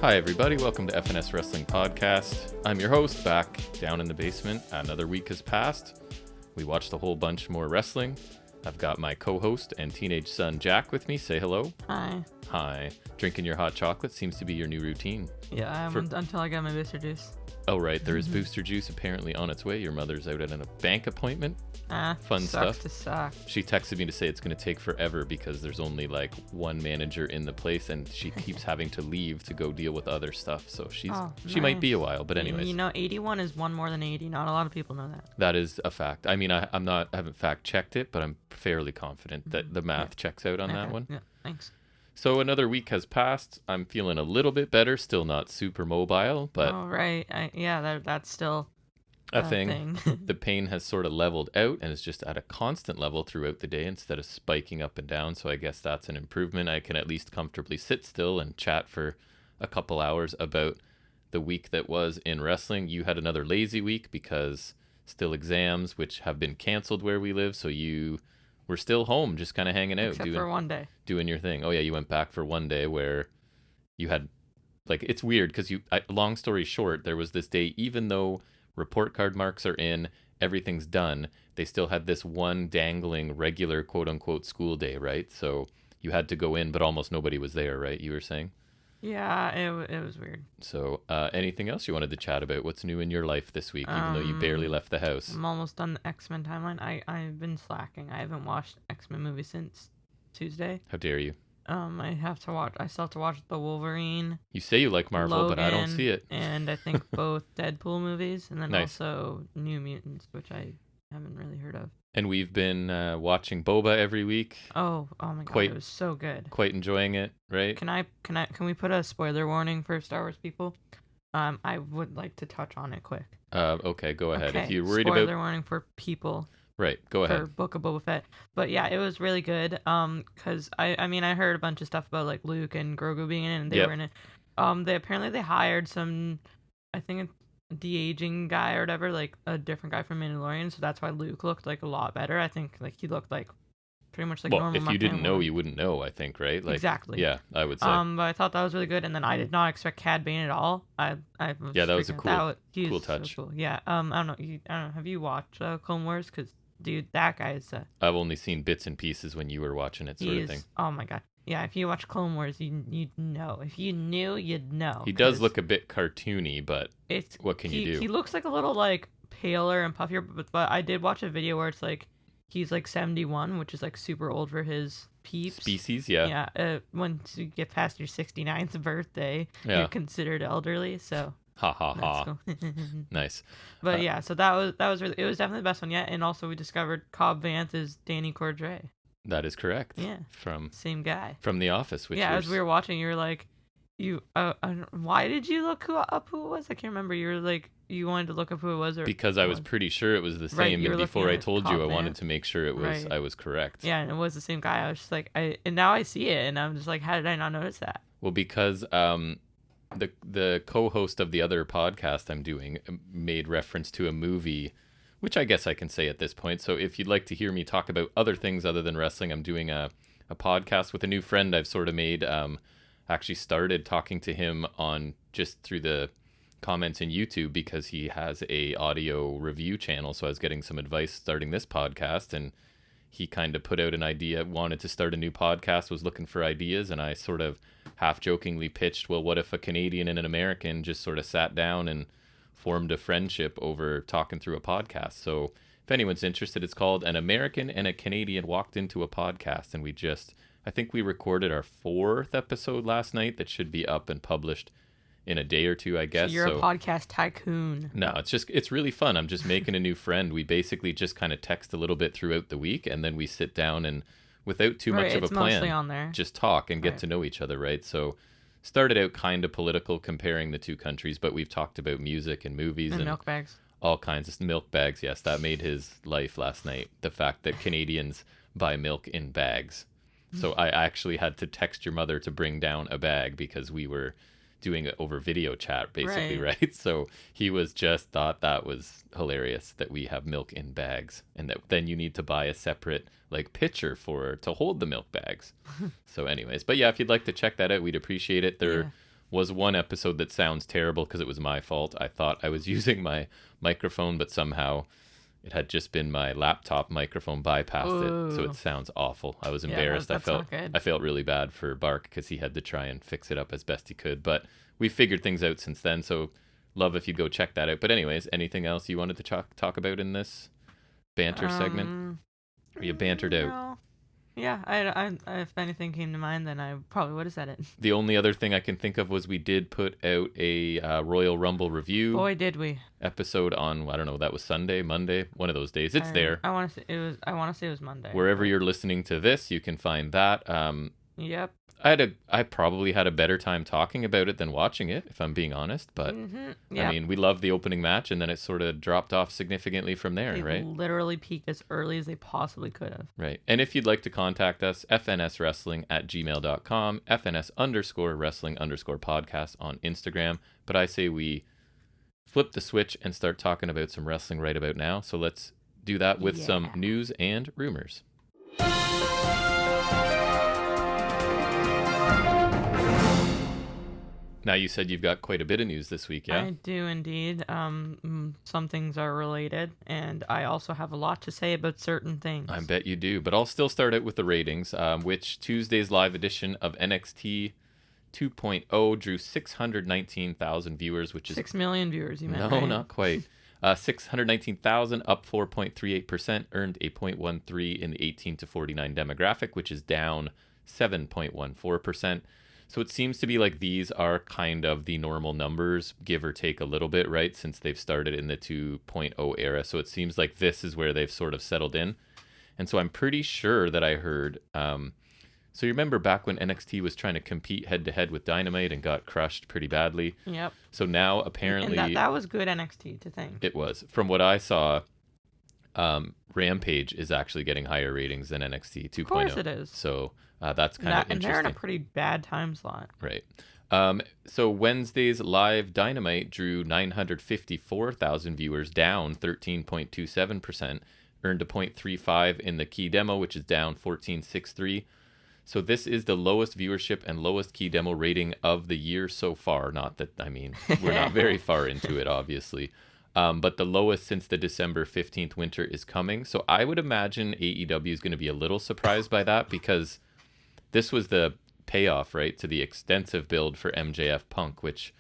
Hi, everybody. Welcome to FNS Wrestling Podcast. I'm your host, back down in the basement. Another week has passed. We watched a whole bunch more wrestling. I've got my co-host and teenage son, Jack, with me. Say hello. Hi. Hi. Drinking your hot chocolate seems to be your new routine. Yeah, until I get my booster juice. Oh, right. There is booster juice apparently on its way. Your mother's out at a bank appointment. Fun stuff. To suck. She texted me to say it's going to take forever because there's only like one manager in the place and she keeps having to leave to go deal with other stuff. So she might be a while, but anyways. You know, 81 is one more than 80. Not a lot of people know that. That is a fact. I mean, I haven't fact checked it, but I'm fairly confident that the math checks out on that one. Yeah, thanks. So another week has passed. I'm feeling a little bit better. Still not super mobile, but oh right, that's still a thing. The pain has sort of leveled out and is just at a constant level throughout the day instead of spiking up and down. So I guess that's an improvement. I can at least comfortably sit still and chat for a couple hours about the week that was in wrestling. You had another lazy week because still exams, which have been canceled where we live. So you were still home, just kind of hanging out. Except for one day. Doing your thing. Oh yeah, you went back for one day where you had, like, it's weird because long story short, there was this day, even though report card marks are in, everything's done, they still had this one dangling regular quote unquote school day, right? So you had to go in, but almost nobody was there, right? You were saying? Yeah, it was weird. So anything else you wanted to chat about? What's new in your life this week, even though you barely left the house? I'm almost done the X-Men timeline. I've been slacking. I haven't watched X-Men movie since Tuesday. How dare you? I still have to watch the Wolverine. You say you like Marvel, Logan, but I don't see it. And I think both Deadpool movies, and then Nice. also New Mutants, which I haven't really heard of. And we've been watching Boba every week. Oh my god, it was so good. Quite enjoying it, right? Can we put a spoiler warning for Star Wars people? I would like to touch on it quick. Okay, go ahead. Okay, If you're worried spoiler about warning for people. Right, go ahead. For Book of Boba Fett. But yeah, it was really good. Because I heard a bunch of stuff about like Luke and Grogu being in it, and they were in it. They hired some, I think, de-aging guy or whatever, like a different guy from Mandalorian, so that's why Luke looked like a lot better. I think like he looked like pretty much like normal. If you didn't know, you wouldn't know, I think, right? Like, exactly. Yeah, I would say. But I thought that was really good, and then I did not expect Cad Bane at all. That was a cool touch. So cool. Yeah. I don't know. Have you watched Clone Wars? Because dude, that guy is. I've only seen bits and pieces when you were watching it, sort of thing. Oh my god. Yeah, if you watch Clone Wars, you'd know. If you knew, you'd know. He does look a bit cartoony, but what can you do? He looks like a little like paler and puffier, but I did watch a video where it's like he's like 71, which is like super old for his species. Yeah. Yeah. Once you get past your 69th birthday, you're considered elderly. So. Ha ha ha. Cool. Nice. But yeah, so that was really, it was definitely the best one yet, and also we discovered Cobb Vanth is Danny Cordray. That is correct. Yeah. Same guy. From The Office, which as we were watching, you were like, why did you look up who it was? I can't remember. You were like, you wanted to look up who it was, or because I was pretty sure it was the same, and before I told you, I wanted to make sure it was I was correct. Yeah, and it was the same guy. I was just like, and now I see it, and I'm just like, how did I not notice that? Well, because the co-host of the other podcast I'm doing made reference to a movie, which I guess I can say at this point. So if you'd like to hear me talk about other things other than wrestling, I'm doing a podcast with a new friend I've sort of made. Actually started talking to him on just through the comments in YouTube because he has a audio review channel. So I was getting some advice starting this podcast, and he kind of put out an idea, wanted to start a new podcast, was looking for ideas, and I sort of half-jokingly pitched, well, what if a Canadian and an American just sort of sat down and formed a friendship over talking through a podcast? So if anyone's interested, it's called An American and a Canadian Walked Into a Podcast, and I think we recorded our 4th episode last night that should be up and published in a day or two, I guess. So you're a podcast tycoon. No, it's really fun. I'm just making a new friend. We basically just kind of text a little bit throughout the week, and then we sit down and without too much of a plan, on there. Just talk and get to know each other, right? So started out kind of political, comparing the two countries, but we've talked about music and movies and milk bags. All kinds of milk bags. Yes, that made his life last night. The fact that Canadians buy milk in bags. So I actually had to text your mother to bring down a bag because we were doing it over video chat, basically, right? So he thought that was hilarious that we have milk in bags, and that then you need to buy a separate like pitcher to hold the milk bags. So anyways, but yeah, if you'd like to check that out, we'd appreciate it. They're was one episode that sounds terrible because it was my fault. I thought I was using my microphone, but somehow it had just been my laptop microphone bypassed it, so it sounds awful. I was embarrassed. That's not good. I felt really bad for Bark because he had to try and fix it up as best he could. But we figured things out since then, so love if you go check that out. But anyways, anything else you wanted to talk about in this banter segment? Are you bantered out? No. Yeah, I if anything came to mind, then I probably would have said it. The only other thing I can think of was we did put out a Royal Rumble review. Boy, did we! Episode on, I don't know, that was Sunday, Monday, one of those days. It's there. I want to say it was Monday. Wherever you're listening to this, you can find that. Yep. I probably had a better time talking about it than watching it, if I'm being honest. But yep. I mean, we loved the opening match, and then it sort of dropped off significantly from there, they right? Literally peaked as early as they possibly could have. Right. And if you'd like to contact us, fnswrestling@gmail.com, fns_wrestling_podcast on Instagram. But I say we flip the switch and start talking about some wrestling right about now. So let's do that with some news and rumors. Now, you said you've got quite a bit of news this week, yeah? I do indeed. Some things are related, and I also have a lot to say about certain things. I bet you do, but I'll still start out with the ratings, which Tuesday's live edition of NXT 2.0 drew 619,000 viewers, which is... 6 million viewers, you meant, No, right? not quite. 619,000, up 4.38%, earned a 0.13 in the 18 to 49 demographic, which is down 7.14%. So it seems to be like these are kind of the normal numbers, give or take a little bit, right? Since they've started in the 2.0 era. So it seems like this is where they've sort of settled in. And so I'm pretty sure that I heard... so you remember back when NXT was trying to compete head-to-head with Dynamite and got crushed pretty badly? Yep. So now apparently... And that was good NXT to think. It was. From what I saw, Rampage is actually getting higher ratings than NXT 2.0. Of course it is. So... that's kind of interesting. And they're in a pretty bad time slot. Right. So Wednesday's live Dynamite drew 954,000 viewers, down 13.27%, earned a 0.35 in the key demo, which is down 14.63. So this is the lowest viewership and lowest key demo rating of the year so far. Not that, I mean, we're not very far into it, obviously. But the lowest since the December 15th winter is coming. So I would imagine AEW is going to be a little surprised by that, because... this was the payoff, right, to the extensive build for MJF Punk, which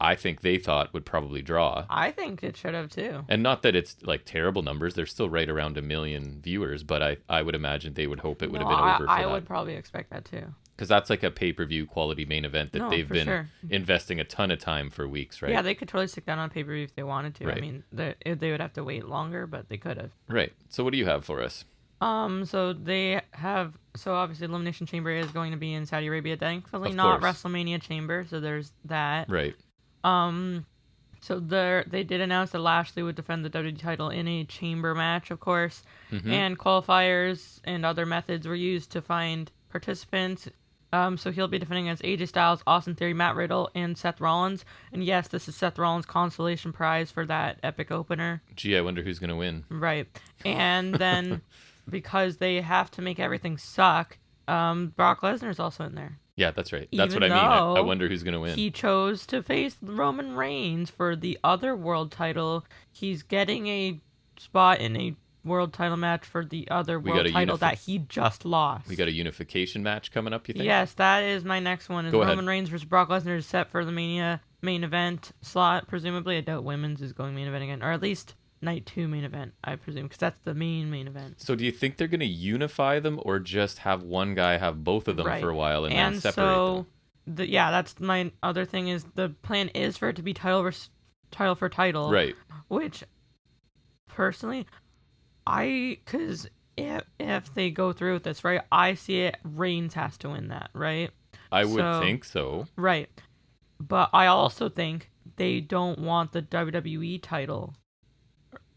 I think they thought would probably draw. I think it should have, too. And not that it's, like, terrible numbers. They're still right around 1 million viewers, but I would imagine they would hope it would have been over for that. I would probably expect that, too. Because that's like a pay-per-view quality main event that they've been investing a ton of time for weeks, right? Yeah, they could totally stick down on pay-per-view if they wanted to. Right. I mean, they would have to wait longer, but they could have. Right. So what do you have for us? So they have, obviously Elimination Chamber is going to be in Saudi Arabia, thankfully Of not course. WrestleMania Chamber, so there's that. Right. So they did announce that Lashley would defend the WWE title in a chamber match, of course, and qualifiers and other methods were used to find participants. So he'll be defending against AJ Styles, Austin Theory, Matt Riddle, and Seth Rollins. And yes, this is Seth Rollins' consolation prize for that epic opener. Gee, I wonder who's going to win. Right. And then... because they have to make everything suck, Brock Lesnar's also in there. Yeah, that's right. That's Even what I mean. I though wonder who's going to win. He chose to face Roman Reigns for the other world title. He's getting a spot in a world title match for the other world title that he just lost. We got a unification match coming up, you think? Yes, that is my next one. Go Roman ahead. Reigns versus Brock Lesnar is set for the Mania main event slot, presumably. I doubt women's is going main event again, or at least... Night 2 main event, I presume, because that's the main event. So do you think they're going to unify them, or just have one guy have both of them for a while and then separate them? That's my other thing is the plan is for it to be title for title. Right. Which, personally, because if they go through with this, right, I see it, Reigns has to win that, right? I would think so. Right. But I also think they don't want the WWE title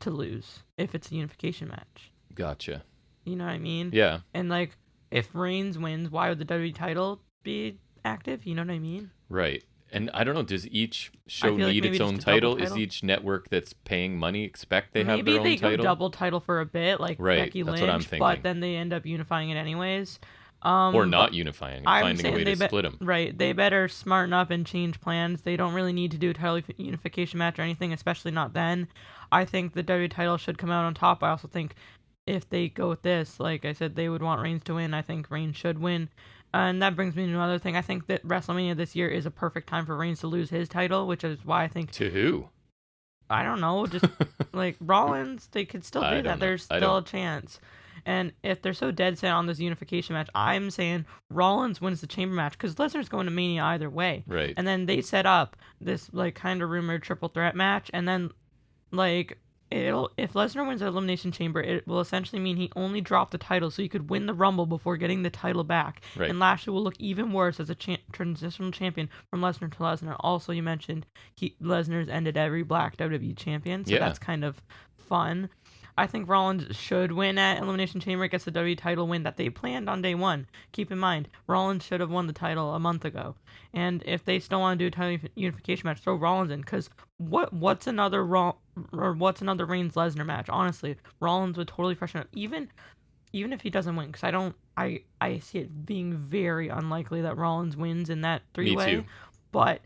to lose if it's a unification match. Gotcha. You know what I mean? Yeah. And like, if Reigns wins, why would the WWE title be active? You know what I mean? Right. And I don't know, does each show like need maybe its own just a double title? Is each network that's paying money expect they have maybe their own they title? go double title for a bit, like Right, Becky that's Lynch, what I'm thinking. but then they end up unifying it anyways. Or not unifying, finding a way to split them. Right. They better smarten up and change plans. They don't really need to do a title unification match or anything, especially not then. I think the WWE title should come out on top. I also think if they go with this, like I said, they would want Reigns to win. I think Reigns should win. And that brings me to another thing. I think that WrestleMania this year is a perfect time for Reigns to lose his title, which is why I think... To who? I don't know. Just like Rollins, they could still do that. There's still a chance. And if they're so dead set on this unification match, I'm saying Rollins wins the chamber match because Lesnar's going to Mania either way. Right. And then they set up this like kind of rumored triple threat match, and then like if Lesnar wins the Elimination Chamber, it will essentially mean he only dropped the title, so he could win the Rumble before getting the title back. Right. And Lashley will look even worse as a transitional champion from Lesnar to Lesnar. Also, you mentioned Lesnar's ended every black WWE champion, so that's kind of fun. I think Rollins should win at Elimination Chamber. It gets the WWE title win that they planned on day one. Keep in mind, Rollins should have won the title a month ago. And if they still want to do a title unification match, throw Rollins in. Because what's another Reigns Lesnar match? Honestly, Rollins would totally freshen up. Even if he doesn't win, because I see it being very unlikely that Rollins wins in that three-way. Me too. But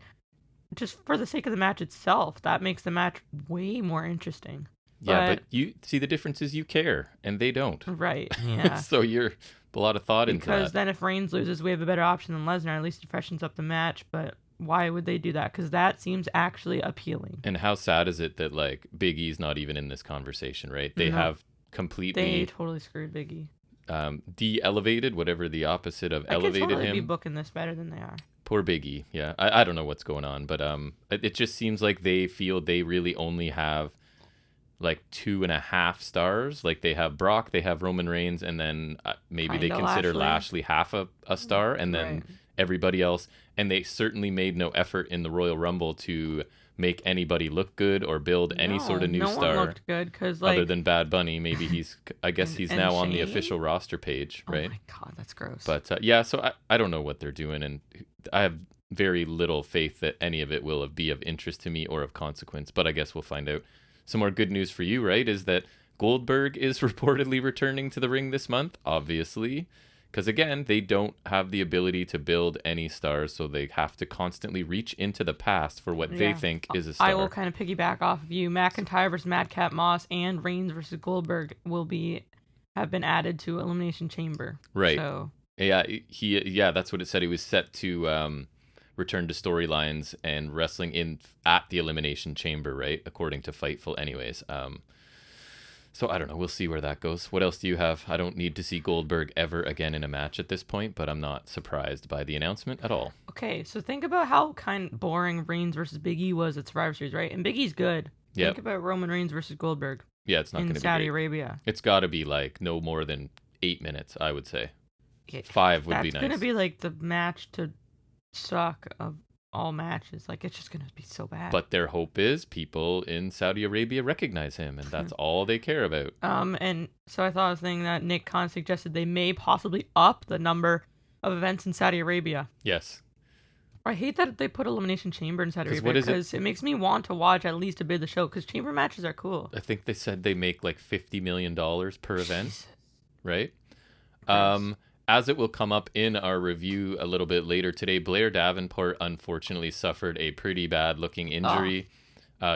just for the sake of the match itself, that makes the match way more interesting. Yeah, but you see the difference is you care, and they don't. Right, yeah. So you're a lot of thought into that. Because then if Reigns loses, we have a better option than Lesnar. At least it freshens up the match, but why would they do that? Because that seems actually appealing. And how sad is it that, like, Big E's not even in this conversation, right? They have completely... They totally screwed Big E. De-elevated, whatever the opposite of elevated him. I could totally be booking this better than they are. Poor Big E, yeah. I don't know what's going on, but it just seems like they feel they really only have... like 2.5 stars. Like they have Brock, they have Roman Reigns, and then maybe they consider Lashley half a star, and then everybody else. And they certainly made no effort in the Royal Rumble to make anybody look good or build any sort of new star. No one looked good because like other than Bad Bunny. Maybe he's I guess he's now on the official roster page, right? Oh my god, that's gross. But yeah, so I don't know what they're doing, and I have very little faith that any of it will be of interest to me or of consequence, but I guess we'll find out. Some more good news for you, right, is that Goldberg is reportedly returning to the ring this month, obviously, because, again, they don't have the ability to build any stars, so they have to constantly reach into the past for what they think is a star. I will kind of piggyback off of you. McIntyre versus Madcap Moss and Reigns versus Goldberg have been added to Elimination Chamber. Right. So. Yeah, that's what it said. He was set to... return to storylines and wrestling at the Elimination Chamber, right? According to Fightful anyways. So I don't know. We'll see where that goes. What else do you have? I don't need to see Goldberg ever again in a match at this point, but I'm not surprised by the announcement at all. Okay, so think about how kind of boring Reigns versus Big E was at Survivor Series, right? And Big E's good. Yep. Think about Roman Reigns versus Goldberg. Yeah, it's not going to be Saudi Arabia. It's got to be like no more than 8 minutes, I would say. 5 would be nice. That's going to be like the match to suck of all matches. Like, it's just gonna be so bad. But their hope is people in Saudi Arabia recognize him, and that's all they care about. And so I thought of a thing that Nick Khan suggested they may possibly up the number of events in Saudi Arabia. Yes. I hate that they put Elimination Chamber in Saudi Arabia because it makes me want to watch at least a bit of the show because chamber matches are cool. I think they said they make like $50 million per event. Jesus. Right? As it will come up in our review a little bit later today, Blair Davenport unfortunately suffered a pretty bad-looking injury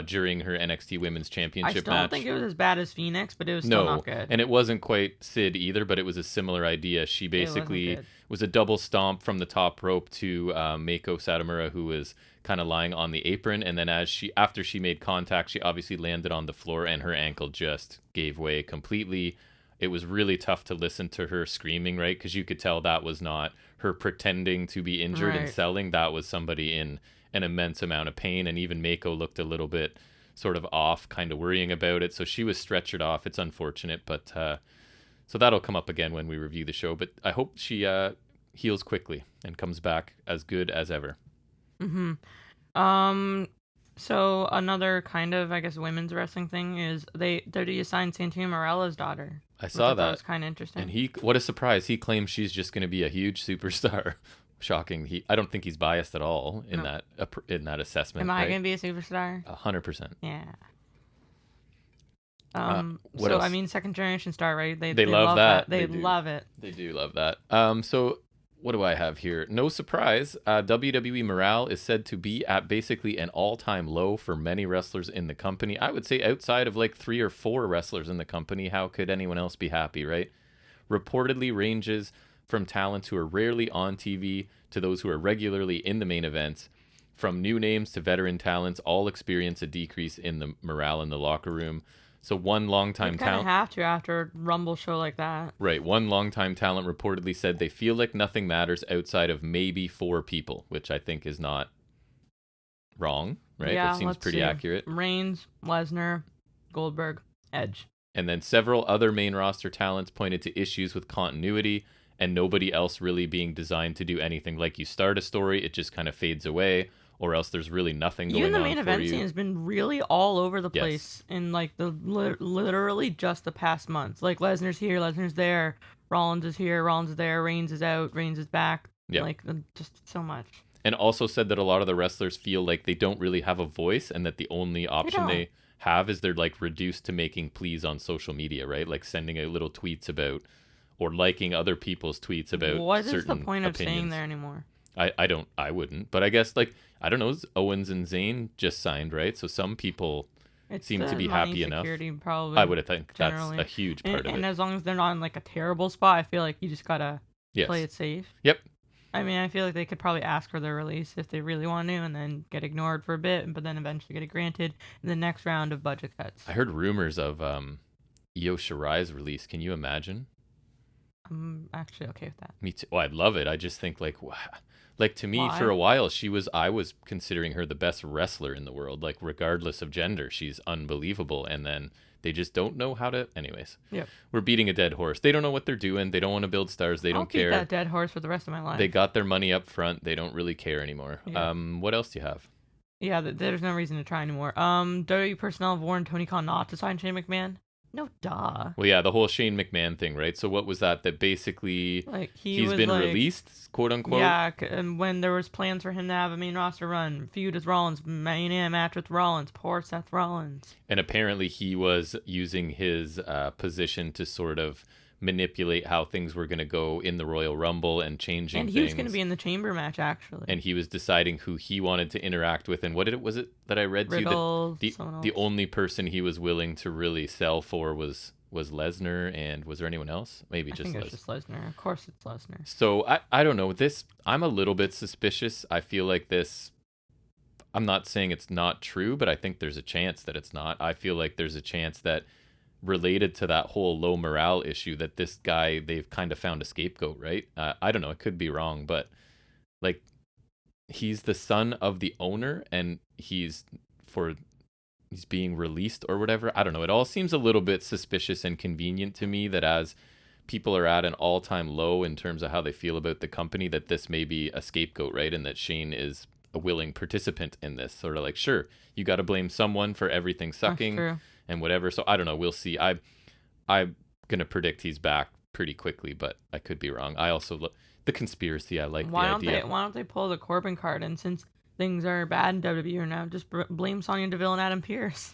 during her NXT Women's Championship match. I don't think it was as bad as Phoenix, but it was still not good. And it wasn't quite Sid either, but it was a similar idea. She basically was a double stomp from the top rope to Mako Satomura, who was kind of lying on the apron, and then after she made contact, she obviously landed on the floor, and her ankle just gave way completely. It was really tough to listen to her screaming, right? Because you could tell that was not her pretending to be injured and selling. That was somebody in an immense amount of pain. And even Mako looked a little bit sort of off, kind of worrying about it. So she was stretchered off. It's unfortunate. But so that'll come up again when we review the show. But I hope she heals quickly and comes back as good as ever. Mm-hmm. So another kind of, I guess, women's wrestling thing is they assigned Santino Marella's daughter. I saw that. That was kind of interesting. And what a surprise. He claims she's just going to be a huge superstar. Shocking. I don't think he's biased at all in that assessment. Am I going to be a superstar? 100%. Yeah. What So else? I mean, second generation star, right? They love that. They They do. love it. They do love that. So what do I have here? No surprise, WWE morale is said to be at basically an all-time low for many wrestlers in the company. I would say outside of like 3 or 4 wrestlers in the company, how could anyone else be happy, right? Reportedly ranges from talents who are rarely on TV to those who are regularly in the main events. From new names to veteran talents, all experience a decrease in the morale in the locker room. So one longtime You'd kind of talent, have to after a Rumble show like that. right? One longtime talent reportedly said they feel like nothing matters outside of maybe 4 people, which I think is not wrong, right? Yeah, That seems let's pretty see. accurate. Reigns, Lesnar, Goldberg, Edge. And then several other main roster talents pointed to issues with continuity and nobody else really being designed to do anything. Like you start a story, it just kind of fades away, or else there's really nothing going Even the on main for event you. scene has been really all over the Yes. place in like the literally just the past months. Like Lesnar's here, Lesnar's there, Rollins is here, Rollins is there, Reigns is out, Reigns is back. Yep. Like just so much. And also said that a lot of the wrestlers feel like they don't really have a voice and that the only option they have is they're like reduced to making pleas on social media, right? Like sending out little tweets about or liking other people's tweets about What is certain the point of opinions. staying there anymore? I wouldn't. But I guess like I don't know, Owens and Zayn just signed, right? So some people seem to be happy enough. Probably, I would have think generally. that's a huge part of and it. as long as they're not in like a terrible spot, I feel like you just gotta Yes. play it safe. Yep. I mean, I feel like they could probably ask for their release if they really want to, and then get ignored for a bit, but then eventually get it granted in the next round of budget cuts. I heard rumors of Io Shirai's release. Can you imagine? I'm actually okay with that. Me too. Oh, I'd love it. I just think like, wow. Like to me, Why? for a while, I was considering her the best wrestler in the world. Like regardless of gender, she's unbelievable. And then they just don't know how to. Anyways, Yep. We're beating a dead horse. They don't know what they're doing. They don't want to build stars. They I'll don't beat care. that dead horse for the rest of my life. They got their money up front. They don't really care anymore. Yeah. What else do you have? Yeah, there's no reason to try anymore. WWE personnel have warned Tony Khan not to sign Shane McMahon. No, duh. Well, yeah, the whole Shane McMahon thing, right? So what was that? That basically Like he's was been like, released, quote unquote. Yeah, and when there was plans for him to have a main roster run, feud with Rollins, Mania match with Rollins, poor Seth Rollins. And apparently he was using his position to sort of manipulate how things were going to go in the Royal Rumble and changing And he things. was going to be in the chamber match, actually. And he was deciding who he wanted to interact with. And was it that I read Riddle, to you? The only person he was willing to really sell for was Lesnar. And was there anyone else? Maybe just I think Lesnar. it was just Lesnar. Of course it's Lesnar. So I don't know. I'm a little bit suspicious. I feel like this. I'm not saying it's not true, but I think there's a chance that it's not. I feel like there's a chance that related to that whole low morale issue that this guy, they've kind of found a scapegoat, right? I don't know. It could be wrong, but like he's the son of the owner and he's being released or whatever. I don't know. It all seems a little bit suspicious and convenient to me that as people are at an all-time low in terms of how they feel about the company, that this may be a scapegoat, right? And that Shane is a willing participant in this. Sort of like, sure, you got to blame someone for everything sucking. That's true. And whatever. So I don't know. We'll see. I'm gonna predict he's back pretty quickly, but I could be wrong. I also the conspiracy. I like the idea. Why don't they pull the Corbin card? And since things are bad in WWE now, just blame Sonya Deville and Adam Pearce.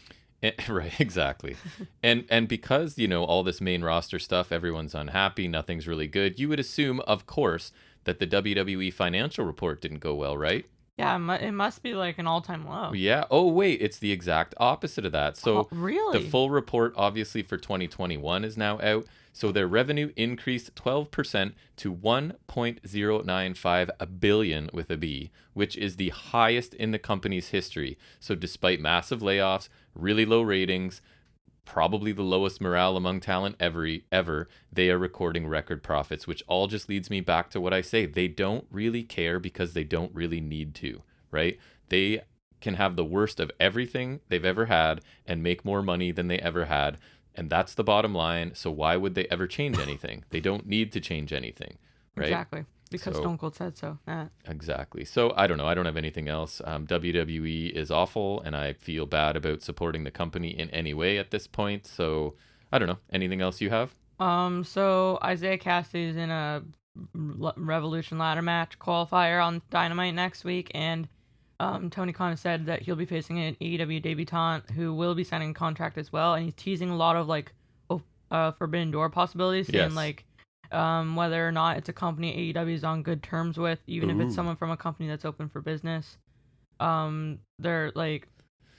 Right, exactly. and because all this main roster stuff, everyone's unhappy. Nothing's really good. You would assume, of course, that the WWE financial report didn't go well, right? Yeah, it must be like an all-time low. Yeah. Oh, wait. It's the exact opposite of that. So really? The full report, obviously, for 2021 is now out. So their revenue increased 12% to $1.095 billion with a B, which is the highest in the company's history. So despite massive layoffs, really low ratings, probably the lowest morale among talent ever, they are recording record profits, which all just leads me back to what I say. They don't really care because they don't really need to, right? They can have the worst of everything they've ever had and make more money than they ever had. And that's the bottom line. So why would they ever change anything? They don't need to change anything, right? Exactly. Because Stone Cold said so. Exactly. So I don't know. I don't have anything else. WWE is awful, and I feel bad about supporting the company in any way at this point. So I don't know. Anything else you have? So Isaiah Cassidy's in a Revolution ladder match qualifier on Dynamite next week, and Tony Khan has said that he'll be facing an AEW debutant who will be signing a contract as well, and he's teasing a lot of like Forbidden Door possibilities, saying like whether or not it's a company AEW is on good terms with, even if it's someone from a company that's open for business. They're like,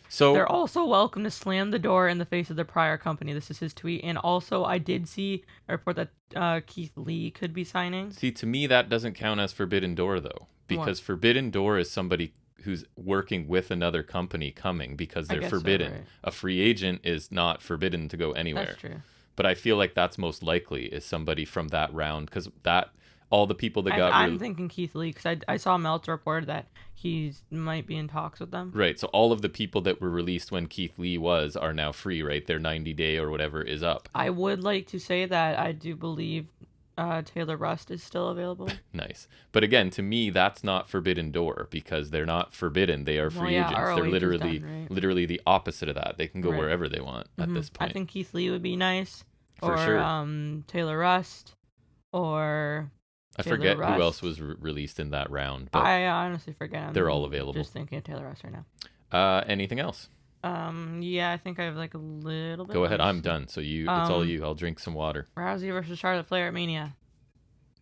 so they're also welcome to slam the door in the face of their prior company. This is his tweet. And also, I did see a report that Keith Lee could be signing. See, to me, that doesn't count as Forbidden Door, though, because Forbidden Door is somebody who's working with another company coming because they're forbidden. So, right. A free agent is not forbidden to go anywhere. That's true. But I feel like that's most likely is somebody from that round, because all the people that I'm thinking Keith Lee, because I saw Meltzer report that he might be in talks with them. Right, so all of the people that were released when Keith Lee are now free, right? Their 90-day or whatever is up. I would like to say that I do believe Taylor Rust is still available. Nice. But again, to me, that's not Forbidden Door, because they're not forbidden. They are free agents. ROH they're literally the opposite of that. They can go wherever they want at this point. I think Keith Lee would be nice. For sure. Taylor Rust, or... I forget who else was released in that round. But I honestly forget. They're all available. Just thinking of Taylor Rust right now. Anything else? Yeah, I think I have like a little bit. Go ahead. I'm done. So it's all you. I'll drink some water. Rousey versus Charlotte Flair at Mania.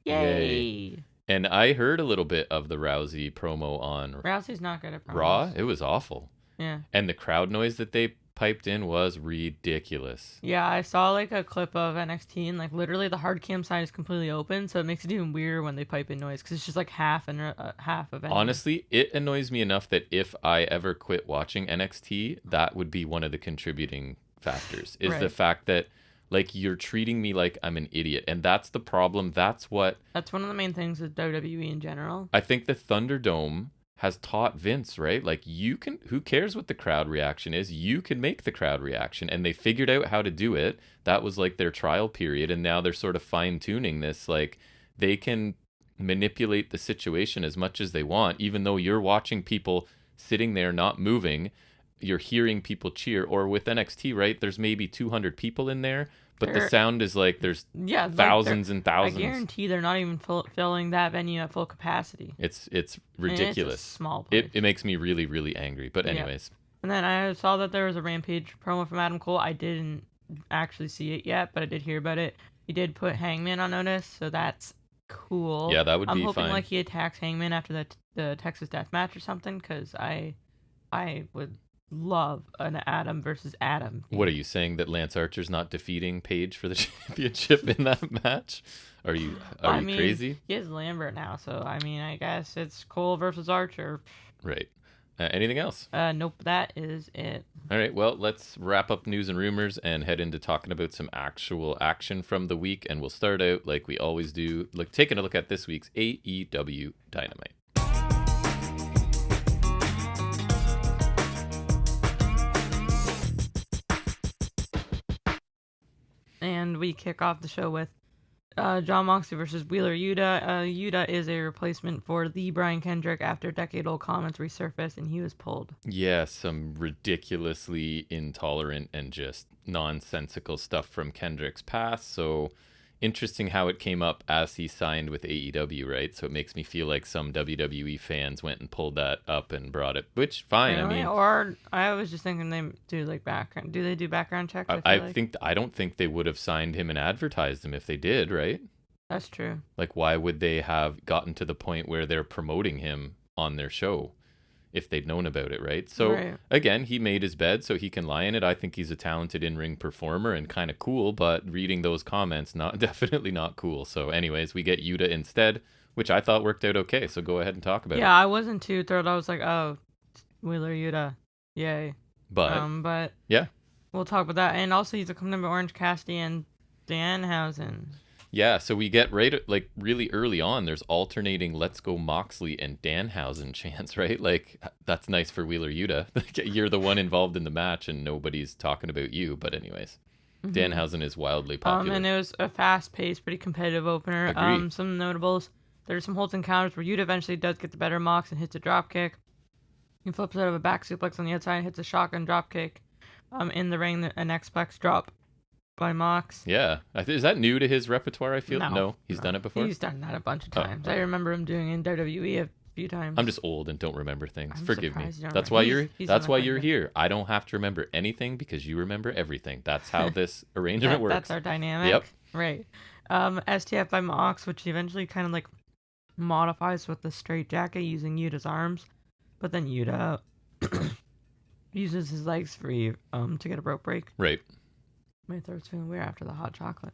Yay! And I heard a little bit of the Rousey promo on Rousey's not good at promos. Raw. It was awful. Yeah. And the crowd noise that they piped in was ridiculous. Yeah, I saw like a clip of NXT, and like literally the hard cam side is completely open, so it makes it even weirder when they pipe in noise, because it's just like half of NXT. Honestly, it annoys me enough that if I ever quit watching NXT, that would be one of the contributing factors, is the fact that like you're treating me like I'm an idiot, and that's the problem. That's one of the main things with WWE in general. I think the Thunderdome has taught Vince, right? Like, who cares what the crowd reaction is? You can make the crowd reaction, and they figured out how to do it. That was like their trial period, and now they're sort of fine-tuning this. Like, they can manipulate the situation as much as they want, even though you're watching people sitting there not moving. You're hearing people cheer. Or with NXT, right? There's maybe 200 people in there, but the sound is like there's thousands and thousands. I guarantee they're not even filling that venue at full capacity. It's ridiculous. It's a small place. It makes me really, really angry. But anyways. Yeah. And then I saw that there was a Rampage promo from Adam Cole. I didn't actually see it yet, but I did hear about it. He did put Hangman on notice, so that's cool. Yeah, that would be fine. I'm hoping like he attacks Hangman after the Texas Death Match or something, because I would love an Adam versus Adam. What are you saying, that Lance Archer's not defeating Paige for the championship in that match? Are you crazy? He has Lambert now, so I mean, I guess it's Cole versus Archer. Right. Anything else? Nope, that is it. All right, well, let's wrap up news and rumors and head into talking about some actual action from the week, and we'll start out like we always do, like taking a look at this week's AEW Dynamite. And we kick off the show with Jon Moxley versus Wheeler Yuta. Yuta is a replacement for the Brian Kendrick after decade-old comments resurfaced, and he was pulled. Yeah, some ridiculously intolerant and just nonsensical stuff from Kendrick's past. So interesting how it came up as he signed with AEW, right? So it makes me feel like some WWE fans went and pulled that up and brought it, which fine. Really? I mean, or I was just thinking they do like background. Do they do background checks? I don't think they would have signed him and advertised him if they did, right? That's true. Like, why would they have gotten to the point where they're promoting him on their show if they'd known about it, right? So again, he made his bed so he can lie in it. I think he's a talented in-ring performer and kind of cool, but reading those comments, definitely not cool. So anyways, we get Yuta instead, which I thought worked out okay. So go ahead and talk about it. Yeah, I wasn't too thrilled. I was like, oh, Wheeler Yuta, yay. But yeah, we'll talk about that. And also he's a coming Orange Cassidy and Danhausen. Yeah, so we get really early on, there's alternating Let's Go Moxley and Danhausen chants, right? Like, that's nice for Wheeler Yuta. You're the one involved in the match and nobody's talking about you. But anyways, Danhausen is wildly popular. And it was a fast-paced, pretty competitive opener. Some notables. There's some holds and counters where Yuta eventually does get the better Mox and hits a drop kick. He flips out of a back suplex on the outside and hits a shotgun drop kick. In the ring, an X-Plex drop by Mox. Yeah. Is that new to his repertoire, I feel? No, he's done it before? He's done that a bunch of times. I remember him doing it in WWE few times. I'm just old and don't remember things. I'm Forgive me. surprised you don't That's remember. why that's why you're here. I don't have to remember anything because you remember everything. That's how this arrangement works. That's our dynamic. Yep. Right. STF by Mox, which eventually kind of like modifies with the straight jacket using Yuta's arms, but then Yuta uses his legs free to get a rope break. Right. My throat's feeling weird after the hot chocolate.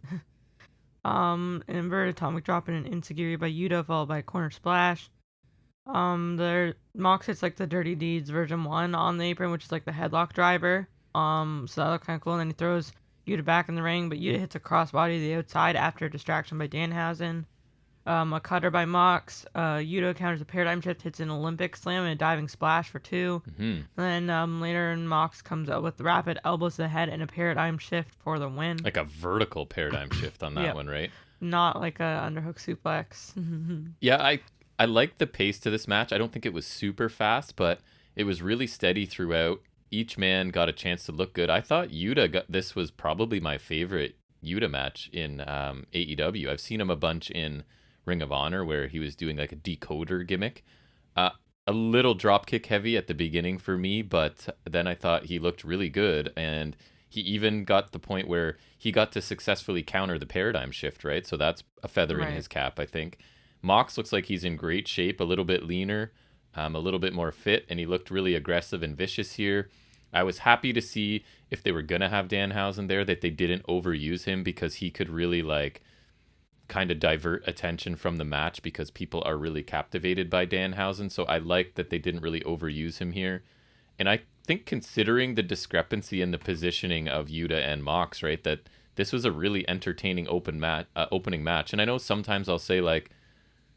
An inverted atomic drop and an insecurity by Yuta, followed by a corner splash. The Mox hits like the Dirty Deeds version 1 on the apron, which is like the headlock driver. So that looked kind of cool. And then he throws Yuta back in the ring, but Yuta hits a crossbody to the outside after a distraction by Danhausen. A cutter by Mox. Yuta counters a paradigm shift, hits an Olympic slam and a diving splash for 2. Mm-hmm. And then later Mox comes out with rapid elbows to the head and a paradigm shift for the win. Like a vertical paradigm shift on that one, right? Not like a underhook suplex. Yeah, I like the pace to this match. I don't think it was super fast, but it was really steady throughout. Each man got a chance to look good. I thought this was probably my favorite Yuta match in AEW. I've seen him a bunch in Ring of Honor where he was doing like a decoder gimmick. A little dropkick heavy at the beginning for me, but then I thought he looked really good, and he even got the point where he got to successfully counter the paradigm shift, right? So that's a feather in his cap, I think. Mox looks like he's in great shape, a little bit leaner, a little bit more fit, and he looked really aggressive and vicious here. I was happy to see, if they were going to have Danhausen there, that they didn't overuse him, because he could really like kind of divert attention from the match because people are really captivated by Danhausen. So I like that they didn't really overuse him here. And I think, considering the discrepancy in the positioning of Yuta and Mox, right, that this was a really entertaining opening match. And I know sometimes I'll say like,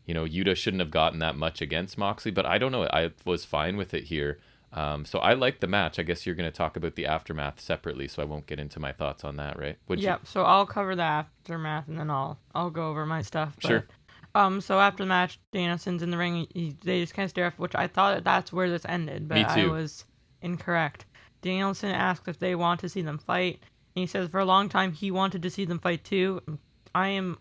you know, Yuta shouldn't have gotten that much against Moxley, but I don't know. I was fine with it here. So I like the match. I guess you're going to talk about the aftermath separately, so I won't get into my thoughts on that, right? So I'll cover the aftermath and then I'll go over my stuff. But, sure. So after the match, Danielson's in the ring. They just kind of stare off, which I thought that's where this ended, but I was incorrect. Danielson asked if they want to see them fight, and he says for a long time he wanted to see them fight too. I am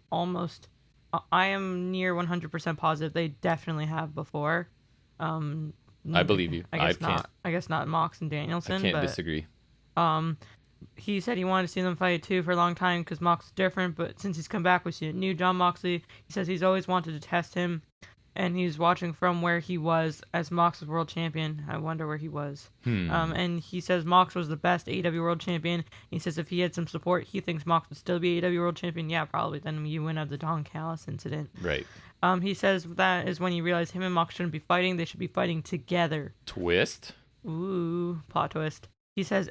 near 100% positive they definitely have before. I believe you. I guess not Mox and Danielson. I can't disagree. He said he wanted to see them fight too for a long time because Mox is different, but since he's come back, we see a new Jon Moxley. He says he's always wanted to test him, and he's watching from where he was as Mox's world champion. I wonder where he was. And he says Mox was the best AEW world champion. He says if he had some support, he thinks Mox would still be AEW world champion. Yeah, probably. Then you wouldn't have the Don Callis incident. Right. He says that is when he realized him and Mox shouldn't be fighting. They should be fighting together. Twist. Ooh, plot twist. He says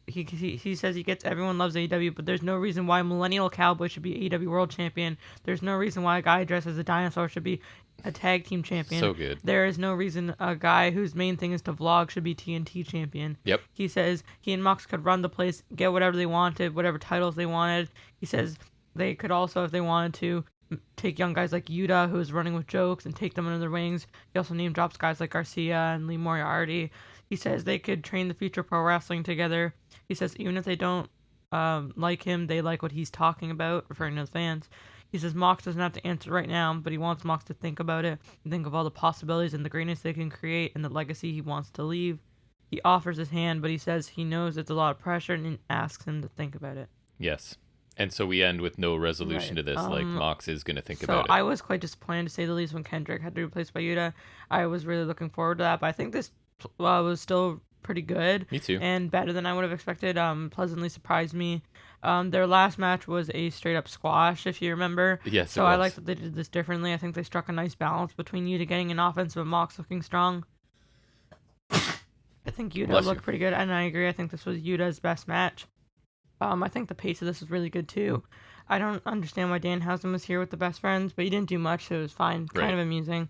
he says he gets everyone loves AEW, but there's no reason why Millennial Cowboy should be AEW World Champion. There's no reason why a guy dressed as a dinosaur should be a tag team champion. So good. There is no reason a guy whose main thing is to vlog should be TNT champion. Yep. He says he and Mox could run the place, get whatever they wanted, whatever titles they wanted. He says they could also, if they wanted to, take young guys like Yuta, who is running with jokes, and take them under their wings. He also name drops guys like Garcia and Lee Moriarty. He says they could train the future pro wrestling together. He says even if they don't like him, they like what he's talking about, referring to the fans. He says Mox doesn't have to answer right now, but he wants Mox to think about it and think of all the possibilities and the greatness they can create and the legacy he wants to leave. He offers his hand, but he says he knows it's a lot of pressure and asks him to think about it. Yes. And so we end with no resolution to this, like Mox is going to think about it. So I was quite disappointed, to say the least, when Kendrick had to be replaced by Yuta. I was really looking forward to that, but I think this was still pretty good. Me too. And better than I would have expected. Pleasantly surprised me. Their last match was a straight-up squash, if you remember. Yes, so I like that they did this differently. I think they struck a nice balance between Yuta getting an offense but Mox looking strong. I think Yuta looked pretty good, and I agree. I think this was Yuta's best match. I think the pace of this was really good too. I don't understand why Danhausen was here with the best friends, but he didn't do much, so it was fine. Kind of amusing.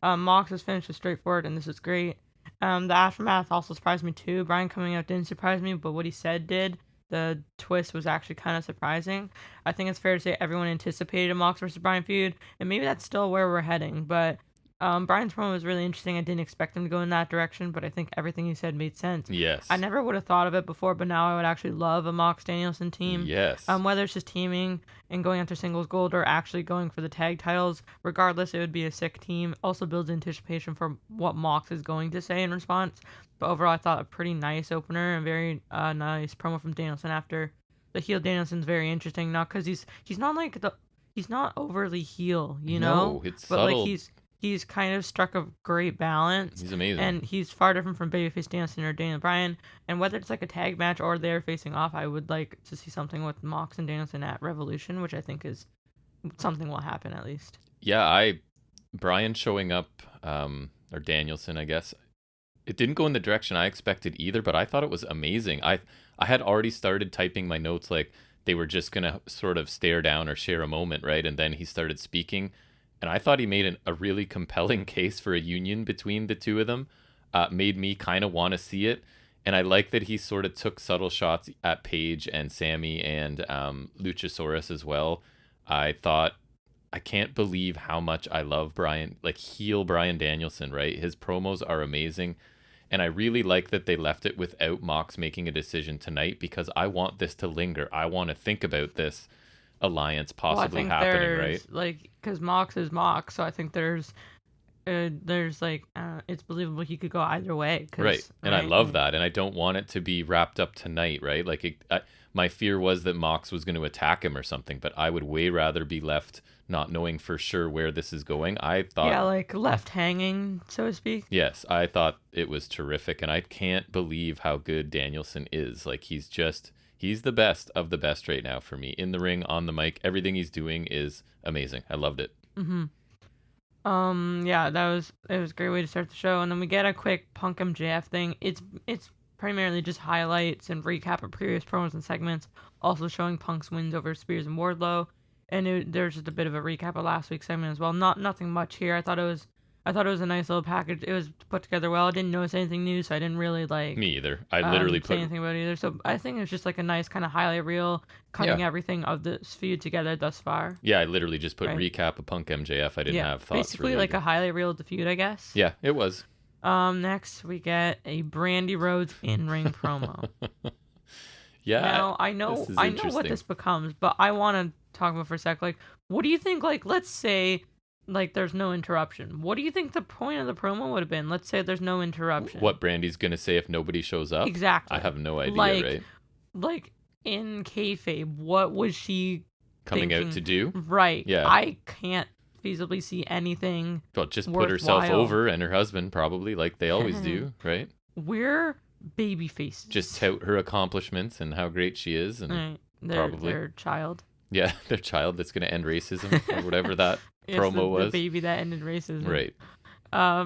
Mox's finish was straightforward, and this is great. The aftermath also surprised me too. Brian coming out didn't surprise me, but what he said did. The twist was actually kind of surprising. I think it's fair to say everyone anticipated a Mox versus Brian feud, and maybe that's still where we're heading, but Brian's promo was really interesting. I didn't expect him to go in that direction, but I think everything he said made sense. Yes. I never would have thought of it before, but now I would actually love a Mox Danielson team. Yes. Whether it's just teaming and going after singles gold or actually going for the tag titles, regardless, it would be a sick team. Also builds anticipation for what Mox is going to say in response. But overall, I thought a pretty nice opener and very nice promo from Danielson after. The heel Danielson's very interesting, not because he's not like he's not overly heel, you know? No, it's but subtle. Like he's kind of struck a great balance. He's amazing. And he's far different from Babyface Danielson or Daniel Bryan. And whether it's like a tag match or they're facing off, I would like to see something with Mox and Danielson at Revolution, which I think is something will happen at least. Yeah, Bryan showing up, or Danielson, I guess. It didn't go in the direction I expected either, but I thought it was amazing. I had already started typing my notes like they were just going to sort of stare down or share a moment, right? And then he started speaking. And I thought he made a really compelling case for a union between the two of them. Made me kind of want to see it. And I like that he sort of took subtle shots at Paige and Sammy and Luchasaurus as well. I thought, I can't believe how much I love Bryan, like heel Bryan Danielson, right? His promos are amazing. And I really like that they left it without Mox making a decision tonight because I want this to linger. I want to think about this alliance possibly happening, right? Like, because Mox is Mox, so I think there's like, it's believable he could go either way. Right. And I love that. And I don't want it to be wrapped up tonight, right? Like, my fear was that Mox was going to attack him or something, but I would way rather be left not knowing for sure where this is going. I thought... Yeah, like left hanging, so to speak. Yes, I thought it was terrific, and I can't believe how good Danielson is. Like, he's the best of the best right now for me. In the ring, on the mic, everything he's doing is amazing. I loved it. Mm-hmm. Yeah, it was a great way to start the show. And then we get a quick Punk MJF thing. It's primarily just highlights and recap of previous promos and segments, also showing Punk's wins over Spears and Wardlow. And there's just a bit of a recap of last week's segment as well. Nothing much here. I thought it was a nice little package. It was put together well. I didn't notice anything new, so I didn't really like... Me either. I literally say anything about it either. So I think it was just like a nice kind of highlight reel, cutting everything of this feud together thus far. Yeah, I literally just put recap of Punk MJF. I didn't have thoughts. Basically like a highlight reel of the feud, I guess. Yeah, it was. Next we get a Brandy Rhodes in-ring promo. Yeah. Now I know what this becomes, but I want to talk about for a sec. Like, what do you think? Like, let's say, like, there's no interruption. What do you think the point of the promo would have been? Let's say there's no interruption. What Brandy's gonna say if nobody shows up? Exactly. I have no idea. Right? Like in kayfabe, what was she coming thinking? Out to do? Right. Yeah. I can't feasibly see anything. Well, just worthwhile. Put herself over and her husband, probably, like they always do, right? We're baby faces. Just tout her accomplishments and how great she is, and probably their child. Yeah, their child that's going to end racism or whatever that promo was. The baby that ended racism. Right.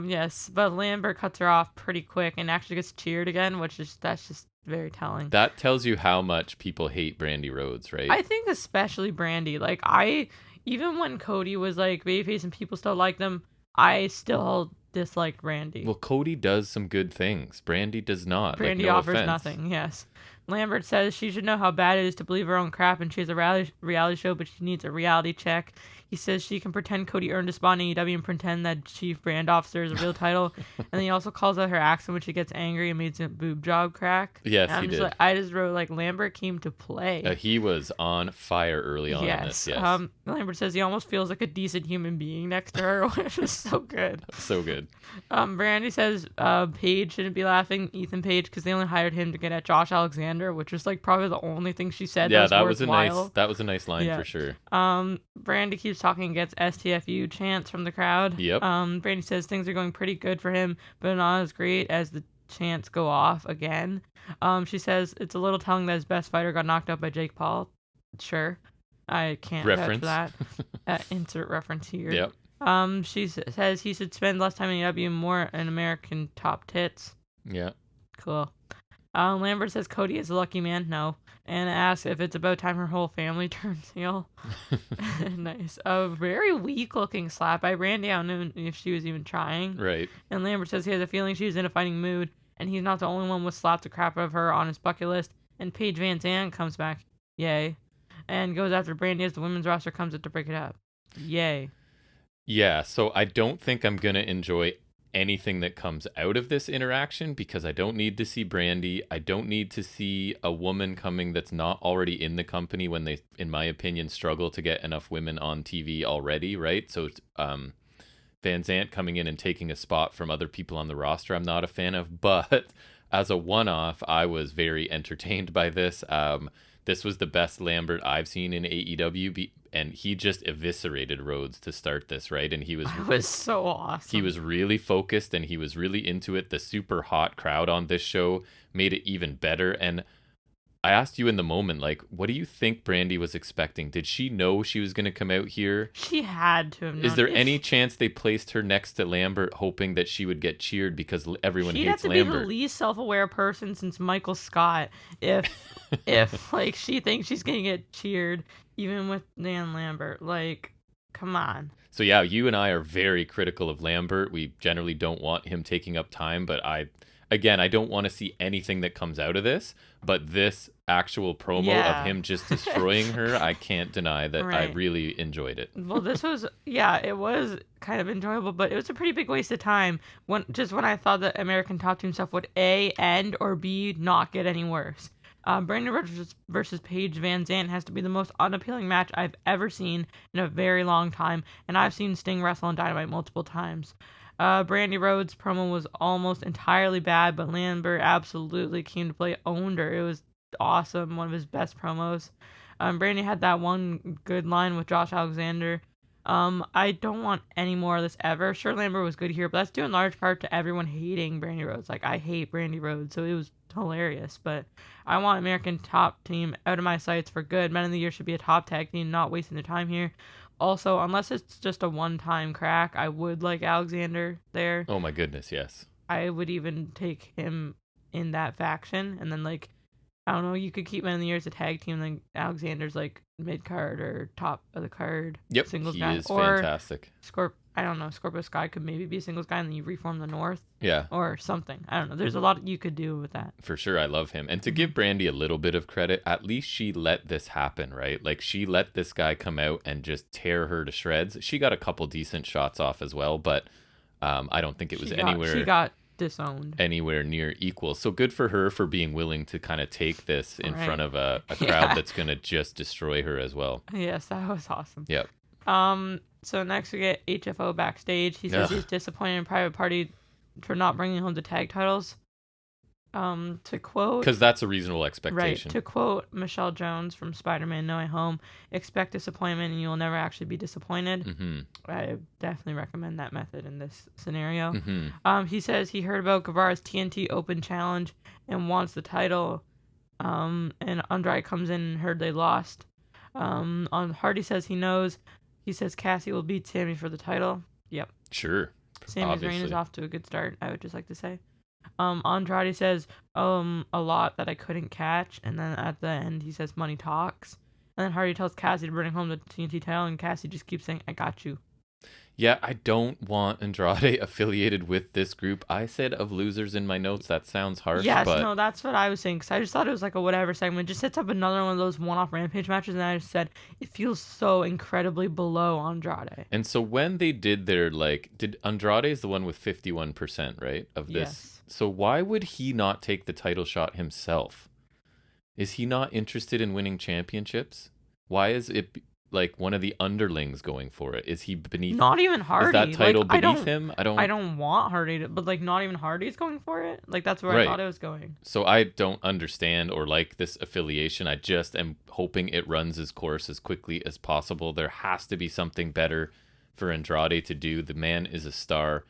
Yes, but Lambert cuts her off pretty quick and actually gets cheered again, that's just very telling. That tells you how much people hate Brandy Rhodes, right? I think especially Brandy. Like, even when Cody was like babyface and people still like them, I still disliked Brandy. Well, Cody does some good things. Brandy does not. Brandy offers nothing, yes. Lambert says she should know how bad it is to believe her own crap and she has a reality show, but she needs a reality check. He says she can pretend Cody earned a spot in AEW and pretend that Chief Brand Officer is a real title. And then he also calls out her accent when she gets angry and makes a boob job crack. Yes, he did. I just wrote, like, Lambert came to play. He was on fire early on in this, yes. Lambert says he almost feels like a decent human being next to her, which is so good. So good. Brandy says Paige shouldn't be laughing, Ethan Page, because they only hired him to get at Josh Alexander, which was like probably the only thing she said. Yeah, that was worthwhile. That was a nice line for sure. Brandy keeps talking and gets STFU chants from the crowd. Yep. Brandy says things are going pretty good for him, but not as great as the chants go off again. She says it's a little telling that his best fighter got knocked out by Jake Paul. Sure. I can't vouch for that. Insert reference here. Yep. She says he should spend less time in AEW and more in American top tits. Yeah. Cool. Lambert says Cody is a lucky man. No. And asks if it's about time her whole family turns heel. Nice. A very weak looking slap by Brandy. I don't know if she was even trying. Right. And Lambert says he has a feeling she's in a fighting mood. And he's not the only one with slapped the crap out of her on his bucket list. And Paige Van Zandt comes back. Yay. And goes after Brandy as the women's roster comes up to break it up. Yay. Yeah, so I don't think I'm going to enjoy anything that comes out of this interaction because I don't need to see Brandy. I don't need to see a woman coming that's not already in the company when they, in my opinion, struggle to get enough women on TV already, right? So Van Zant coming in and taking a spot from other people on the roster, I'm not a fan of. But as a one-off, I was very entertained by this. This was the best Lambert I've seen in AEW, and he just eviscerated Rhodes to start this, right? And It was so awesome. He was really focused and he was really into it. The super hot crowd on this show made it even better. And I asked you in the moment, like, what do you think Brandy was expecting? Did she know she was going to come out here? She had to have known. Is there any chance they placed her next to Lambert hoping that she would get cheered because everyone hates Lambert? She'd have to be the least self-aware person since Michael Scott if like she thinks she's going to get cheered even with Dan Lambert. Like, come on. So yeah, you and I are very critical of Lambert. We generally don't want him taking up time, but I don't want to see anything that comes out of this, but this actual promo of him just destroying her, I can't deny that I really enjoyed it. Well, this was, it was kind of enjoyable, but it was a pretty big waste of time when I thought that American Top Team stuff would A, end, or B, not get any worse. Brandon Rhodes versus Paige Van Zant has to be the most unappealing match I've ever seen in a very long time, and I've seen Sting wrestle on Dynamite multiple times. Brandy Rhodes' promo was almost entirely bad, but Lambert absolutely came to play, owned her. It was awesome, one of his best promos. Brandy had that one good line with Josh Alexander. I don't want any more of this ever. Sure, Lambert was good here, but that's due in large part to everyone hating Brandy Rhodes. Like, I hate Brandy Rhodes, so it was hilarious. But I want American Top Team out of my sights for good. Men of the Year should be a top tag team, not wasting their time here. Also, unless it's just a one-time crack, I would like Alexander there. Oh my goodness, yes. I would even take him in that faction, and then, like, I don't know, you could keep Men of the Year as a tag team, then Alexander's, like, mid-card or top of the card. Yep, singles he guy. is fantastic. I don't know, Scorpio Sky could maybe be a singles guy, and then you reform the North. Yeah. Or something. I don't know. There's a lot you could do with that. For sure, I love him. And to give Brandy a little bit of credit, at least she let this happen, right? Like, she let this guy come out and just tear her to shreds. She got a couple decent shots off as well, but I don't think it was anywhere... She got disowned. Anywhere near equal. So good for her for being willing to kind of take this in front of a crowd that's going to just destroy her as well. Yes, that was awesome. Yep. So next we get HFO backstage. He says he's disappointed in Private Party for not bringing home the tag titles. To quote... Because that's a reasonable expectation. Right. To quote Michelle Jones from Spider-Man No Way Home, expect disappointment and you will never actually be disappointed. Mm-hmm. I definitely recommend that method in this scenario. Mm-hmm. He says he heard about Guevara's TNT Open Challenge and wants the title. And Andrade comes in and heard they lost. Hardy says he knows. He says Cassie will beat Sammy for the title. Yep. Sure. Sammy's reign is off to a good start, I would just like to say. Andrade says a lot that I couldn't catch, and then at the end he says money talks. And then Hardy tells Cassie to bring home the TNT title, and Cassie just keeps saying, I got you. Yeah, I don't want Andrade affiliated with this group. I said of losers in my notes. That sounds harsh. Yes, but... no, that's what I was saying. Because I just thought it was like a whatever segment. Just sets up another one of those one-off Rampage matches. And I just said, it feels so incredibly below Andrade. And so when they did their, did Andrade is the one with 51%, right? Of this. Yes. So why would he not take the title shot himself? Is he not interested in winning championships? Why is it... one of the underlings going for it? Is he beneath? Not even Hardy. Is that title beneath him? I don't want Hardy to, but not even Hardy's going for it. That's where I thought it was going. So I don't understand or like this affiliation. I just am hoping it runs its course as quickly as possible. There has to be something better for Andrade to do. The man is a star.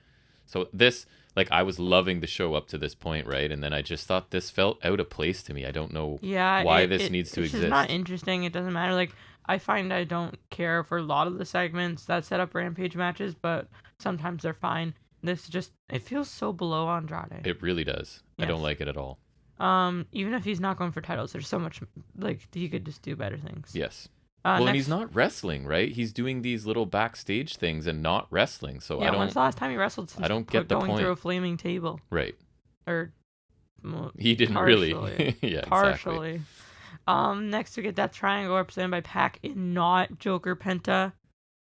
So this, I was loving the show up to this point, right? And then I just thought this felt out of place to me. I don't know why this needs to exist. It's not interesting. It doesn't matter. I find I don't care for a lot of the segments that set up Rampage matches, but sometimes they're fine. This just, it feels so below Andrade. It really does. Yes. I don't like it at all. Even if he's not going for titles, there's so much, he could just do better things. Yes. And he's not wrestling, right? He's doing these little backstage things and not wrestling. So when's the last time he wrestled since I don't get the going point. Through a flaming table? Right. Or he didn't partially. Really. Yeah, partially. Exactly. Next we get that triangle represented by Pac in not Joker Penta.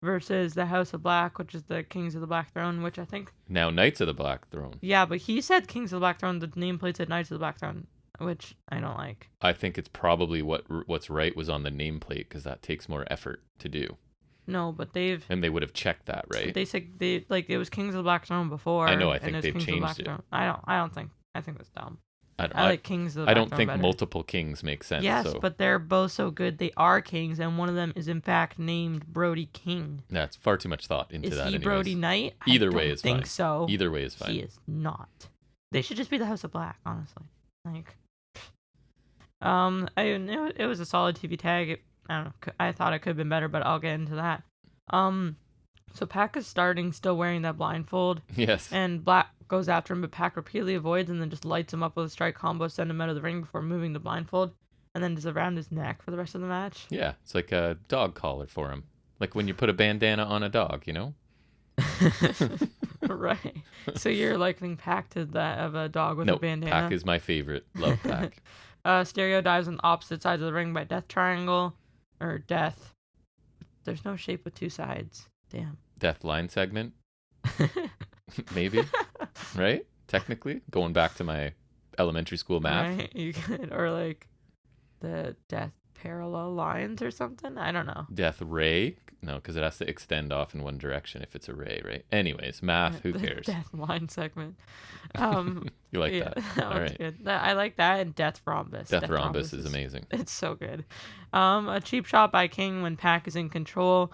versus the House of Black, which is the Kings of the Black Throne, which I think... Now Knights of the Black Throne. Yeah, but he said Kings of the Black Throne. The nameplate said Knights of the Black Throne, which I don't like. I think it's probably what's right was on the nameplate because that takes more effort to do. No, but they've... And they would have checked that, right? They said it was Kings of the Black Throne before. I know. I think they've changed it. Throne. I don't think. I think that's dumb. I like Kings of the Black I don't Throne think better. multiple kings make sense. Yes, so. but they're both so good. They are kings, and one of them is in fact named Brody King. That's far too much thought into that. Is he anyways. Brody Knight? Either I way don't is think fine. so. Either way is fine. He is not. They should just be the House of Black, honestly. It was a solid TV tag. I don't know. I thought it could have been better, but I'll get into that. So Pac is starting, still wearing that blindfold. Yes. And Black goes after him, but Pac repeatedly avoids and then just lights him up with a strike combo, send him out of the ring before moving the blindfold, and then just around his neck for the rest of the match. Yeah, it's like a dog collar for him. Like when you put a bandana on a dog, you know? Right. So you're likening Pac to that of a dog with a bandana? Pac is my favorite. Love Pac. Stereo dives on the opposite sides of the ring by Death Triangle. Or Death. There's no shape with two sides. Damn. Death line segment? Maybe. Right? Technically. Going back to my elementary school math. Right? You could, or like the Death Parallel Lines or something? I don't know. Death ray? No, because it has to extend off in one direction if it's a ray, right? Anyways, math, who cares? Death line segment. You like yeah, that? All right. Good. I like that, and Death Rhombus. Death Rhombus is amazing. It's so good. A cheap shot by King when Pac is in control.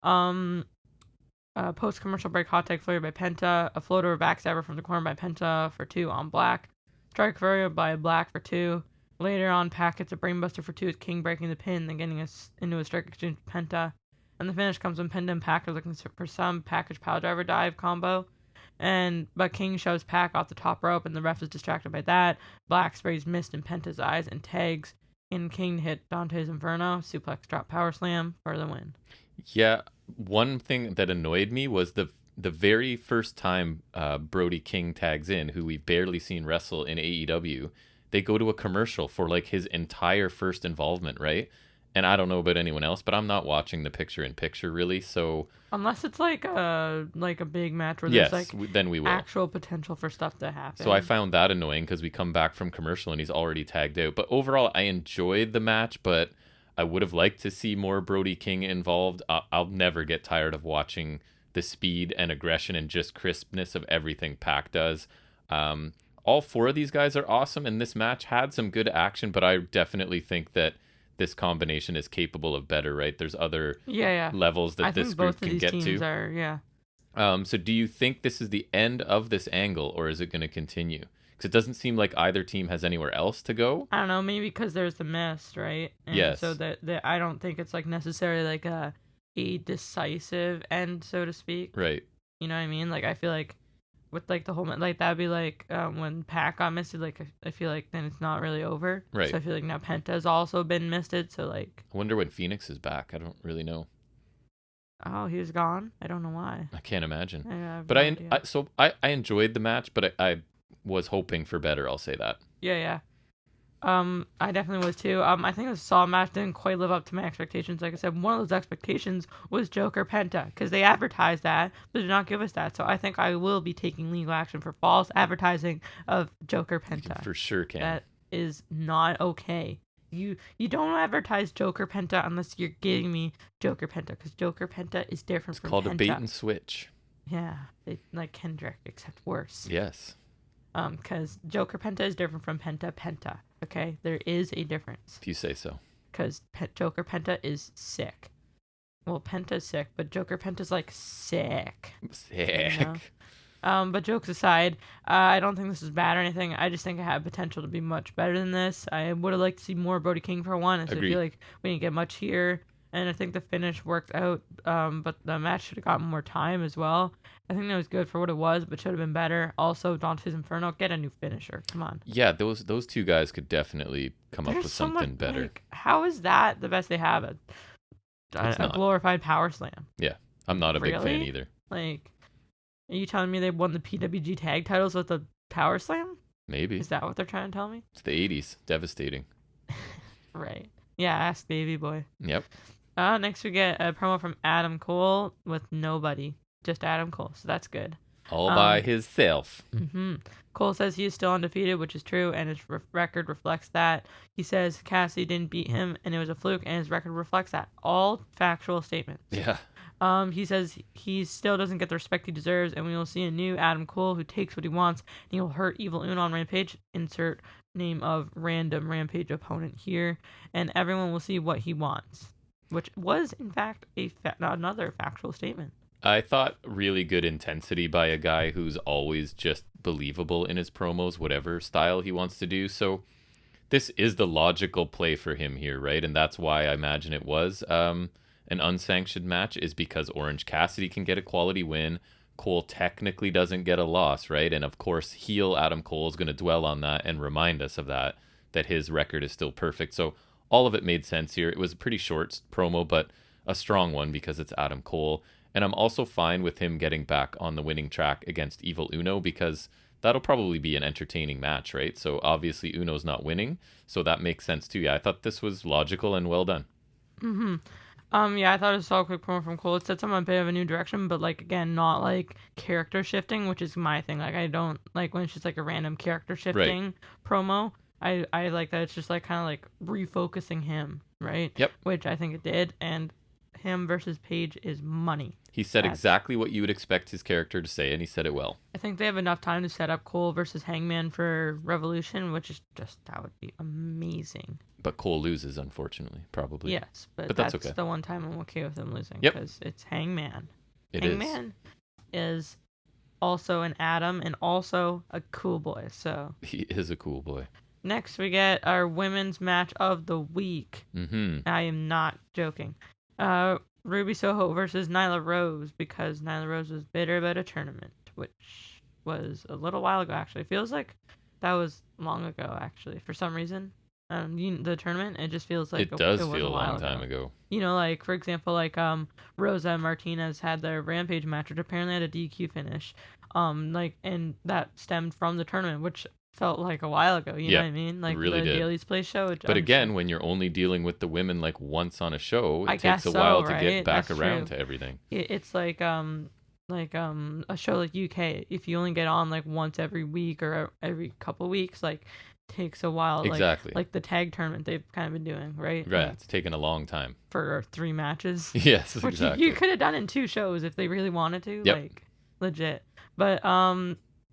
Post-commercial break hot tag flurry by Penta. A floater or backstabber from the corner by Penta for 2 on Black. Strike flurry by Black for 2. Later on, Pac gets a brainbuster for 2 with King breaking the pin, then getting us into a strike exchange with Penta. And the finish comes when Penta and Pac are looking for some package pile driver dive combo. But King shoves Pac off the top rope, and the ref is distracted by that. Black sprays mist in Penta's eyes and tags in King to hit Dante's Inferno. Suplex drop power slam for the win. Yeah, one thing that annoyed me was the very first time Brody King tags in, who we've barely seen wrestle in AEW, they go to a commercial for like his entire first involvement, right? And I don't know about anyone else, but I'm not watching the picture-in-picture really, so... Unless it's like a big match where yes, there's like then we will. Actual potential for stuff to happen. So I found that annoying because we come back from commercial and he's already tagged out. But overall, I enjoyed the match, but I would have liked to see more Brody King involved. I'll never get tired of watching the speed and aggression and just crispness of everything Pac does. All 4 of these guys are awesome, and this match had some good action, but I definitely think that this combination is capable of better, right? There's other levels that this group can get to. I think both of these teams are, So do you think this is the end of this angle, or is it going to continue? Because it doesn't seem like either team has anywhere else to go. I don't know, maybe because there's the mist, right? And yes. So that I don't think it's like necessarily like a decisive end, so to speak. Right. You know what I mean? Like I feel like with like the whole like that'd be like when Pac got misted, like I feel like then it's not really over. Right. So I feel like now Penta's also been misted, so like I wonder when Phoenix is back. I don't really know. Oh, he was gone? I don't know why. I can't imagine. But I enjoyed the match, but I was hoping for better, I'll say that. Yeah. I definitely was too. I think the Saw match didn't quite live up to my expectations. Like I said, one of those expectations was Joker Penta, because they advertised that, but did not give us that. So I think I will be taking legal action for false advertising of Joker Penta. For sure can. That is not okay. You don't advertise Joker Penta unless you're giving me Joker Penta, because Joker Penta is different from Penta. It's called a bait and switch. Yeah, like Kendrick, except worse. Yes. Because Joker Penta is different from Penta. Okay, there is a difference. If you say so. Because Joker Penta is sick. Well, Penta's sick, but Joker Penta's like sick. Sick. You know? But jokes aside, I don't think this is bad or anything. I just think it had potential to be much better than this. I would have liked to see more Brody King for one. So I feel like we didn't get much here. And I think the finish worked out, but the match should have gotten more time as well. I think that was good for what it was, but should have been better. Also, Dante's Inferno, get a new finisher. Come on. Yeah, those 2 guys could definitely come up with something better. Like, how is that the best they have? A glorified power slam. Yeah, I'm not a big fan either. Like, are you telling me they won the PWG tag titles with a power slam? Maybe. Is that what they're trying to tell me? It's the 80s. Devastating. Right. Yeah, ask Davey Boy. Yep. Next we get a promo from Adam Cole with nobody, just Adam Cole. So that's good. All by himself. Cole says he is still undefeated, which is true, and his record reflects that. He says Cassidy didn't beat him, and it was a fluke, and his record reflects that. All factual statements. Yeah. He says he still doesn't get the respect he deserves, and we will see a new Adam Cole who takes what he wants, and he will hurt Evil Uno on Rampage. Insert name of random Rampage opponent here, and everyone will see what he wants, which was, in fact, another factual statement. I thought really good intensity by a guy who's always just believable in his promos, whatever style he wants to do. So this is the logical play for him here, right? And that's why I imagine it was an unsanctioned match, is because Orange Cassidy can get a quality win. Cole technically doesn't get a loss, right? And of course, heel Adam Cole is going to dwell on that and remind us of that his record is still perfect. So all of it made sense here. It was a pretty short promo, but a strong one because it's Adam Cole. And I'm also fine with him getting back on the winning track against Evil Uno, because that'll probably be an entertaining match, right? So obviously Uno's not winning, so that makes sense too. Yeah, I thought this was logical and well done. Yeah, I thought it was a quick promo from Cole. It set someone a bit of a new direction, but like again, not like character shifting, which is my thing. Like I don't like when it's just like a random character shifting promo. I like that it's just like kind of like refocusing him, right? Yep. Which I think it did, and him versus Paige is money. He said exactly what you would expect his character to say, and he said it well. I think they have enough time to set up Cole versus Hangman for Revolution, which is just, that would be amazing. But Cole loses, unfortunately, probably. Yes, but that's okay. the one time I'm okay with him losing, Yep. because it's Hangman. Hangman is also an Adam and also a cool boy, so... He is a cool boy. Next, we get our women's match of the week. I am not joking. Ruby Soho versus Nyla Rose, because Nyla Rose was bitter about a tournament, which was a little while ago, actually. It feels like that was long ago, actually, for some reason. The tournament, it just feels like it does feel a long time ago. You know, like, for example, like, Rosa and Martinez had their Rampage match, which apparently had a DQ finish. And that stemmed from the tournament, which felt like a while ago, you know what I mean? Like really the did. Daily's Place show. But again, when you're only dealing with the women like once on a show, it takes a while to get back around to everything. It's like a show like UK. If you only get on like once every week or every couple weeks, like takes a while. Exactly. Like the tag tournament they've kind of been doing, right? Right. Like, it's taken a long time. For 3 matches. Yes, which exactly. you could have done in 2 shows if they really wanted to. Yep. Like legit. But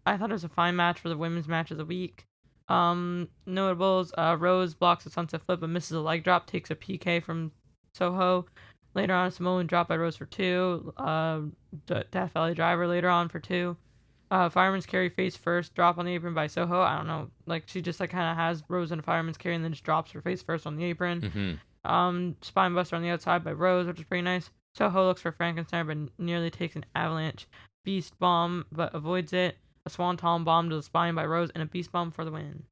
I thought it was a fine match for the women's match of the week. Notables, Rose blocks a sunset flip but misses a leg drop, takes a PK from Soho. Later on, a Samoan drop by Rose for 2. Death Valley Driver later on for 2. Fireman's carry face first, drop on the apron by Soho. I don't know, like she just like kind of has Rose in a fireman's carry and then just drops her face first on the apron. Spine buster on the outside by Rose, which is pretty nice. Soho looks for Frankenstein but nearly takes an avalanche beast bomb but avoids it. A swanton bomb to the spine by Rose and a beast bomb for the win.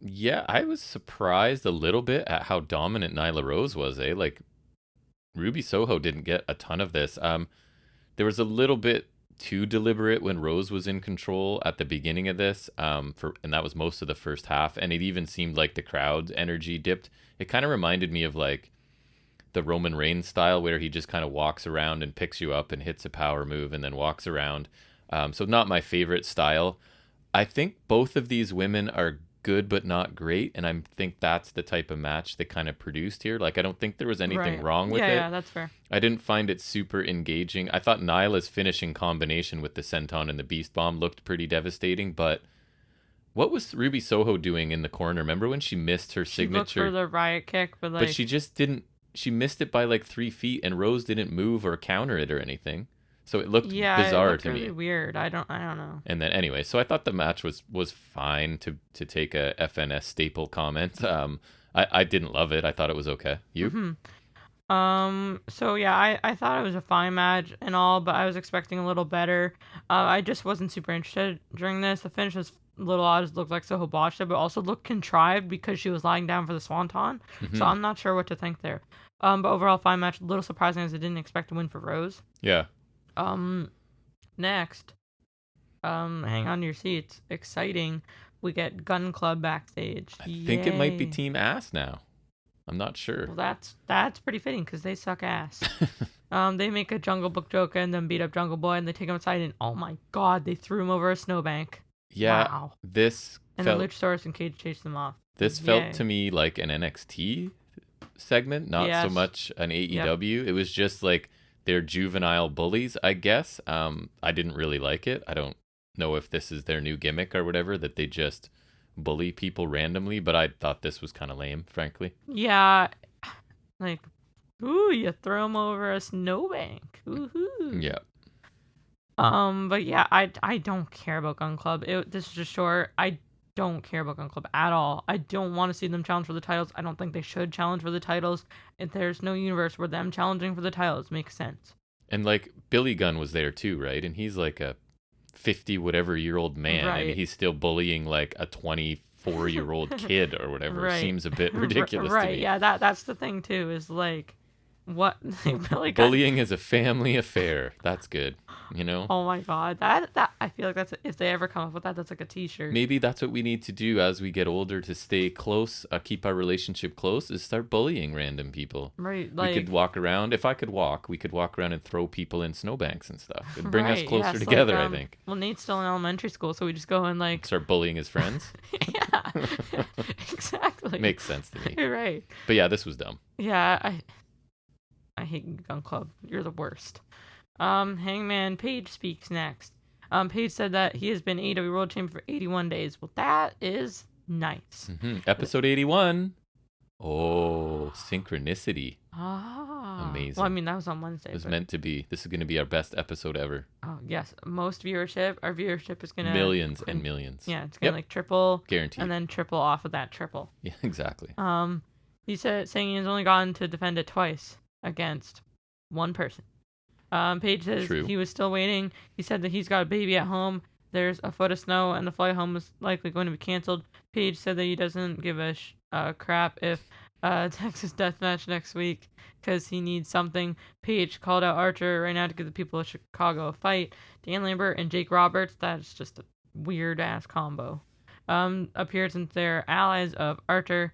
Yeah, I was surprised a little bit at how dominant Nyla Rose was, eh? Like Ruby Soho didn't get a ton of this. There was a little bit too deliberate when Rose was in control at the beginning of this, and that was most of the first half, and it even seemed like the crowd's energy dipped. It kind of reminded me of like the Roman Reigns style where he just kind of walks around and picks you up and hits a power move and then walks around. So not my favorite style. I think both of these women are good but not great, and I think that's the type of match they kind of produced here. Like I don't think there was anything wrong with it. Yeah, that's fair. I didn't find it super engaging. I thought Nyla's finishing combination with the senton and the beast bomb looked pretty devastating, but what was Ruby Soho doing in the corner? Remember when she missed her signature? She looked for the riot kick, but she just didn't. She missed it by like 3 feet, and Rose didn't move or counter it or anything. So it looked bizarre to me. Really weird. I don't know. And then anyway, so I thought the match was fine to take a FNS staple comment. I didn't love it. I thought it was okay. You? So yeah, I thought it was a fine match and all, but I was expecting a little better. I just wasn't super interested during this. The finish was a little odd. It looked like Soho botched it, but also looked contrived because she was lying down for the swanton. So I'm not sure what to think there. But overall, fine match. A little surprising as I didn't expect to win for Rose. Yeah. Next, hang on to your seats. Exciting. We get Gun Club backstage. I think it might be Team Ass now. I'm not sure. Well, that's pretty fitting because they suck ass. They make a Jungle Book joke and then beat up Jungle Boy, and they take him outside, and oh my god, they threw him over a snowbank. Yeah, wow. this and felt... then Luchasaurus and Cage chased them off. This felt to me like an NXT segment, not so much an AEW. Yep. It was just like they're juvenile bullies, I guess. I didn't really like it. I don't know if this is their new gimmick or whatever, that they just bully people randomly, but I thought this was kind of lame, frankly. Yeah, like, ooh, you throw them over a snowbank. Woohoo. Yeah. But yeah, I don't care about Gun Club. This is just short. I don't care about Gun Club at all. I don't want to see them challenge for the titles. I don't think they should challenge for the titles. If there's no universe where them challenging for the titles makes sense. And like Billy Gunn was there too, right? And he's like a 50-whatever-year-old man, right. And he's still bullying like a 24-year-old kid or whatever. Right. Seems a bit ridiculous to me. Yeah, that's the thing too, is like, what? Billy Gunn... Bullying is a family affair. That's good, you know? Oh my god, that I feel like that's, if they ever come up with that, that's like a t-shirt. Maybe that's what we need to do as we get older to stay close, keep our relationship close, is start bullying random people. Right, like... We could walk around, if I could walk, we could walk around and throw people in snowbanks and stuff. It'd bring us closer together, I think. Well, Nate's still in elementary school, so we just go and like... Start bullying his friends? Yeah, exactly. Makes sense to me. You're right. But yeah, this was dumb. Yeah, I hate Gun Club. You're the worst. Hangman Page speaks next. Page said that he has been AEW World Champion for 81 days. Well, that is nice. Mm-hmm. Episode 81. Oh, synchronicity. Ah. Amazing. Well, I mean, that was on Wednesday. It was meant to be. This is going to be our best episode ever. Oh, yes. Most viewership. Our viewership is going to... Millions and millions. Yeah, it's going to like triple. Guaranteed. And then triple off of that triple. Yeah, exactly. He said, saying he's only gotten to defend it twice against one person. Page says he was still waiting. He said that he's got a baby at home. There's a foot of snow, and the flight home is likely going to be canceled. Page said that he doesn't give a crap if Texas Deathmatch next week because he needs something. Page called out Archer right now to give the people of Chicago a fight. Dan Lambert and Jake Roberts, that's just a weird ass combo. Appears since they're allies of Archer.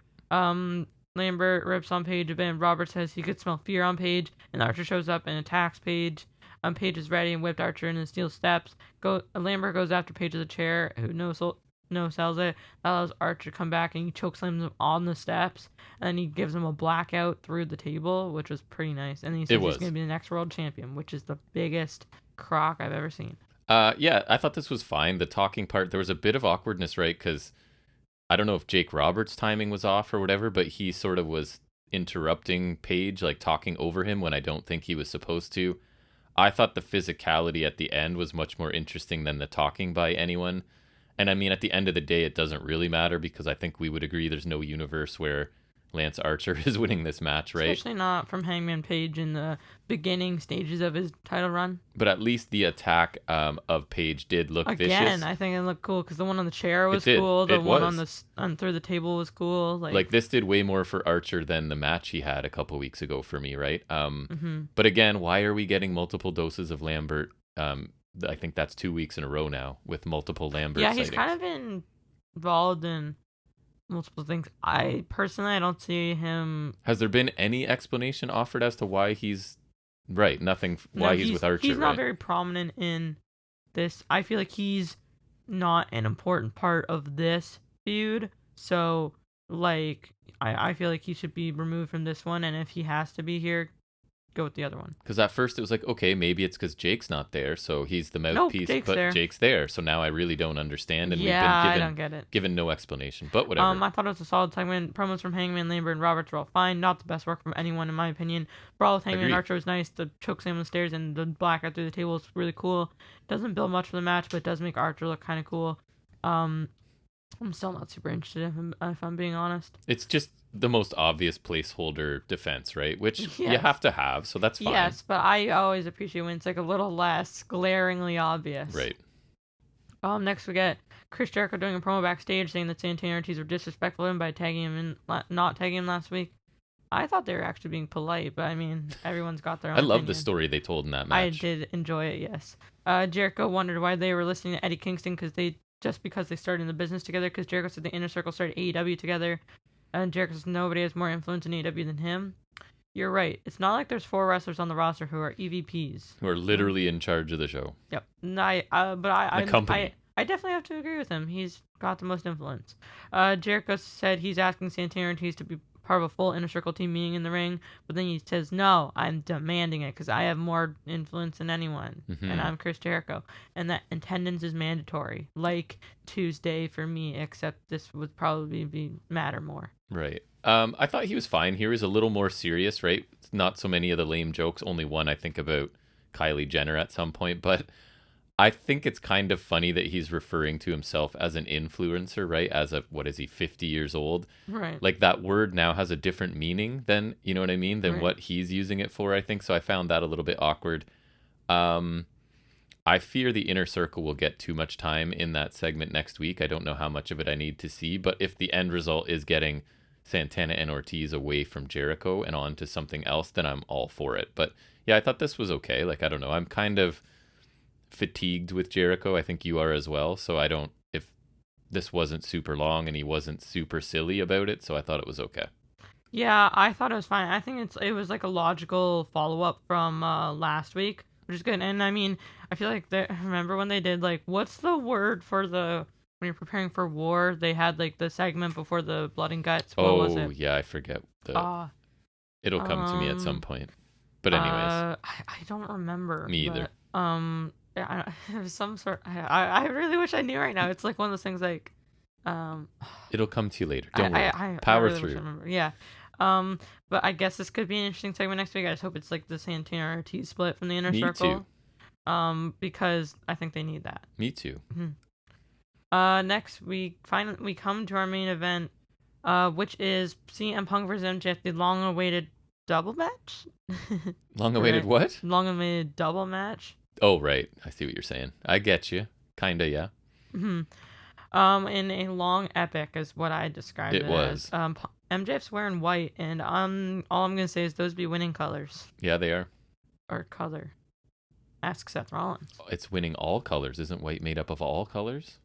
Lambert rips on Page a bit, and Robert says he could smell fear on Page, and Archer shows up and attacks Page. Page is ready and whipped Archer in the steel steps. Lambert goes after Page with a chair, who no sells it. That allows Archer to come back, and he chokeslams him on the steps, and then he gives him a blackout through the table, which was pretty nice. And he says he's going to be the next world champion, which is the biggest crock I've ever seen. Yeah, I thought this was fine. The talking part, there was a bit of awkwardness, right? Because I don't know if Jake Roberts' timing was off or whatever, but he sort of was interrupting Page, like talking over him when I don't think he was supposed to. I thought the physicality at the end was much more interesting than the talking by anyone. And I mean, at the end of the day, it doesn't really matter because I think we would agree there's no universe where Lance Archer is winning this match, right? Especially not from Hangman Page in the beginning stages of his title run. But at least the attack of Page did look vicious. Again, I think it looked cool because the one on the chair was cool. The one on through the table was cool. Like this did way more for Archer than the match he had a couple weeks ago for me, right? But again, why are we getting multiple doses of Lambert? I think that's 2 weeks in a row now with multiple Lambert sightings. He's kind of been involved in multiple things. I don't see him. Has there been any explanation offered as to why he's nothing? Why he's with Archer? He's not very prominent in this. I feel like he's not an important part of this feud. So, like, I feel like he should be removed from this one. And if he has to be here, go with the other one. Because at first it was like, okay, maybe it's because Jake's not there, so he's the mouthpiece. Nope, Jake's there. So now I really don't understand, and I don't get it. Given no explanation. But whatever. I thought it was a solid segment. Promos from Hangman, Lambert, and Roberts were all fine. Not the best work from anyone, in my opinion. Brawl with Hangman and Archer was nice. The chokeslam on the stairs and the blackout through the table was really cool. Doesn't build much for the match, but it does make Archer look kind of cool. I'm still not super interested if I'm being honest. It's just the most obvious placeholder defense, right? Which you have to have, so that's fine. Yes, but I always appreciate when it's like a little less glaringly obvious. Right. Next we get Chris Jericho doing a promo backstage saying that Santana Ortiz were disrespectful to him by not tagging him last week. I thought they were actually being polite, but I mean, everyone's got their own opinion. love the story they told in that match. I did enjoy it, yes. Jericho wondered why they were listening to Eddie Kingston because they started in the business together, because Jericho said the Inner Circle started AEW together. And Jericho says nobody has more influence in AEW than him. You're right. It's not like there's 4 wrestlers on the roster who are EVPs. Who are literally in charge of the show. Yep. No, I company. I definitely have to agree with him. He's got the most influence. Jericho said he's asking Santana and Ortiz to be part of a full Inner Circle team meeting in the ring, but then he says, no, I'm demanding it because I have more influence than anyone, and I'm Chris Jericho, and that attendance is mandatory, like Tuesday for me, except this would probably matter more. Right. I thought he was fine. He was a little more serious, right? Not so many of the lame jokes. Only one, I think, about Kylie Jenner at some point, but I think it's kind of funny that he's referring to himself as an influencer, right? As a, what is he, 50 years old? Right. Like that word now has a different meaning than, you know what I mean, than what he's using it for, I think. So I found that a little bit awkward. I fear the Inner Circle will get too much time in that segment next week. I don't know how much of it I need to see, but if the end result is getting Santana and Ortiz away from Jericho and on to something else, then I'm all for it. But yeah, I thought this was okay. Like, I don't know. I'm kind of fatigued with Jericho. I think you are as well. So I don't, if this wasn't super long and he wasn't super silly about it, so I thought it was okay. Yeah, I thought it was fine. I think it was like a logical follow-up from last week, which is good. And I mean, I feel like remember when they did like, what's the word for when you're preparing for war, they had like the segment before the blood and guts. What was it? Yeah, I forget. It'll come to me at some point. But anyways, I don't remember. Me either. But, yeah, it was some sort. I really wish I knew right now. It's like one of those things like. It'll come to you later. Don't worry. Power through. Yeah. But I guess this could be an interesting segment next week. I just hope it's like the Santana Ortiz split from the Inner Circle. Too. Because I think they need that. Me too. Mm-hmm. Next we come to our main event, which is CM Punk vs MJF, the long-awaited double match. Long-awaited what? Long-awaited double match. Oh, right. I see what you're saying. I get you. Kinda, yeah. Mm-hmm. In a long epic is what I described it was. as. MJF's wearing white, and all I'm gonna say is those be winning colors. Yeah, they are. Or color. Ask Seth Rollins. It's winning all colors. Isn't white made up of all colors?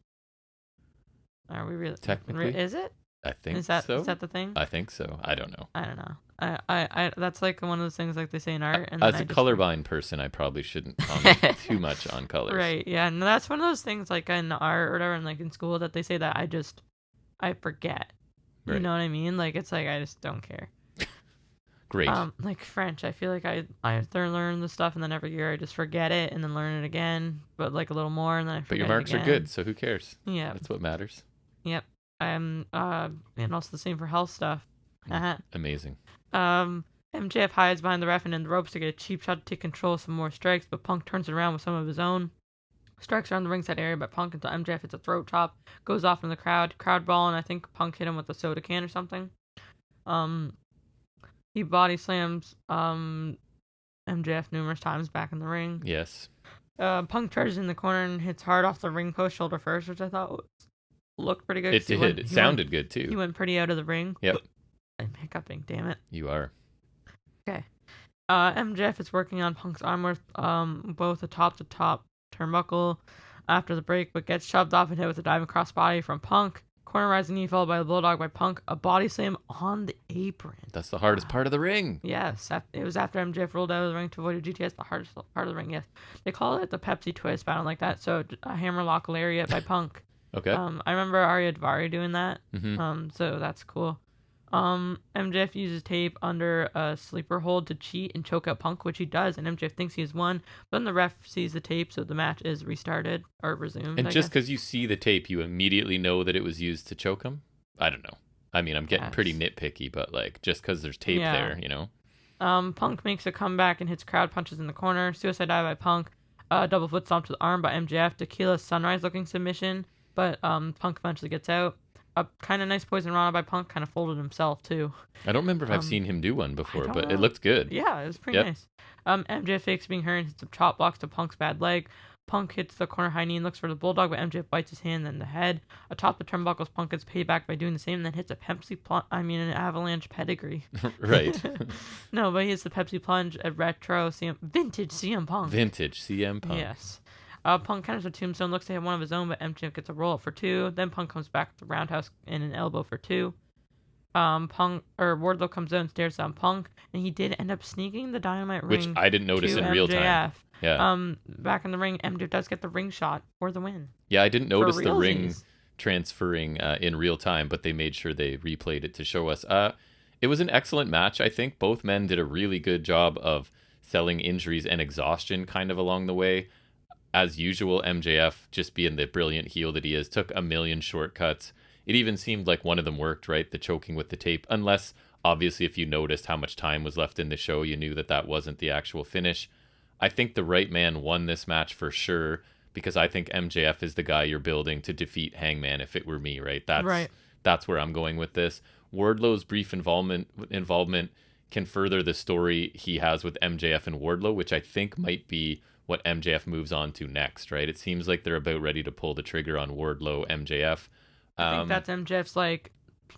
Are we really? Technically. Is it? I think so. Is that the thing? I think so. I don't know. I don't know. I that's like one of those things like they say in art. And as a colorblind person, I probably shouldn't comment too much on colors. Right. Yeah. No, that's one of those things like in art or whatever, and like in school that they say that I forget. Right. You know what I mean? Like it's like I just don't care. Great. Like French, I feel like I learn the stuff and then every year I just forget it and then learn it again, but like a little more and then I forget. But your marks are good, so who cares? Yeah. That's what matters. Yep. And also the same for health stuff. Amazing. MJF hides behind the ref and in the ropes to get a cheap shot to take control of some more strikes, but Punk turns it around with some of his own. Strikes around the ringside area by Punk until MJF hits a throat chop, goes off in the crowd brawl, and I think Punk hit him with a soda can or something. He body slams MJF numerous times back in the ring. Yes. Punk charges in the corner and hits hard off the ring post shoulder first, which I thought looked pretty good. It did. It sounded good too. He went pretty out of the ring. Yep. I'm hiccuping, damn it. You are. Okay. MJF is working on Punk's arm with both a top-to-top turnbuckle after the break, but gets shoved off and hit with a diving crossbody from Punk. Corner rising knee followed by the Bulldog by Punk. A body slam on the apron. That's the hardest part of the ring. Yes. It was after MJF rolled out of the ring to avoid a GTS, the hardest part of the ring, yes. They call it the Pepsi twist, but I don't like that. So a hammerlock lariat by Punk. Okay. I remember Arya Daivari doing that. Mm-hmm. So that's cool. MJF uses tape under a sleeper hold to cheat and choke out Punk, which he does, and MJF thinks he's won, but then the ref sees the tape, so the match is restarted or resumed. And just because you see the tape, you immediately know that it was used to choke him? I don't know. I mean, I'm getting pretty nitpicky, but like just because there's tape there, you know? Punk makes a comeback and hits crowd punches in the corner. Suicide dive by Punk. Double foot stomp to the arm by MJF. Tequila sunrise looking submission, but Punk eventually gets out. A kind of nice poison rana by Punk, kind of folded himself too. I don't remember if I've seen him do one before, but it looked good. Yeah, it was pretty nice. MJF fakes being hurt and hits some chop blocks to Punk's bad leg. Punk hits the corner high knee and looks for the Bulldog, but MJF bites his hand and the head. Atop the turnbuckles, Punk gets payback by doing the same, and then hits a an avalanche pedigree. Right. No, but he hits the Pepsi plunge at vintage CM Punk. Vintage CM Punk. Yes. Punk counters a tombstone, looks to hit one of his own, but MJF gets a roll up for 2. Then Punk comes back with the roundhouse and an elbow for 2. Punk or Wardlow comes out and stares down Punk, and he did end up sneaking the Dynamite ring, which I didn't notice to in MJF. real time. Yeah. Back in the ring, MJF does get the ring shot for the win. Yeah, I didn't notice the ring realsies. transferring in real time, but they made sure they replayed it to show us. It was an excellent match. I think both men did a really good job of selling injuries and exhaustion kind of along the way. As usual, MJF, just being the brilliant heel that he is, took a million shortcuts. It even seemed like one of them worked, right? The choking with the tape. Unless, obviously, if you noticed how much time was left in the show, you knew that that wasn't the actual finish. I think the right man won this match for sure, because I think MJF is the guy you're building to defeat Hangman if it were me, right? That's where I'm going with this. Wardlow's brief involvement can further the story he has with MJF and Wardlow, which I think might be what MJF moves on to next, right? It seems like they're about ready to pull the trigger on Wardlow MJF. I think that's MJF's like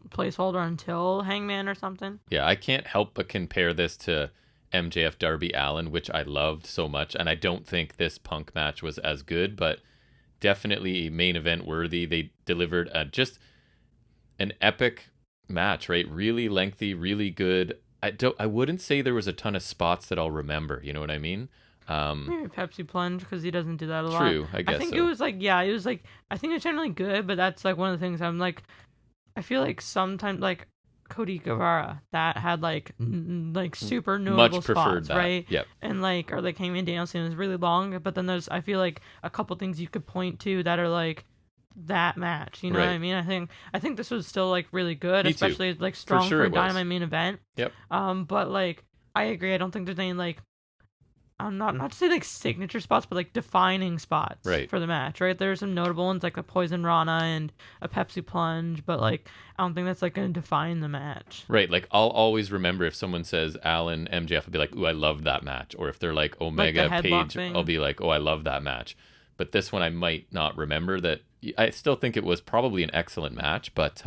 placeholder until Hangman or something. Yeah, I can't help but compare this to MJF Darby Allin, which I loved so much, and I don't think this Punk match was as good, but definitely main event worthy. They delivered just an epic match, right? Really lengthy, really good. I wouldn't say there was a ton of spots that I'll remember. You know what I mean? Maybe Pepsi Plunge, because he doesn't do that a lot. True, I guess. I think so. it was like, yeah, it was like, I think it's generally good, but that's like one of the things I'm like, I feel like sometimes like Cody Guevara that had like super notable Much preferred spots, that. right? Yep. And like, or like Hangman Danielson is really long, but then there's, I feel like a couple things you could point to that are like that match, you know Right. what I mean? I think this was still like really good, Me too. especially like strong sure for a it was. Dynamite main event. Yep. But like I agree, I don't think there's any like not to say like signature spots, but like defining spots Right. for the match, right? There's some notable ones like a Poison Rana and a Pepsi Plunge, but like I don't think that's like going to define the match. Right, like I'll always remember if someone says Allen MJF, I'll be like, "Ooh, I love that match," or if they're like Omega headlock Page, thing. I'll be like, "Oh, I love that match." But this one, I might not remember that. I still think it was probably an excellent match, but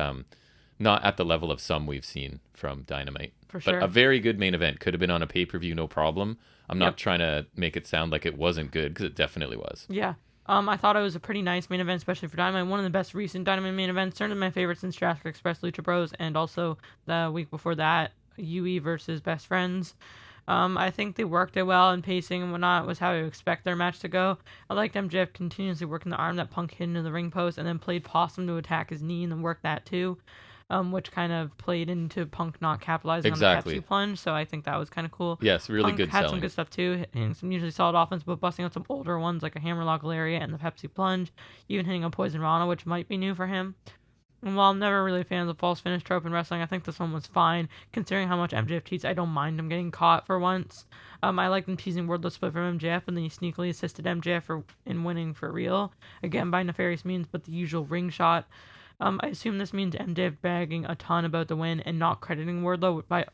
not at the level of some we've seen from Dynamite. For sure. But a very good main event. Could have been on a pay-per-view, no problem. I'm not trying to make it sound like it wasn't good, because it definitely was. Yeah. I thought it was a pretty nice main event, especially for Dynamite. One of the best recent Dynamite main events. Certainly my favorite since Jurassic Express Lucha Bros. And also the week before that, UE versus Best Friends. I think they worked it well, and pacing and whatnot was how I expect their match to go. I liked MJF continuously working the arm that Punk hit into the ring post, and then played Possum to attack his knee and then work that too. Which kind of played into Punk not capitalizing on the Pepsi Plunge, so I think that was kind of cool. Yes, really Punk good had selling. some good stuff too, hitting some usually solid offense, but busting out some older ones like a Hammerlock Lariat and the Pepsi Plunge, even hitting a Poison Rana, which might be new for him. And while I'm never really a fan of the false finish trope in wrestling, I think this one was fine. Considering how much MJF cheats, I don't mind him getting caught for once. I like them teasing Wardlow split from MJF, and then he sneakily assisted MJF in winning for real. Again, by nefarious means, but the usual ring shot. I assume this means MJF bragging a ton about the win and not crediting Wardlow by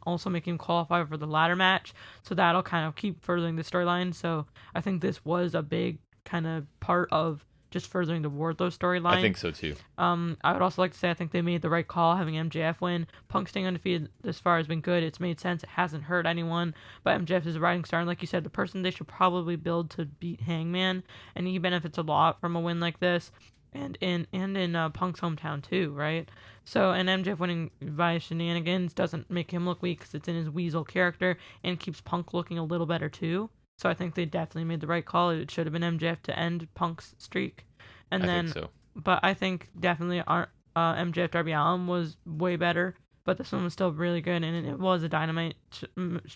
also making him qualify for the ladder match. So that'll kind of keep furthering the storyline. So I think this was a big kind of part of just furthering the Wardlow storyline. I think so too. I would also like to say I think they made the right call having MJF win. Punk staying undefeated this far has been good. It's made sense. It hasn't hurt anyone. But MJF is a rising star, and like you said, the person they should probably build to beat Hangman, and he benefits a lot from a win like this. And in Punk's hometown too, right? So, and MJF winning via shenanigans doesn't make him look weak because it's in his Weasel character, and keeps Punk looking a little better too. So I think they definitely made the right call. It should have been MJF to end Punk's streak, and I then. think so. But I think definitely our MJF Darby Allin was way better. But this one was still really good, and it was a Dynamite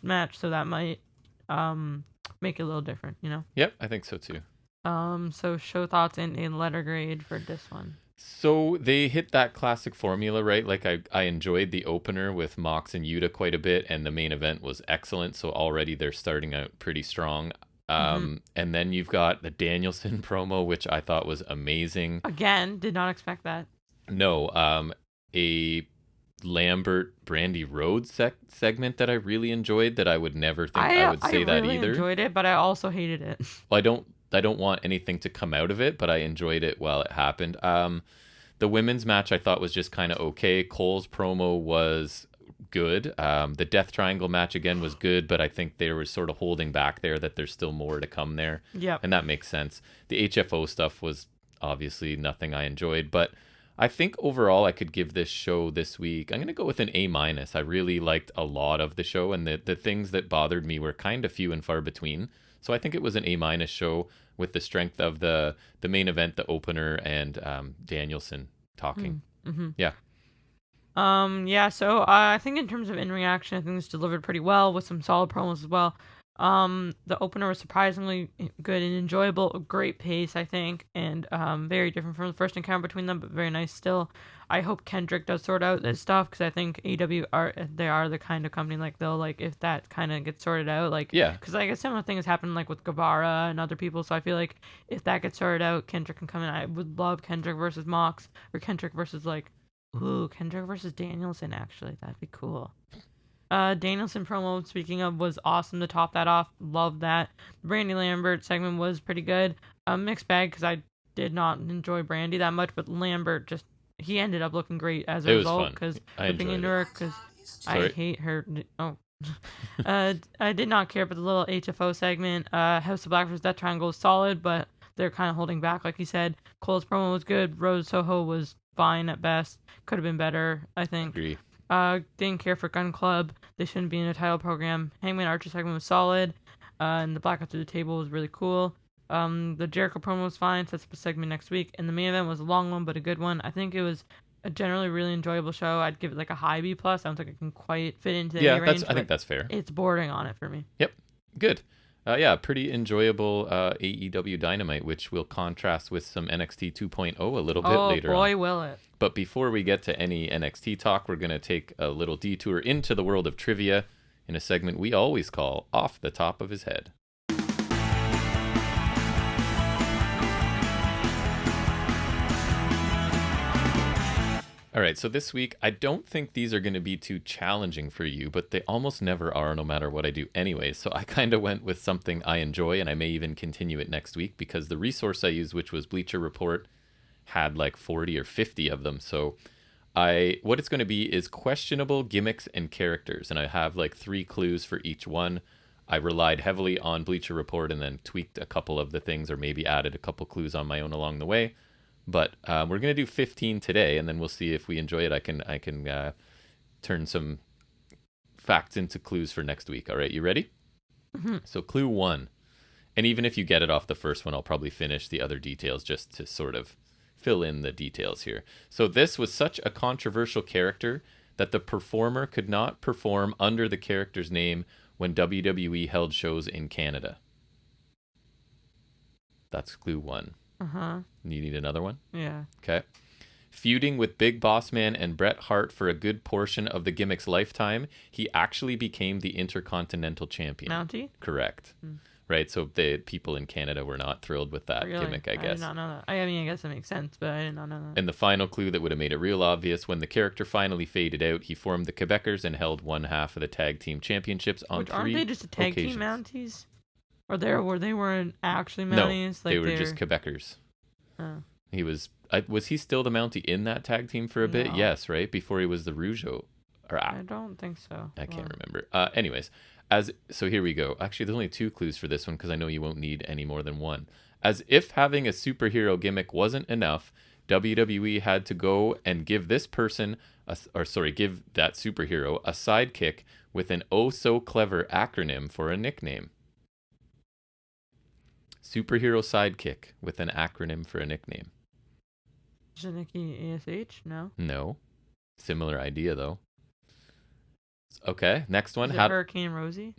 match, so that might make it a little different, you know. Yep, I think so too. So show thoughts and a letter grade for this one. So they hit that classic formula, right? Like I enjoyed the opener with Mox and Yuta quite a bit, and the main event was excellent. So already they're starting out pretty strong. And then you've got the Danielson promo, which I thought was amazing. Again, did not expect that. No, a Lambert Brandy Rhodes segment that I really enjoyed that I would never think I would say that really either. I enjoyed it, but I also hated it. Well, I don't want anything to come out of it, but I enjoyed it while it happened. The women's match I thought was just kind of okay. Cole's promo was good. The Death Triangle match again was good, but I think they were sort of holding back there, that there's still more to come there. Yep. And that makes sense. The HFO stuff was obviously nothing I enjoyed, but I think overall I could give this show this week, I'm going to go with an A-. I really liked a lot of the show, and the things that bothered me were kind of few and far between. So I think it was an A- show with the strength of the main event, the opener, and Danielson talking. Mm-hmm. Yeah. Yeah, so I think in terms of in-ring action, I think this delivered pretty well with some solid promos as well. The opener was surprisingly good and enjoyable, a great pace, I think, and very different from the first encounter between them, but very nice still. I hope Kendrick does sort out this stuff, because I think AEW are the kind of company, like, they'll, like, if that kind of gets sorted out, like, Yeah. because, like, a similar thing has happened, like, with Guevara and other people, so I feel like if that gets sorted out, Kendrick can come in. I would love Kendrick versus Mox, or Kendrick versus, like, Kendrick versus Danielson, actually, that'd be cool. Danielson promo, speaking of, was awesome to top that off. Love that. Brandy Lambert segment was pretty good. Mixed bag, because I did not enjoy Brandy that much, but Lambert he ended up looking great as a result, because flipping into her, because I hate her. Oh. I did not care about the little HFO segment. House of Black vs. Death Triangle was solid, but they're kind of holding back, like you said. Cole's promo was good. Rose Soho was fine at best. Could have been better, I think. Agree. Didn't care for Gun Club. They shouldn't be in a title program. Hangman Archer segment was solid. And the Blackout Through the Table was really cool. The Jericho promo was fine. Sets up a segment next week. And the main event was a long one, but a good one. I think it was a generally really enjoyable show. I'd give it like a high B+. I don't think it can quite fit into the A range. I think that's fair. It's bordering on it for me. Yep. Good. Pretty enjoyable AEW Dynamite, which will contrast with some NXT 2.0 a little bit later on. Oh, boy, will it. But before we get to any NXT talk, we're going to take a little detour into the world of trivia in a segment we always call Off the Top of His Head. All right, so this week, I don't think these are going to be too challenging for you, but they almost never are, no matter what I do anyway. So I kind of went with something I enjoy, and I may even continue it next week, because the resource I used, which was Bleacher Report, had like 40 or 50 of them. So what it's going to be is questionable gimmicks and characters, and I have like 3 clues for each one. I relied heavily on Bleacher Report and then tweaked a couple of the things, or maybe added a couple clues on my own along the way. But we're going to do 15 today, and then we'll see if we enjoy it. I can turn some facts into clues for next week. All right, you ready? Mm-hmm. So clue 1. And even if you get it off the first one, I'll probably finish the other details just to sort of fill in the details here. So this was such a controversial character that the performer could not perform under the character's name when WWE held shows in Canada. That's clue 1. Uh-huh. You need another one? Yeah. Okay. Feuding with Big Boss Man and Bret Hart for a good portion of the gimmick's lifetime, he actually became the Intercontinental Champion. Mountie? Correct. Right, so the people in Canada were not thrilled with that gimmick, I guess. I did not know that. I mean, I guess that makes sense, but I did not know that. And the final clue that would have made it real obvious, when the character finally faded out, he formed the Quebecers and held one half of the Tag Team Championships on 3 Aren't they just a tag occasions. team Mounties? Or they weren't actually Mounties? No, they were just Quebecers. Oh. He was he still the Mountie in that tag team for a bit? Yes, right? Before he was the Rougeau. I don't think so. I can't remember. Anyways, so here we go. Actually, there's only 2 clues for this one, because I know you won't need any more than one. As if having a superhero gimmick wasn't enough, WWE had to go and give this person, give that superhero a sidekick with an oh-so-clever acronym for a nickname. Superhero sidekick with an acronym for a nickname. Janicki ASH? No. No. Similar idea, though. Okay, next one. Is it Hurricane Rosie?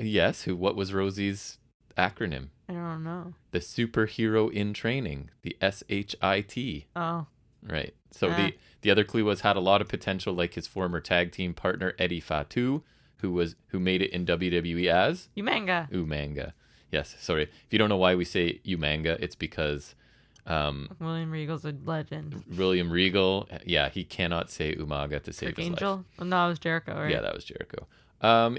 Yes. What was Rosie's acronym? I don't know. The Superhero in Training, the SHIT. Oh. Right. So the other clue was had a lot of potential, like his former tag team partner Eddie Fatu, who made it in WWE as Umanga. Yes, sorry. If you don't know why we say Umanga, it's because William Regal's a legend. William Regal, he cannot say Umaga to save his Angel? life. Well, no, it was Jericho, right? Yeah, that was Jericho.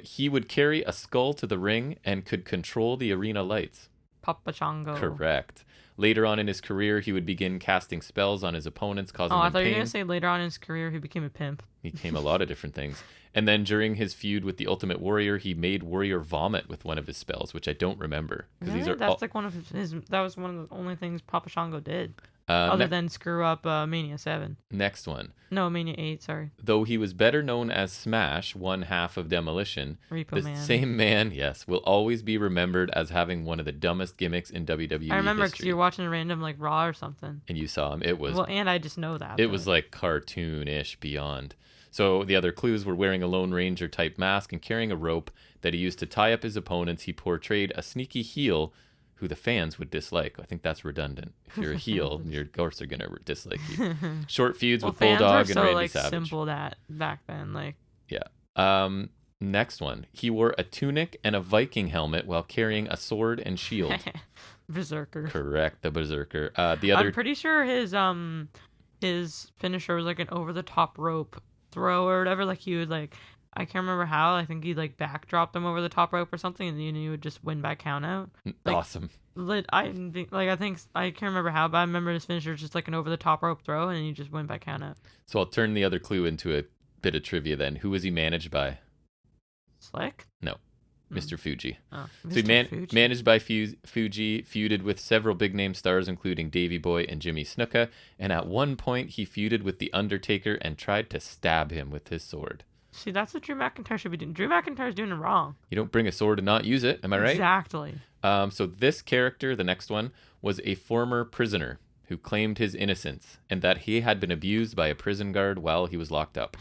He would carry a skull to the ring and could control the arena lights. Papa Chongo. Correct. Later on in his career, he would begin casting spells on his opponents, causing them pain. I thought you were going to say later on in his career, he became a pimp. He became a lot of different things. And then during his feud with the Ultimate Warrior, he made Warrior vomit with one of his spells, which I don't remember. Really? That's like one of his. That was one of the only things Papa Shango did. Other than screw up Mania 7. Next one. No, Mania 8, sorry. Though he was better known as Smash, one half of Demolition, Repo the Man. same man, yes, will always be remembered as having one of the dumbest gimmicks in WWE I remember because history. you're watching a random like Raw or something. And you saw him. It was... Well, and I just know that. It was like cartoonish beyond. So the other clues were wearing a Lone Ranger type mask and carrying a rope that he used to tie up his opponents. He portrayed a sneaky heel who the fans would dislike. I think that's redundant. If you're a heel, your course are gonna dislike you. Short feuds with Bulldog and Randy like, Savage. Simple that back then, like. Yeah. Next one. He wore a tunic and a Viking helmet while carrying a sword and shield. Berserker. Correct, the Berserker. The other. I'm pretty sure his finisher was like an over the top rope throw or whatever. Like he would like. I can't remember how. I think he like backdropped him over the top rope or something, and then he would just win by count out. Like, awesome. I think I can't remember how, but I remember his finisher was just like an over the top rope throw, and he just win by count out. So I'll turn the other clue into a bit of trivia then. Who was he managed by? Slick? No, Mr. Fuji. Oh, So he managed by Fuji, feuded with several big name stars, including Davey Boy and Jimmy Snuka, and at one point he feuded with The Undertaker and tried to stab him with his sword. See, that's what Drew McIntyre should be doing. Drew McIntyre's doing it wrong. You don't bring a sword and not use it, am I right? Exactly. So this character, the next one, was a former prisoner who claimed his innocence and that he had been abused by a prison guard while he was locked up.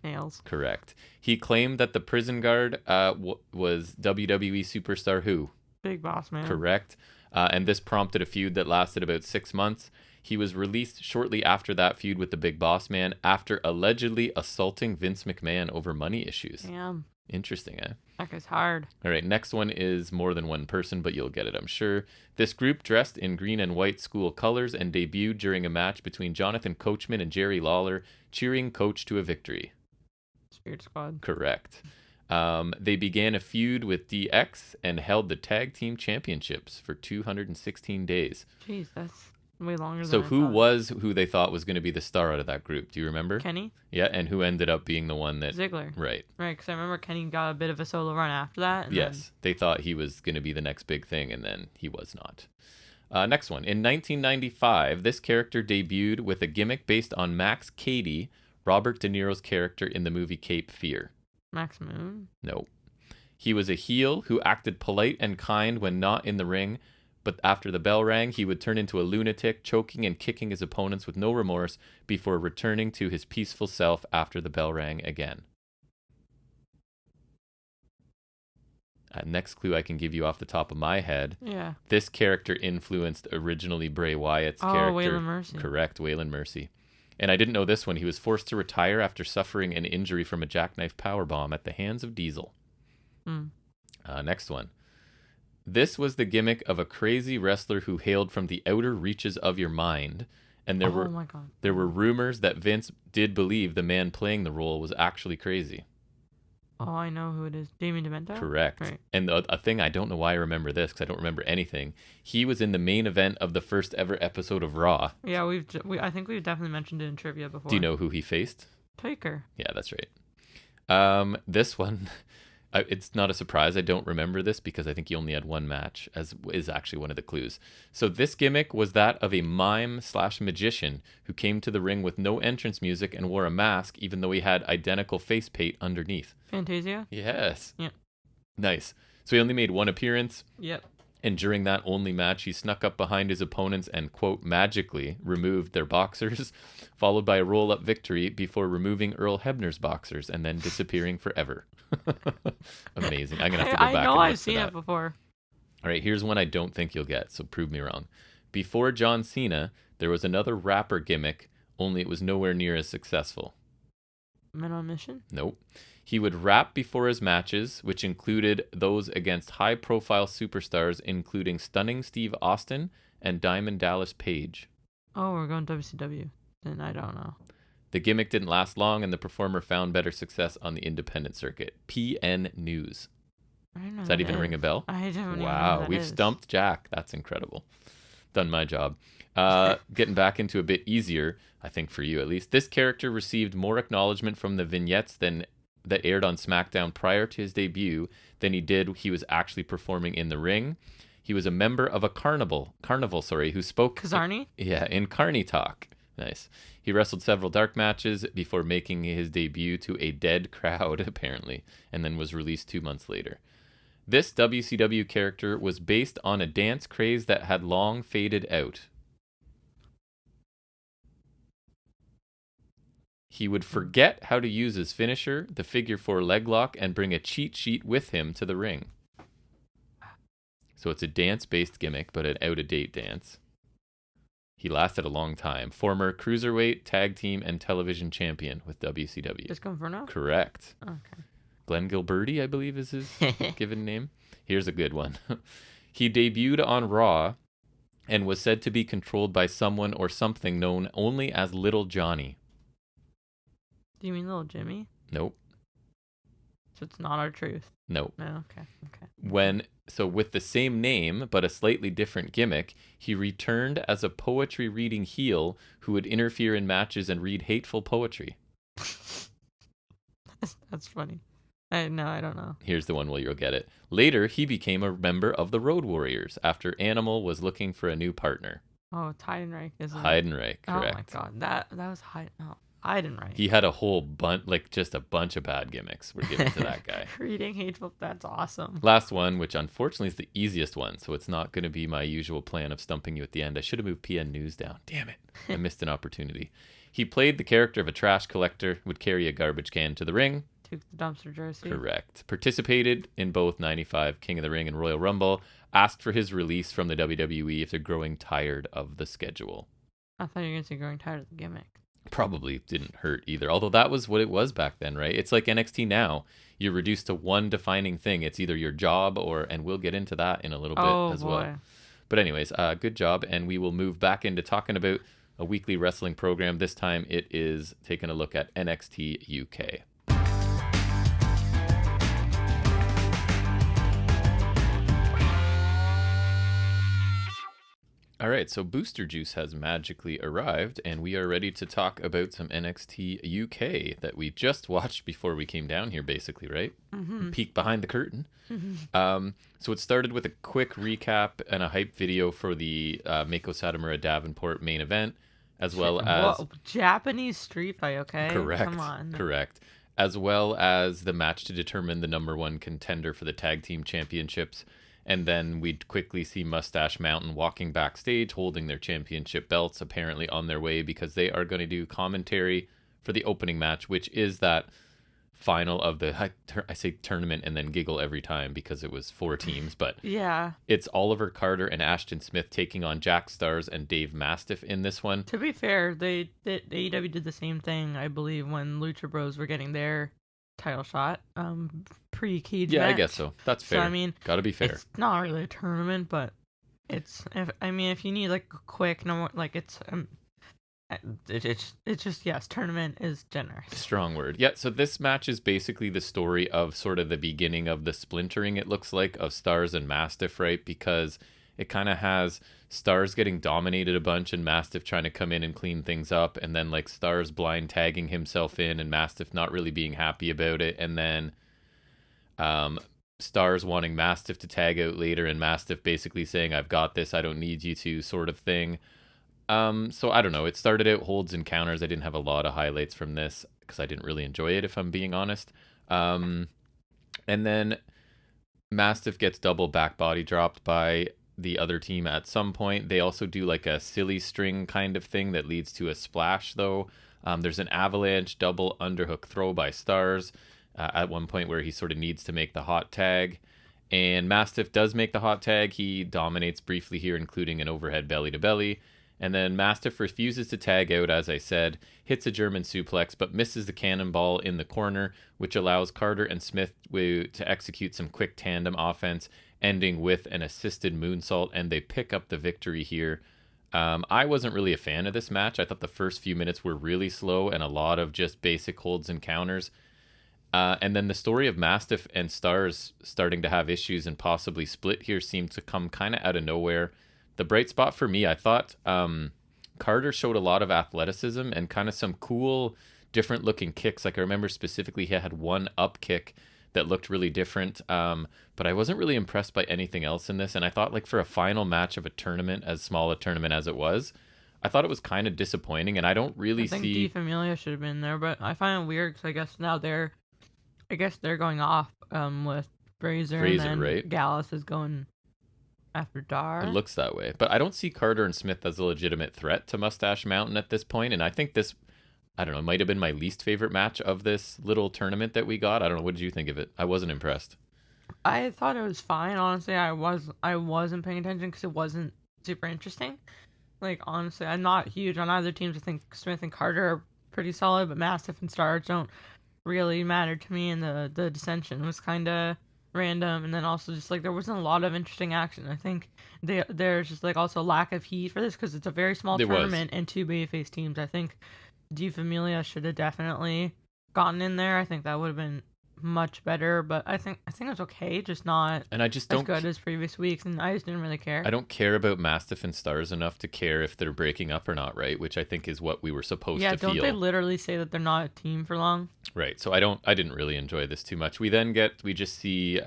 Nails. Correct. He claimed that the prison guard was WWE superstar who? Big Boss Man. Correct. And this prompted a feud that lasted about 6 months. He was released shortly after that feud with the Big Boss Man after allegedly assaulting Vince McMahon over money issues. Damn. Interesting, eh? That guy's hard. All right, next one is more than one person, but you'll get it, I'm sure. This group dressed in green and white school colors and debuted during a match between Jonathan Coachman and Jerry Lawler, cheering Coach to a victory. Spirit Squad. Correct. They began a feud with DX and held the tag team championships for 216 days. Jeez, that's way longer So than who they thought was going to be the star out of that group? Do you remember? Kenny? Yeah, and who ended up being the one that... Ziggler. Right. Right, because I remember Kenny got a bit of a solo run after that. And yes, they thought he was going to be the next big thing, and then he was not. Next one. In 1995, this character debuted with a gimmick based on Max Cady, Robert De Niro's character in the movie Cape Fear. Max Moon? No. He was a heel who acted polite and kind when not in the ring, but after the bell rang, he would turn into a lunatic, choking and kicking his opponents with no remorse before returning to his peaceful self after the bell rang again. Next clue I can give you off the top of my head. Yeah. This character influenced originally Bray Wyatt's character. Waylon Mercy. Correct, Waylon Mercy. And I didn't know this one. He was forced to retire after suffering an injury from a jackknife powerbomb at the hands of Diesel. Next one. This was the gimmick of a crazy wrestler who hailed from the outer reaches of your mind. And there were rumors that Vince did believe the man playing the role was actually crazy. Oh, I know who it is. Damien Demento? Correct. Right. And a thing, I don't know why I remember this, because I don't remember anything. He was in the main event of the first ever episode of Raw. Yeah, I think we've definitely mentioned it in trivia before. Do you know who he faced? Taker. Yeah, that's right. This one, it's not a surprise. I don't remember this because I think he only had one match, as is actually one of the clues. So this gimmick was that of a mime/magician who came to the ring with no entrance music and wore a mask, even though he had identical face paint underneath. Fantasia? Yes. Yeah. Nice. So he only made one appearance. Yep. And during that only match, he snuck up behind his opponents and, quote, magically removed their boxers, followed by a roll-up victory before removing Earl Hebner's boxers and then disappearing forever. Amazing. I'm going to have to go back and look for that. I know I've seen it before. All right, here's one I don't think you'll get, so prove me wrong. Before John Cena, there was another rapper gimmick, only it was nowhere near as successful. Men on Mission? Nope. He would rap before his matches, which included those against high-profile superstars, including Stunning Steve Austin and Diamond Dallas Page. Oh, we're going WCW. Then I don't know. The gimmick didn't last long, and the performer found better success on the independent circuit. PN News. I don't know. Does that even ring a bell? I don't even know. Wow, we've stumped Jack. That's incredible. Done my job. Getting back into a bit easier, I think for you at least. This character received more acknowledgement from the vignettes that aired on SmackDown prior to his debut than he was actually performing in the ring. He was a member of a carnival, who spoke Kazarni? in Carney Talk. Nice. He wrestled several dark matches before making his debut to a dead crowd, apparently, and then was released 2 months later. This WCW character was based on a dance craze that had long faded out. He would forget how to use his finisher, the figure 4 leg lock, and bring a cheat sheet with him to the ring. So it's a dance-based gimmick, but an out-of-date dance. He lasted a long time. Former cruiserweight, tag team, and television champion with WCW. Just Inferno? Correct. Okay. Glenn Gilberti, I believe, is his given name. Here's a good one. He debuted on Raw and was said to be controlled by someone or something known only as Little Johnny. Do you mean Little Jimmy? Nope. So it's not our truth. Nope. No, okay. With the same name but a slightly different gimmick, he returned as a poetry reading heel who would interfere in matches and read hateful poetry. That's funny. I don't know. Here's the one where you'll get it. Later, he became a member of the Road Warriors after Animal was looking for a new partner. Oh, Heidenreich, isn't it? Heidenreich, correct. Oh my god, that was Heidenreich. He had a whole just a bunch of bad gimmicks were given to that guy. Reading hateful, that's awesome. Last one, which unfortunately is the easiest one, so it's not going to be my usual plan of stumping you at the end. I should have moved PN News down. Damn it. I missed an opportunity. He played the character of a trash collector, would carry a garbage can to the ring. Took the dumpster jersey. Correct. Participated in both 95 King of the Ring and Royal Rumble. Asked for his release from the WWE if they're growing tired of the schedule. I thought you were going to say growing tired of the gimmick. Probably didn't hurt either. Although that was what it was back then, right? It's like NXT now. You're reduced to one defining thing. It's either your job and we'll get into that in a little bit as well. But anyways, good job. And we will move back into talking about a weekly wrestling program. This time it is taking a look at NXT UK. All right, so Booster Juice has magically arrived, and we are ready to talk about some NXT UK that we just watched before we came down here, basically, right? Mm-hmm. Peek behind the curtain. Mm-hmm. So it started with a quick recap and a hype video for the Mako Satomura Davenport main event, as well as... Whoa, Japanese street fight, okay? Correct. Come on. Correct. As well as the match to determine the number one contender for the tag team championships. And then we'd quickly see Mustache Mountain walking backstage, holding their championship belts, apparently on their way, because they are going to do commentary for the opening match, which is that final of the, I say tournament and then giggle every time because it was 4 teams, but yeah, it's Oliver Carter and Ashton Smith taking on Jack Stars and Dave Mastiff in this one. To be fair, AEW did the same thing, I believe, when Lucha Bros were getting their title shot pre-cage match. I guess so. That's fair. So, I mean, gotta be fair. It's not really a tournament, but it's if you need like a quick it's just, yes, tournament is generous. Strong word. Yeah, so this match is basically the story of sort of the beginning of the splintering, it looks like, of Stars and Mastiff, right? Because it kind of has Stars getting dominated a bunch and Mastiff trying to come in and clean things up, and then like Stars blind tagging himself in and Mastiff not really being happy about it, and then Stars wanting Mastiff to tag out later and Mastiff basically saying, I've got this, I don't need you to, sort of thing. So I don't know. It started out holds and counters. I didn't have a lot of highlights from this because I didn't really enjoy it, if I'm being honest. And then Mastiff gets double back body dropped by the other team at some point. They also do like a silly string kind of thing that leads to a splash, though. There's an avalanche double underhook throw by Stars at one point where he sort of needs to make the hot tag. And Mastiff does make the hot tag. He dominates briefly here, including an overhead belly to belly. And then Mastiff refuses to tag out, as I said, hits a German suplex, but misses the cannonball in the corner, which allows Carter and Smith to execute some quick tandem offense, ending with an assisted moonsault, and they pick up the victory here. I wasn't really a fan of this match. I thought the first few minutes were really slow and a lot of just basic holds and counters. And then the story of Mastiff and Stars starting to have issues and possibly split here seemed to come kind of out of nowhere. The bright spot for me, I thought Carter showed a lot of athleticism and kind of some cool, different looking kicks. Like I remember specifically he had one up kick that looked really different. But I wasn't really impressed by anything else in this. And I thought, like, for a final match of a tournament, as small a tournament as it was, I thought it was kind of disappointing. And I don't really I think see... Familia should have been there, but I find it weird because I guess now they're going off with Fraser and then right? Gallus is going after Dar. It looks that way. But I don't see Carter and Smith as a legitimate threat to Mustache Mountain at this point. And I think this, I don't know, might have been my least favorite match of this little tournament that we got. I don't know. What did you think of it? I wasn't impressed. I thought it was fine. Honestly, I wasn't paying attention because it wasn't super interesting. Like, honestly, I'm not huge on either teams. I think Smith and Carter are pretty solid, but Mastiff and Stars don't really matter to me. And the dissension was kind of random, and then also just like there wasn't a lot of interesting action. I think there's just like also lack of heat for this because it's a very small tournament and two babyface teams. I think D Familia should have definitely gotten in there. I think that would have been much better, but I think it was okay, just not and I just as good as previous weeks, and I just didn't really care. I don't care about Mastiff and Stars enough to care if they're breaking up or not, right? Which I think is what we were supposed to feel. Yeah, don't they literally say that they're not a team for long? Right. So I didn't really enjoy this too much. We just see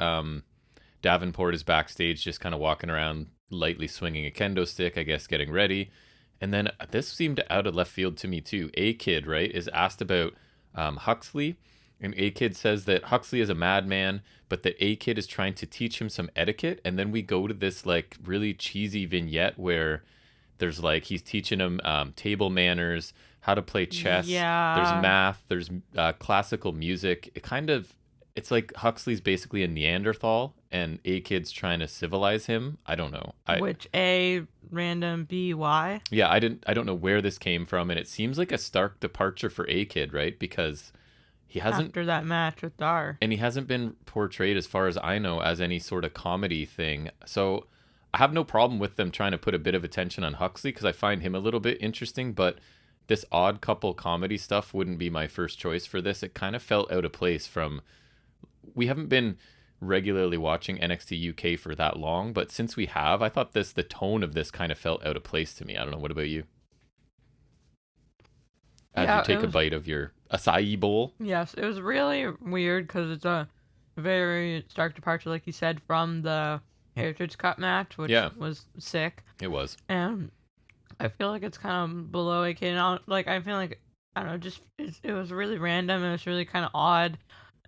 Davenport is backstage just kind of walking around lightly swinging a kendo stick, I guess getting ready. And then this seemed out of left field to me too. A-Kid, right, is asked about Huxley. And A-Kid says that Huxley is a madman, but that A-Kid is trying to teach him some etiquette. And then we go to this like really cheesy vignette where there's like he's teaching him table manners, how to play chess. Yeah. There's math. There's classical music. It's like Huxley's basically a Neanderthal, and A-Kid's trying to civilize him. I don't know. Which A, random, B, why? Yeah, I don't know where this came from, and it seems like a stark departure for A-Kid, right? Because he hasn't after that match with Dar, and he hasn't been portrayed, as far as I know, as any sort of comedy thing. So I have no problem with them trying to put a bit of attention on Huxley because I find him a little bit interesting, but this odd couple comedy stuff wouldn't be my first choice for this. It kind of felt out of place from... We haven't been regularly watching NXT UK for that long, but since we have, I thought the tone of this kind of felt out of place to me. I don't know. What about you? As you take a bite of your acai bowl. Yes, it was really weird because it's a very stark departure, like you said, from the Heritage Cup match, which was sick. It was. And I feel like it's kind of below AK. Like, I feel like, I don't know, just it was really random. It was really kind of odd.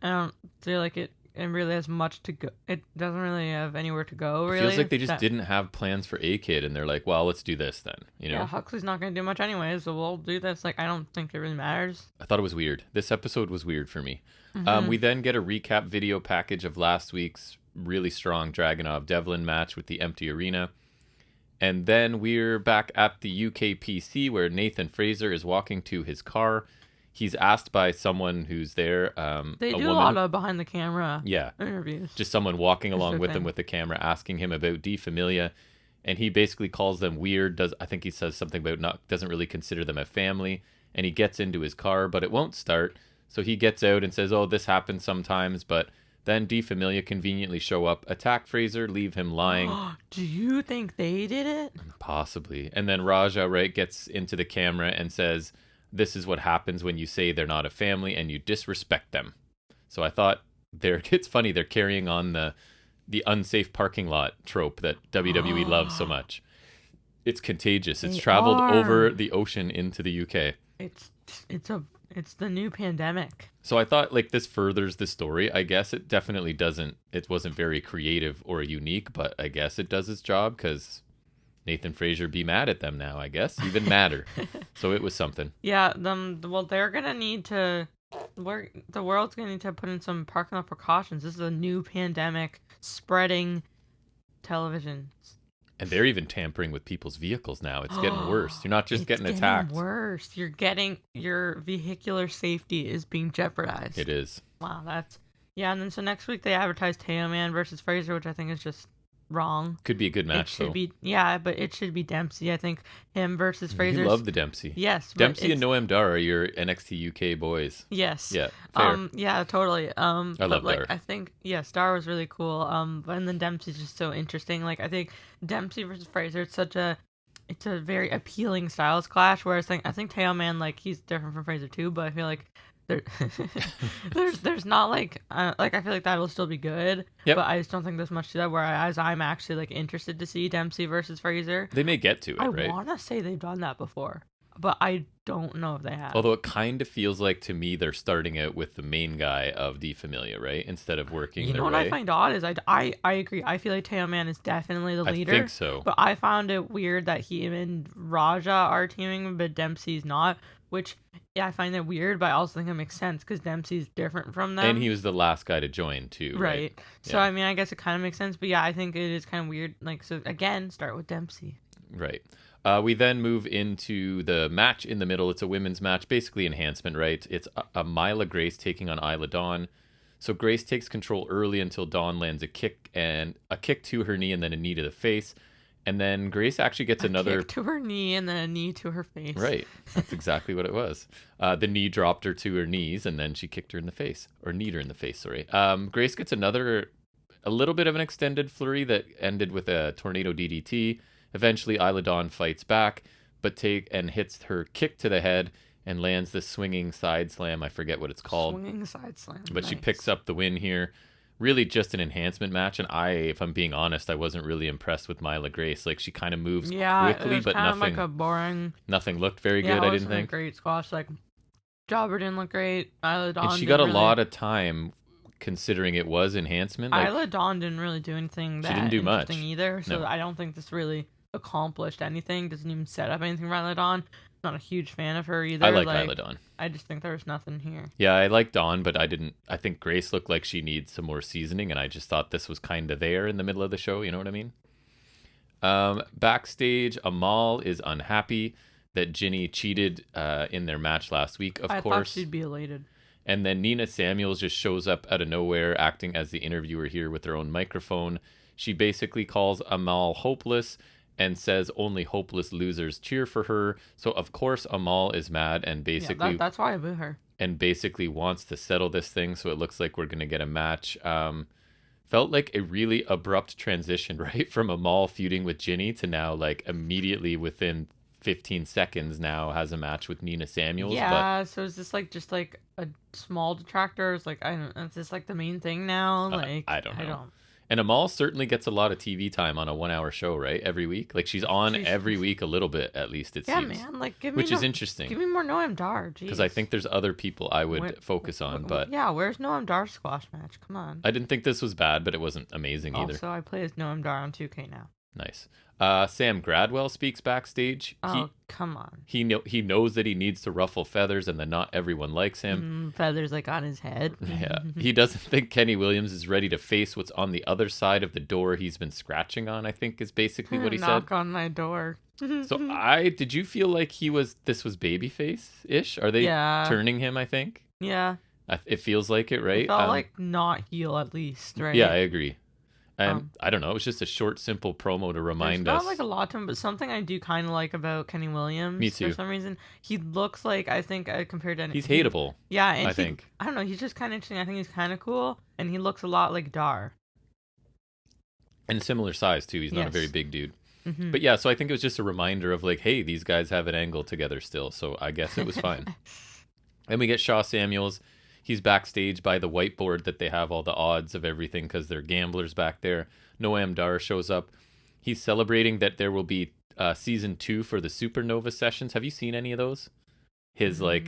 I don't feel like it really has much to go. It doesn't really have anywhere to go, really. It feels like they just didn't have plans for A-Kid, and they're like, well, let's do this then, you know? Yeah, Huxley's not going to do much anyway, so we'll do this. Like, I don't think it really matters. I thought it was weird. This episode was weird for me. Mm-hmm. We then get a recap video package of last week's really strong Dragunov-Devlin match with the empty arena. And then we're back at the UKPC where Nathan Fraser is walking to his car. He's asked by someone who's there. They do a lot of behind the camera interviews. Just someone walking along with him with the camera, asking him about D Familia, and he basically calls them weird. I think he says something about doesn't really consider them a family, and he gets into his car, but it won't start. So he gets out and says, "Oh, this happens sometimes," but then D Familia conveniently show up, attack Fraser, leave him lying. Do you think they did it? Possibly. And then Raja, right, gets into the camera and says, "This is what happens when you say they're not a family and you disrespect them." So I thought it's funny they're carrying on the unsafe parking lot trope that WWE loves so much. It's contagious. It's traveled over the ocean into the UK. It's the new pandemic. So I thought like this furthers the story. I guess it definitely doesn't. It wasn't very creative or unique, but I guess it does its job because Nathan Fraser be mad at them now, I guess. Even madder. So it was something. Yeah, they're going to need to... The world's going to need to put in some parking lot precautions. This is a new pandemic spreading television. And they're even tampering with people's vehicles now. It's getting worse. You're not just getting attacked. It's worse. You're getting... Your vehicular safety is being jeopardized. It is. Wow, that's... Yeah, and then so next week they advertised Teo Man versus Fraser, which I think is just... wrong. Could be a good match, though. But it should be Dempsey. I think him versus Fraser. You love the Dempsey. Yes. Dempsey and Noam Dar are your NXT UK boys. Yes. Yeah. Fair. Yeah, totally. I love Dar. I think Dar was really cool. And then Dempsey's just so interesting. Like I think Dempsey versus Fraser, it's a very appealing styles clash. Whereas I think Teo Man, like he's different from Fraser too, but I feel like there, there's not like I feel like that will still be good, Yep. but I just don't think there's much to that. Whereas I'm actually like interested to see Dempsey versus Fraser. They may get to it, right? I want to say they've done that before, but I don't know if they have. Although it kind of feels like to me they're starting out with the main guy of the Familia, right? Instead of working their what way. I find odd is I agree. I feel like Teo Man is definitely the leader. I think so. But I found it weird that he and Raja are teaming, but Dempsey's not. Which, yeah, I find that weird, but I also think it makes sense because Dempsey's different from them. And he was the last guy to join, too. Right. So, I mean, I guess it kind of makes sense. But yeah, I think it is kind of weird. Like, so again, start with Dempsey. Right. We then move into the match in the middle. It's a women's match, basically enhancement, right? It's a Myla Grace taking on Isla Dawn. So Grace takes control early until Dawn lands a kick to her knee and then a knee to the face. And then Grace actually gets another kick to her knee and then a knee to her face. Right. That's exactly what it was. The knee dropped her to her knees and then she kicked her in the face, or kneed her in the face, sorry. Grace gets a little bit of an extended flurry that ended with a tornado DDT. Eventually, Isla Dawn fights back, but hits her kick to the head and lands the swinging side slam. I forget what it's called. Swinging side slam. But nice. She picks up the win here. Really just an enhancement match, and if I'm being honest, I wasn't really impressed with Myla Grace. Like, she kind of moves quickly, but nothing. Like a boring. Nothing looked very good. I didn't think. A great squash. Like, Jobber didn't look great. Isla Dawn. And she got a lot of time, considering it was enhancement. Like, Isla Dawn didn't really do anything. She didn't do much either. So no. I don't think this really accomplished anything. Doesn't even set up anything for Isla Dawn. Not a huge fan of her either. I like Isla Dawn. I just think there's nothing here. Yeah, I like Dawn, but I think Grace looked like she needs some more seasoning, and I just thought this was kind of there in the middle of the show. You know what I mean? Backstage, Amal is unhappy that Ginny cheated in their match last week, of course. I thought she'd be elated. And then Nina Samuels just shows up out of nowhere, acting as the interviewer here with her own microphone. She basically calls Amal hopeless and says only hopeless losers cheer for her. So, of course, Amal is mad and basically... Yeah, that's why I boo her. And basically wants to settle this thing, so it looks like we're going to get a match. Felt like a really abrupt transition, right? From Amal feuding with Ginny to now, like, immediately within 15 seconds now has a match with Nina Samuels. Yeah, so is this like just like a small detractor? It's like, is this like the main thing now? Like, I don't know. And Amal certainly gets a lot of TV time on a 1 hour show, right? Every week. Like, she's on every week a little bit, at least, it seems. Yeah, man. Like, which is interesting. Give me more Noam Dar, because I think there's other people I would focus on, but... Yeah, where's Noam Dar's squash match? Come on. I didn't think this was bad, but it wasn't amazing either. Also, I play as Noam Dar on 2K now. Nice. Sam Gradwell speaks backstage. Oh, come on. He knows that he needs to ruffle feathers and that not everyone likes him. Feathers like on his head. Yeah. He doesn't think Kenny Williams is ready to face what's on the other side of the door he's been scratching on, I think is basically what he said. Knock on my door. So did you feel like this was babyface-ish? Are they turning him, I think? Yeah. It feels like it, right? It felt like not heel at least, right? Yeah, I agree. And I don't know, it was just a short, simple promo to remind us. Not like a lot to him, but something I do kind of like about Kenny Williams. Me too. For some reason, he looks like, I think, compared to... He's hateable. Yeah, and I think. I don't know, he's just kind of interesting. I think he's kind of cool, and he looks a lot like Dar. And similar size, too. He's not a very big dude. Mm-hmm. But yeah, so I think it was just a reminder of like, hey, these guys have an angle together still, so I guess it was fine. Then we get Shaw Samuels. He's backstage by the whiteboard that they have all the odds of everything because they're gamblers back there. Noam Dar shows up. He's celebrating that there will be season 2 for the Supernova sessions. Have you seen any of those? His like...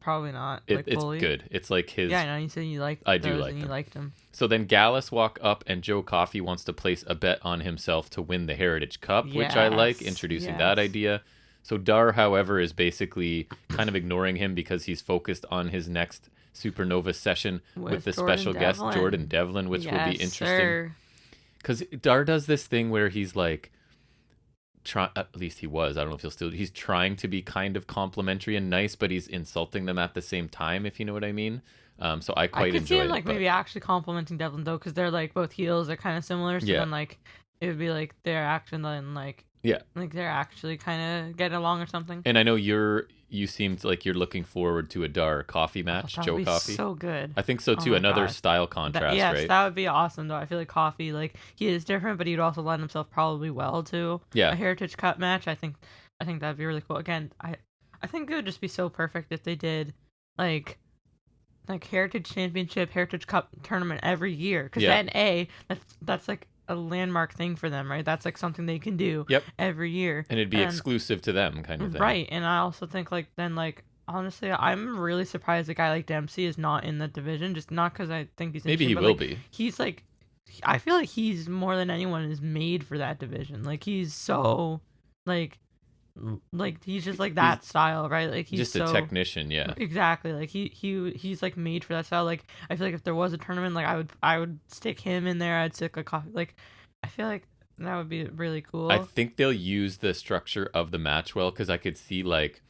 Probably not. It's good. It's like his... Yeah, I know. You said you liked I do like them. You liked him. So then Gallus walk up and Joe Coffey wants to place a bet on himself to win the Heritage Cup, which I like, introducing that idea. So Dar, however, is basically kind of ignoring him because he's focused on his next Supernova session with the special guest, Jordan Devlin, which will be interesting. Because Dar does this thing where he's like, at least he was, I don't know if he'll still, he's trying to be kind of complimentary and nice, but he's insulting them at the same time, if you know what I mean. So I quite enjoy it. I could see him like maybe actually complimenting Devlin though, because they're like both heels, they're kind of similar. So then like it would be like their action, then like like they're actually kind of getting along or something. And I know you seemed like you're looking forward to a Dar Coffey match, Joe Coffey. So good. I think so too. Another style contrast, right? That would be awesome though. I feel like Coffey, like he is different, but he'd also lend himself probably well to a Heritage Cup match. I think that'd be really cool. Again, I think it would just be so perfect if they did like Heritage Championship, Heritage Cup tournament every year. Because Yeah. then that's like a landmark thing for them, right? That's like something they can do Yep. every year. And it'd be exclusive to them, kind of thing. Right. And I also think like then like honestly, I'm really surprised a guy like Dempsey is not in that division. Just not because I think he's Maybe he but, will like, be. He's like, I feel like he's more than anyone is made for that division. Like he's so like he's just like that style, right? Like he's just a technician, yeah. Exactly. Like he's like made for that style. Like I feel like if there was a tournament, like I would stick him in there. I'd stick a coffee. Like I feel like that would be really cool. I think they'll use the structure of the match well, because I could see like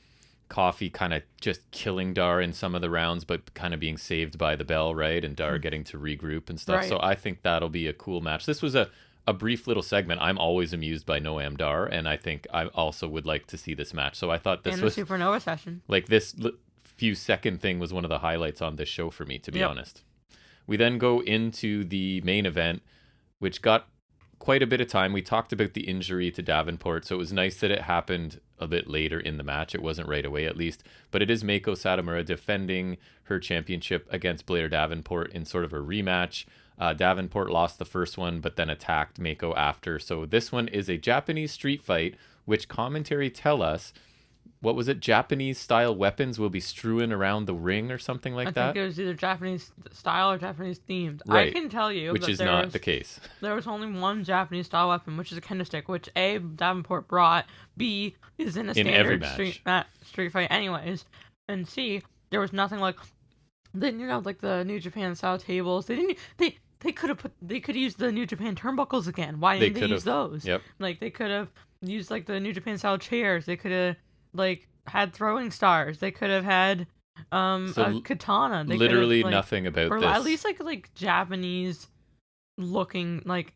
Coffee kind of just killing Dar in some of the rounds, but kind of being saved by the bell, right? And Dar getting to regroup and stuff. Right. So I think that'll be a cool match. This was a brief little segment. I'm always amused by Noam Dar, and I think I also would like to see this match. So I thought this was the Supernova session. Like this few second thing was one of the highlights on this show for me, to be honest. We then go into the main event, which got quite a bit of time. We talked about the injury to Davenport, so it was nice that it happened a bit later in the match. It wasn't right away, at least. But it is Meiko Satomura defending her championship against Blair Davenport in sort of a rematch. Davenport lost the first one, but then attacked Meiko after. So this one is a Japanese street fight, which commentary tell us, what was it? Japanese style weapons will be strewn around the ring or something like that? I think it was either Japanese style or Japanese themed. Right. I can tell you. Which is not the case. There was only one Japanese style weapon, which is a kendo stick, which A, Davenport brought, B, is in a standard street fight anyways, and C, there was nothing like, then like the New Japan style tables. They could use the New Japan turnbuckles again. Why didn't they use those? Yep. Like they could have used like the New Japan style chairs. They could have like had throwing stars. They could have had a katana. They literally nothing about or this. At least like Japanese looking like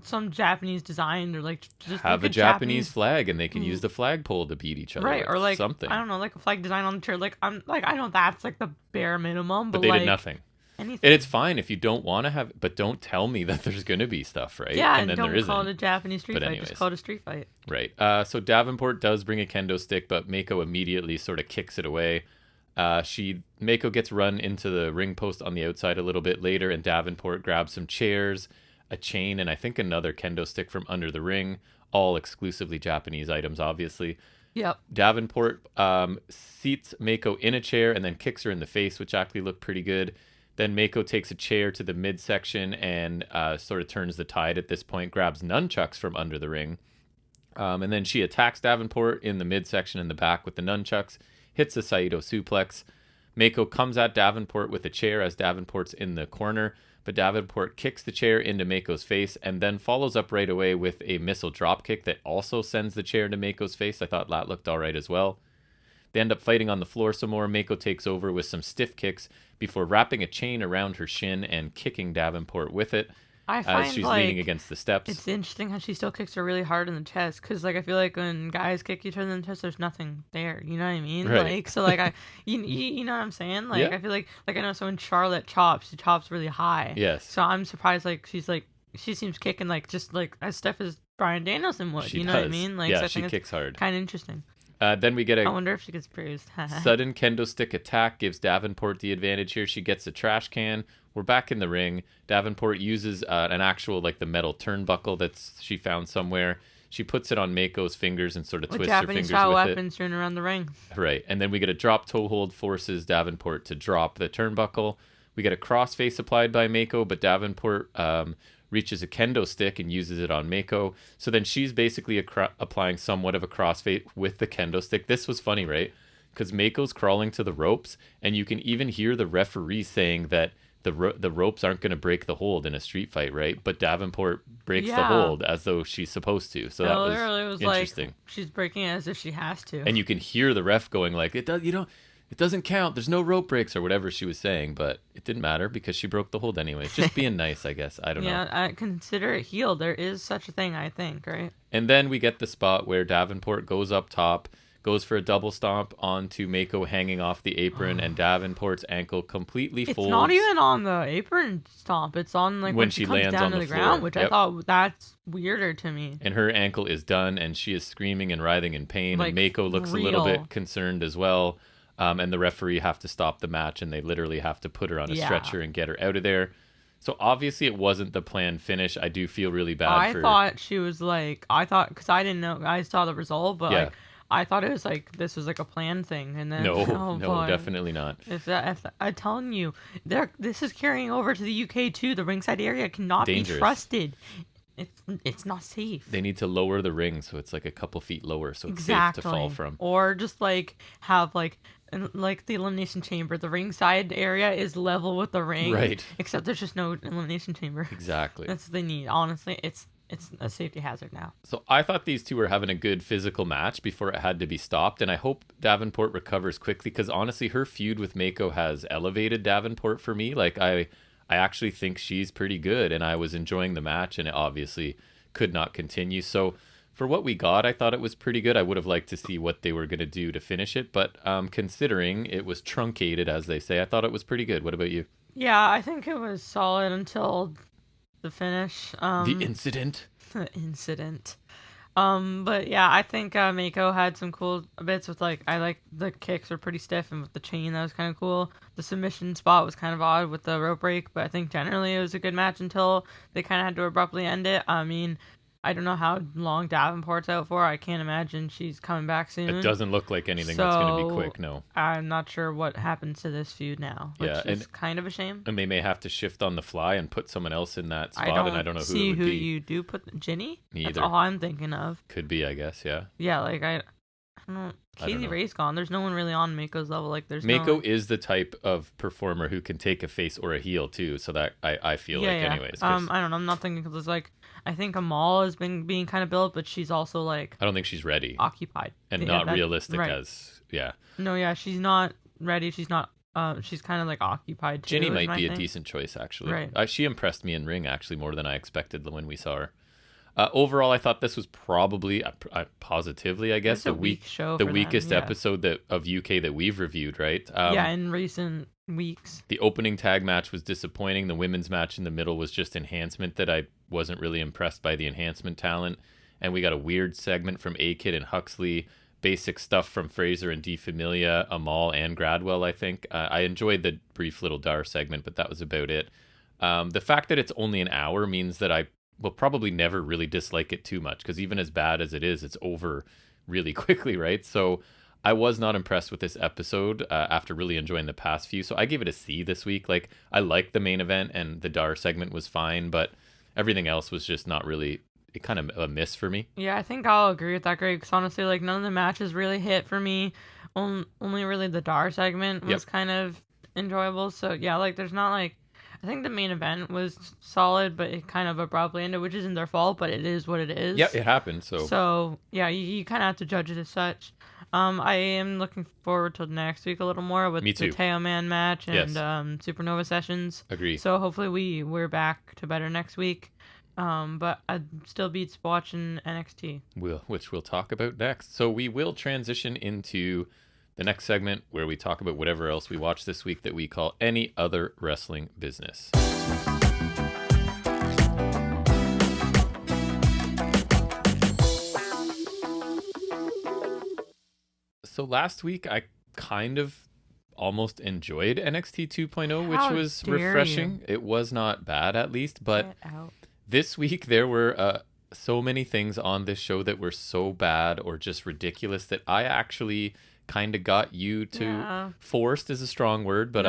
some Japanese design, or like just have a Japanese flag, and they can use the flagpole to beat each other, right? Or like something. I don't know, like a flag design on the chair. Like I know that's like the bare minimum, but they did nothing. Anything. And it's fine if you don't want to have, but don't tell me that there's going to be stuff, right? Yeah, and then don't call it a Japanese street fight. Just call it a street fight. Right. So Davenport does bring a kendo stick, but Meiko immediately sort of kicks it away. Meiko gets run into the ring post on the outside a little bit later, and Davenport grabs some chairs, a chain, and I think another kendo stick from under the ring, all exclusively Japanese items, obviously. Yep. Davenport seats Meiko in a chair and then kicks her in the face, which actually looked pretty good. Then Meiko takes a chair to the midsection and sort of turns the tide at this point, grabs nunchucks from under the ring. And then she attacks Davenport in the midsection in the back with the nunchucks, hits a Saito suplex. Meiko comes at Davenport with a chair as Davenport's in the corner, but Davenport kicks the chair into Meiko's face and then follows up right away with a missile dropkick that also sends the chair into Meiko's face. I thought that looked all right as well. They end up fighting on the floor some more. Meiko takes over with some stiff kicks before wrapping a chain around her shin and kicking Davenport with it as she's leaning against the steps. It's interesting how she still kicks her really hard in the chest, because like I feel like when guys kick each other in the chest, there's nothing there. You know what I mean? Right. Like so, like you know what I'm saying? Like I feel like I know. So when Charlotte chops, she chops really high. Yes. So I'm surprised. Like she seems kicking like just like as stiff as Bryan Danielson would. She know does. what I mean? Like yeah, so she kicks hard. Kind of interesting. Then we get I wonder if she gets bruised. Sudden kendo stick attack gives Davenport the advantage here. She gets a trash can. We're back in the ring. Davenport uses an actual like the metal turnbuckle that she found somewhere. She puts it on Meiko's fingers and sort of twists her fingers with it. Japanese style weapons turn around the ring. Right, and then we get a drop toe hold, forces Davenport to drop the turnbuckle. We get a crossface applied by Meiko, but Davenport reaches a kendo stick and uses it on Meiko. So then she's basically applying somewhat of a crossface with the kendo stick. This was funny, right? Because Meiko's crawling to the ropes, and you can even hear the referee saying that the ropes aren't going to break the hold in a street fight, right? But Davenport breaks the hold as though she's supposed to. So that was interesting. Like she's breaking it as if she has to. And you can hear the ref going like, it doesn't count. There's no rope breaks or whatever she was saying, but it didn't matter because she broke the hold anyways. Just being nice, I guess. I don't know. Yeah, I consider it healed. There is such a thing, I think, right? And then we get the spot where Davenport goes up top, goes for a double stomp onto Meiko hanging off the apron, and Davenport's ankle completely folds. It's not even on the apron stomp. It's on like when she comes lands down to the ground, which I thought that's weirder to me. And her ankle is done, and she is screaming and writhing in pain. Like, and Meiko looks a little bit concerned as well. and the referee have to stop the match, and they literally have to put her on a Yeah. stretcher and get her out of there. So obviously it wasn't the planned finish. I do feel really bad I for... thought she was like, because I didn't know, I saw the result, but Yeah. like, I thought it was like, this was like a planned thing. And then, No, oh boy. definitely not. I'm telling you, this is carrying over to the UK too. The ringside area cannot Dangerous. be trusted. It's not safe. They need to lower the ring so it's like a couple feet lower so it's Exactly. safe to fall from. Or just like have like the Elimination Chamber. The ringside area is level with the ring. Right. Except there's just no Elimination Chamber. Exactly. That's what they need. Honestly, it's a safety hazard now. So I thought these two were having a good physical match before it had to be stopped, and I hope Davenport recovers quickly, because honestly her feud with Mako has elevated Davenport for me. Like I actually think she's pretty good, and I was enjoying the match, and it obviously could not continue. So for what we got, I thought it was pretty good. I would have liked to see what they were going to do to finish it, but considering it was truncated, as they say, I thought it was pretty good. What about you? Yeah, I think it was solid until the finish. The incident? The incident. But yeah, I think Mako had some cool bits with like, I like the kicks were pretty stiff, and with the chain that was kind of cool. The submission spot was kind of odd with the rope break, but I think generally it was a good match until they kind of had to abruptly end it. I mean, I don't know how long Davenport's out for. I can't imagine she's coming back soon. It doesn't look like anything that's going to be quick, no. I'm not sure what happens to this feud now, which is kind of a shame. And they may have to shift on the fly and put someone else in that spot, and I don't know who see it would who be. you do put. Ginny? Me That's either. all I'm thinking of. Could be, I guess, yeah. Yeah, like I don't know. I don't Kaylee know. Ray's gone. There's no one really on Mako's level. Like there's Mako is the type of performer who can take a face or a heel too, so that I feel anyways. I don't know. I'm not thinking, because it's like, I think Amal has been being kind of built, but she's also like I don't think she's ready occupied and Yeah, not realistic right. as No, yeah, she's not ready. She's not. She's kind of like occupied too. Ginny is might my be a thing. decent choice, actually. Right. She impressed me in ring actually more than I expected when we saw her. Overall, I thought this was probably, positively, I guess, It's a weak show the for them, weakest yeah. episode of UK that we've reviewed, right? Yeah, in recent weeks. The opening tag match was disappointing. The women's match in the middle was just enhancement that I wasn't really impressed by the enhancement talent. And we got a weird segment from A-Kid and Huxley. Basic stuff from Fraser and DeFamilia, Amal, and Gradwell, I think. I enjoyed the brief little Dar segment, but that was about it. The fact that it's only an hour means that I will probably never really dislike it too much, because even as bad as it is, it's over really quickly, right? So I was not impressed with this episode after really enjoying the past few. So I gave it a C this week. Like, I liked the main event, and the Dar segment was fine, but everything else was just not really... It kind of a miss for me. Yeah, I think I'll agree with that, Greg, because honestly, like, none of the matches really hit for me. Only really the Dar segment was kind of enjoyable. So yeah, like, there's not like... I think the main event was solid, but it kind of abruptly ended, which isn't their fault, but it is what it is. Yeah, it happened. So yeah, you kind of have to judge it as such. I am looking forward to next week a little more with Me too. the Teo Man match and Yes. Supernova sessions. Agree. So hopefully we're back to better next week. But I'd still beats watching NXT. Which we'll talk about next. So we will transition into the next segment where we talk about whatever else we watched this week that we call Any Other Wrestling Business. So last week I kind of almost enjoyed NXT 2.0, which was refreshing. It was not bad, at least, but this week there were so many things on this show that were so bad or just ridiculous that I actually kind of got you to... Forced is a strong word, but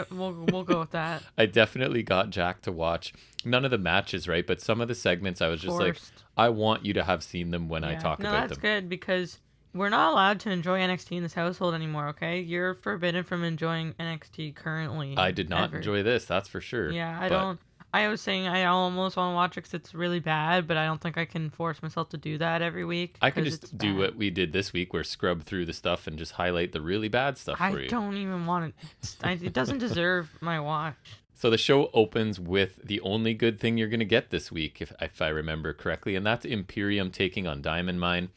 we'll go with that. I definitely got Jack to watch none of the matches, right? But some of the segments I was just like, I want you to have seen them when I talk about them. No, that's good, because we're not allowed to enjoy NXT in this household anymore, okay? You're forbidden from enjoying NXT currently. I did not enjoy this, that's for sure. Yeah, I was saying I almost want to watch it because it's really bad, but I don't think I can force myself to do that every week. I can just do what we did this week, where scrub through the stuff and just highlight the really bad stuff for you. I don't even want it. It doesn't deserve my watch. So the show opens with the only good thing you're going to get this week, if I remember correctly, and that's Imperium taking on Diamond Mine.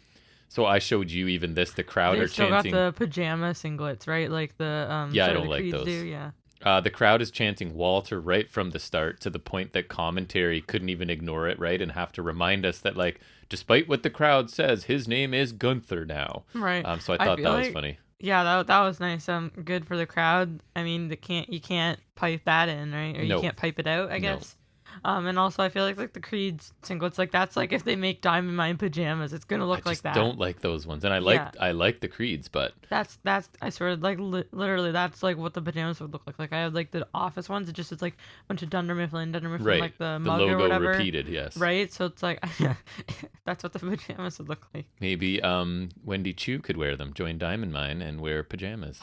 So I showed you even this. The crowd are chanting... They still got the pajama singlets, right? Like the... I don't like those. The crowd is chanting Walter right from the start, to the point that commentary couldn't even ignore it, right? And have to remind us that, like, despite what the crowd says, his name is Gunther now. Right. So I thought that was funny. Yeah, that was nice. Good for the crowd. I mean, you can't pipe that in, right? Or you Nope. can't pipe it out, I No. guess. And also I feel like the Creed's singlets, like that's like if they make Diamond Mine pajamas, it's gonna I look like just that. don't like those ones, and I Yeah. like the Creeds, but That's I swear, like literally, that's like what the pajamas would look like. Like I have like the office ones. It's like a bunch of Dunder Mifflin, right, like the the mug or logo whatever. repeated, yes. Right. So it's like, that's what the pajamas would look like. Maybe Wendy Chu could wear them, join Diamond Mine, and wear pajamas.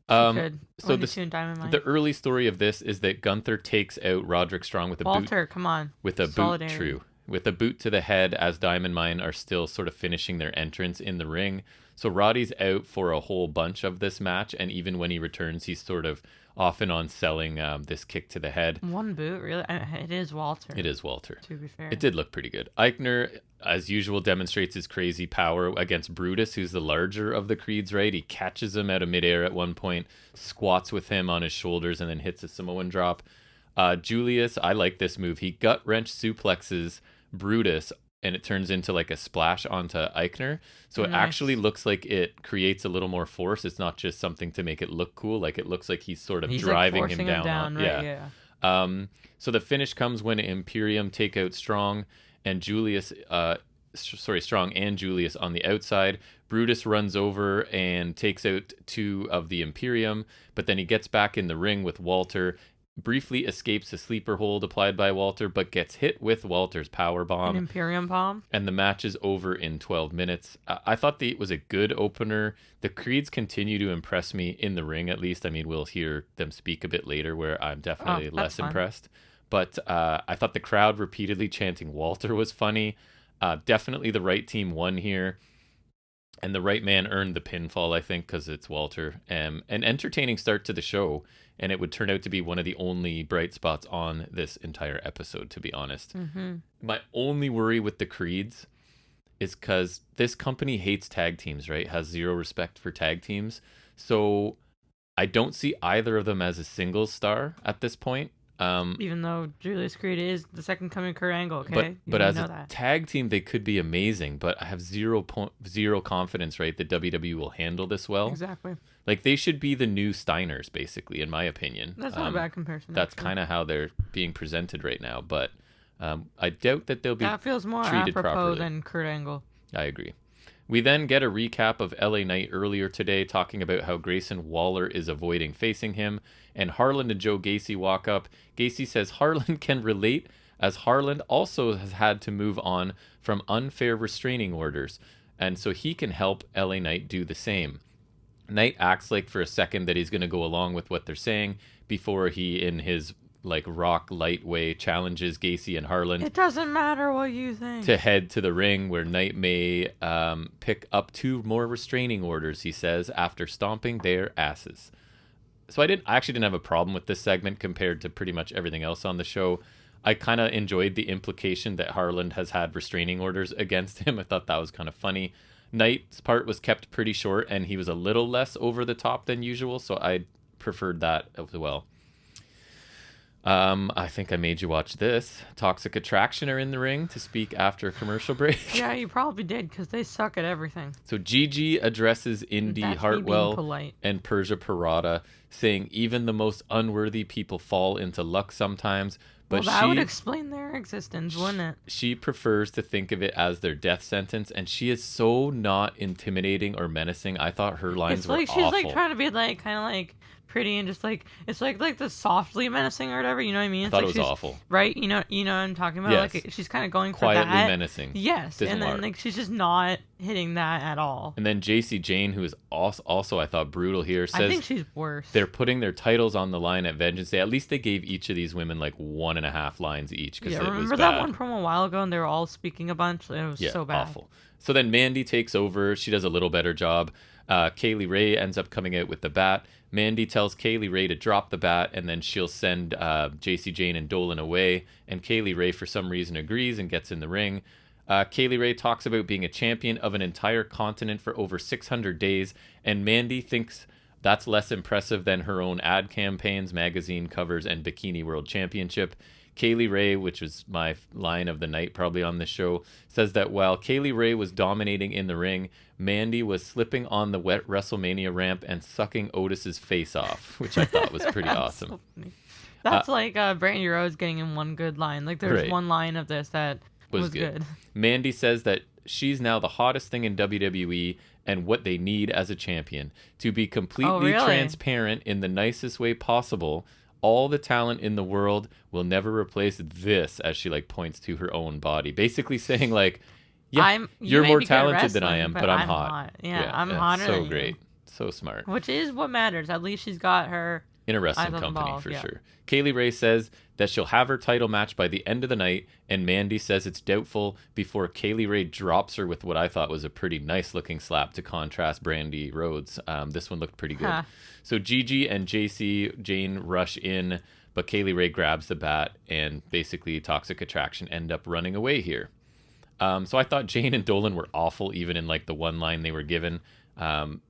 Could. So the early story of this is that Gunther takes out Roderick Strong with a Walter, boot. come on. With a Solidarity. boot, true. With a boot to the head as Diamond Mine are still sort of finishing their entrance in the ring. So Roddy's out for a whole bunch of this match, and even when he returns, he's sort of off and on selling this kick to the head. One boot, really? It is Walter. It is Walter. To be fair. It did look pretty good. Eichner, as usual, demonstrates his crazy power against Brutus, who's the larger of the Creeds, right? He catches him out of midair at one point, squats with him on his shoulders, and then hits a Samoan drop. Julius, I like this move. He gut wrench suplexes Brutus, and it turns into like a splash onto Eichner. So it actually looks like it creates a little more force. It's not just something to make it look cool. Like it looks like he's sort of driving him down. Right? Yeah. So the finish comes when Imperium take out Strong and Julius. Strong and Julius on the outside. Brutus runs over and takes out two of the Imperium, but then he gets back in the ring with Walter. Briefly escapes a sleeper hold applied by Walter, but gets hit with Walter's power bomb. An Imperium bomb. And the match is over in 12 minutes. I thought it was a good opener. The Creeds continue to impress me in the ring, at least. I mean, we'll hear them speak a bit later where I'm definitely less impressed. But I thought the crowd repeatedly chanting Walter was funny. Definitely the right team won here. And the right man earned the pinfall, I think, because it's Walter. An entertaining start to the show. And it would turn out to be one of the only bright spots on this entire episode, to be honest. Mm-hmm. My only worry with the Creeds is because this company hates tag teams, right? Has zero respect for tag teams. So I don't see either of them as a singles star at this point. Even though Julius Creed is the second coming Kurt Angle, okay? But as a tag team, they could be amazing. But I have zero confidence, right, that WWE will handle this well. Exactly. Like, they should be the new Steiners, basically, in my opinion. That's not a bad comparison. That's kind of how they're being presented right now. But I doubt that they'll be that feels more treated apropos properly. Than Kurt Angle. I agree. We then get a recap of LA Knight earlier today, talking about how Grayson Waller is avoiding facing him, and Harland and Joe Gacy walk up. Gacy says Harland can relate, as Harland also has had to move on from unfair restraining orders, and so he can help LA Knight do the same. Knight acts like for a second that he's going to go along with what they're saying before he, in his like rock light way, challenges Gacy and Harland. It doesn't matter what you think. To head to the ring, where Knight may pick up 2 more restraining orders, he says, after stomping their asses. So I actually didn't have a problem with this segment compared to pretty much everything else on the show. I kind of enjoyed the implication that Harland has had restraining orders against him. I thought that was kind of funny. Knight's part was kept pretty short, and he was a little less over the top than usual, so I preferred that as well. I think I made you watch this. Toxic Attraction are in the ring to speak after a commercial break. Yeah, you probably did, because they suck at everything. So Gigi addresses Indy Hartwell and Persia Parada, saying even the most unworthy people fall into luck sometimes. But that would explain their existence, wouldn't it? She prefers to think of it as their death sentence, and she is so not intimidating or menacing. I thought her lines were awful. She's like trying to be like kind of like pretty and just like it's like the softly menacing or whatever, you know what I mean? I thought it was awful. Right? You know what I'm talking about? Yes. Like she's kind of going quietly for that. Menacing. Yes. And then like she's just not hitting that at all. And then JC Jane, who is also I thought brutal here, says I think she's worse. They're putting their titles on the line at Vengeance Day. At least they gave each of these women like 1.5 lines each, because it was bad. Remember that one from a while ago and they were all speaking a bunch? It was so bad. Awful. So then Mandy takes over. She does a little better job. Kaylee Ray ends up coming out with the bat. Mandy tells Kaylee Ray to drop the bat, and then she'll send JC Jane and Dolan away. And Kaylee Ray, for some reason, agrees and gets in the ring. Kaylee Ray talks about being a champion of an entire continent for over 600 days, and Mandy thinks That's less impressive than her own ad campaigns, magazine covers, and Bikini World Championship. Kaylee Ray, which was my line of the night probably on this show, says that while Kaylee Ray was dominating in the ring, Mandy was slipping on the wet WrestleMania ramp and sucking Otis's face off, which I thought was pretty awesome. So funny. That's like Brandy Rose getting in one good line. Like there's one line of this that was good. Mandy says that she's now the hottest thing in WWE and what they need as a champion. To be completely transparent in the nicest way possible, all the talent in the world will never replace this, as she like points to her own body. Basically saying like, yeah, you're more talented than I am, but I'm hot. Yeah, I'm hotter so than you. Great. So smart. Which is what matters. At least she's got her in a wrestling company for sure. Kaylee Ray says that she'll have her title match by the end of the night, and Mandy says it's doubtful before Kaylee Ray drops her with what I thought was a pretty nice looking slap to contrast Brandy Rhodes. This one looked pretty good. So Gigi and Jane rush in, but Kaylee Ray grabs the bat, and basically Toxic Attraction end up running away here. So I thought Jane and Dolan were awful, even in like the one line they were given.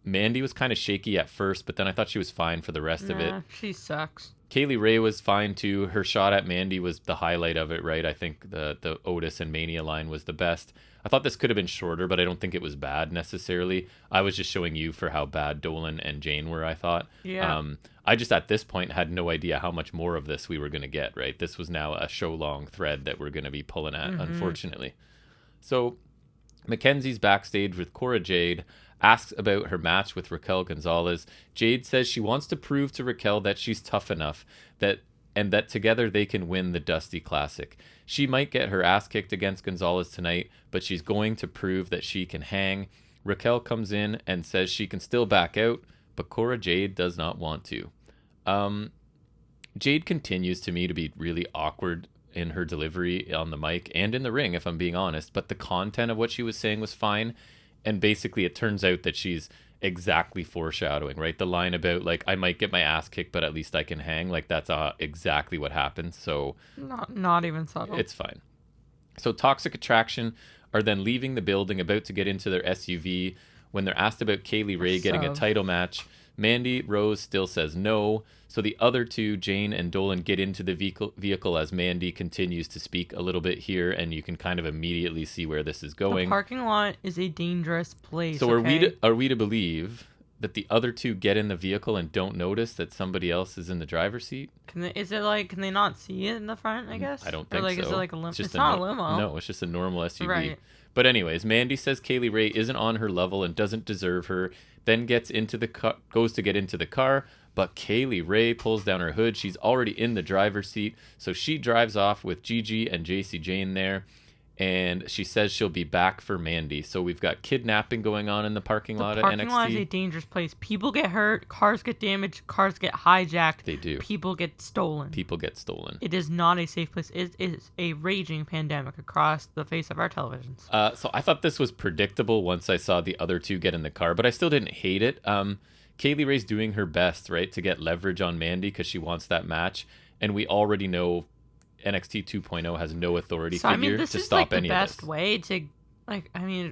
Mandy was kind of shaky at first, but then I thought she was fine for the rest of it. She sucks. Kaylee Ray was fine too. Her shot at Mandy was the highlight of it, right? I think the Otis and Mania line was the best. I thought this could have been shorter, but I don't think it was bad necessarily. I was just showing you for how bad Dolan and Jane were, I thought. Yeah. I just at this point had no idea how much more of this we were going to get, right? This was now a show-long thread that we're going to be pulling at, unfortunately. So Mackenzie's backstage with Cora Jade, asks about her match with Raquel Gonzalez. Jade says she wants to prove to Raquel that she's tough enough and that together they can win the Dusty Classic. She might get her ass kicked against Gonzalez tonight, but she's going to prove that she can hang. Raquel comes in and says she can still back out, but Cora Jade does not want to. Jade continues to me to be really awkward in her delivery on the mic and in the ring, if I'm being honest, but the content of what she was saying was fine. And basically it turns out that she's exactly foreshadowing, right? The line about like, I might get my ass kicked, but at least I can hang. Like that's exactly what happens. So not even subtle. It's fine. So Toxic Attraction are then leaving the building, about to get into their SUV when they're asked about Kaylee Ray getting a title match. Mandy Rose still says no. So the other two, Jane and Dolan, get into the vehicle as Mandy continues to speak a little bit here, and you can kind of immediately see where this is going. The parking lot is a dangerous place. So are we to believe that the other two get in the vehicle and don't notice that somebody else is in the driver's seat? Can they not see it in the front, I guess? I don't think so. Is it like a limo? It's not a limo. No, it's just a normal SUV. Right. But anyways, Mandy says Kaylee Ray isn't on her level and doesn't deserve her, then goes to get into the car, but Kaylee Ray pulls down her hood. She's already in the driver's seat, so she drives off with Gigi and JC Jane there, and she says she'll be back for Mandy. So we've got kidnapping going on in the parking lot at NXT. The parking lot is a dangerous place. People get hurt, cars get damaged, cars get hijacked. They do. People get stolen. It is not a safe place. It is a raging pandemic across the face of our televisions. So I thought this was predictable once I saw the other two get in the car, but I still didn't hate it. Kaylee Ray's doing her best, right, to get leverage on Mandy because she wants that match, and we already know NXT 2.0 has no authority figure to stop any of this. This is the best way to,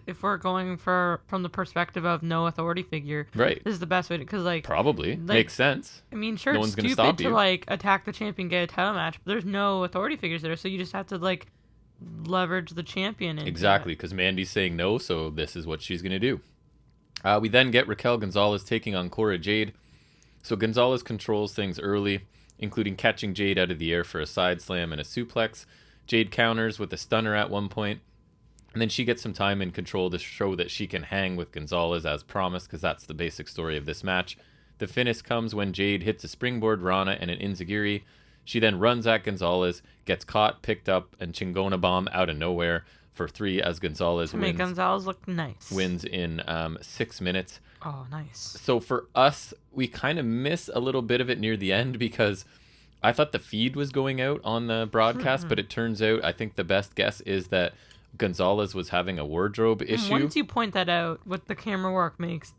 if we're going from the perspective of no authority figure, right? This is the best way to, because probably makes sense. I mean, sure, no it's stupid to attack the champion, get a title match, but there's no authority figures there, so you just have to leverage the champion. Exactly, because Mandy's saying no, so this is what she's gonna do. We then get Raquel Gonzalez taking on Cora Jade. So Gonzalez controls things early, including catching Jade out of the air for a side slam and a suplex. Jade counters with a stunner at one point, and then she gets some time in control to show that she can hang with Gonzalez as promised, because that's the basic story of this match. The finish comes when Jade hits a springboard Rana and an Enziguri. She then runs at Gonzalez, gets caught, picked up, and Chingona Bomb out of nowhere for 3 as Gonzalez wins. Make Gonzalez look nice. Wins in 6 minutes. Oh, nice. So for us, we kind of miss a little bit of it near the end because I thought the feed was going out on the broadcast, but it turns out, I think the best guess is that Gonzalez was having a wardrobe issue. Once you point that out, what the camera work lends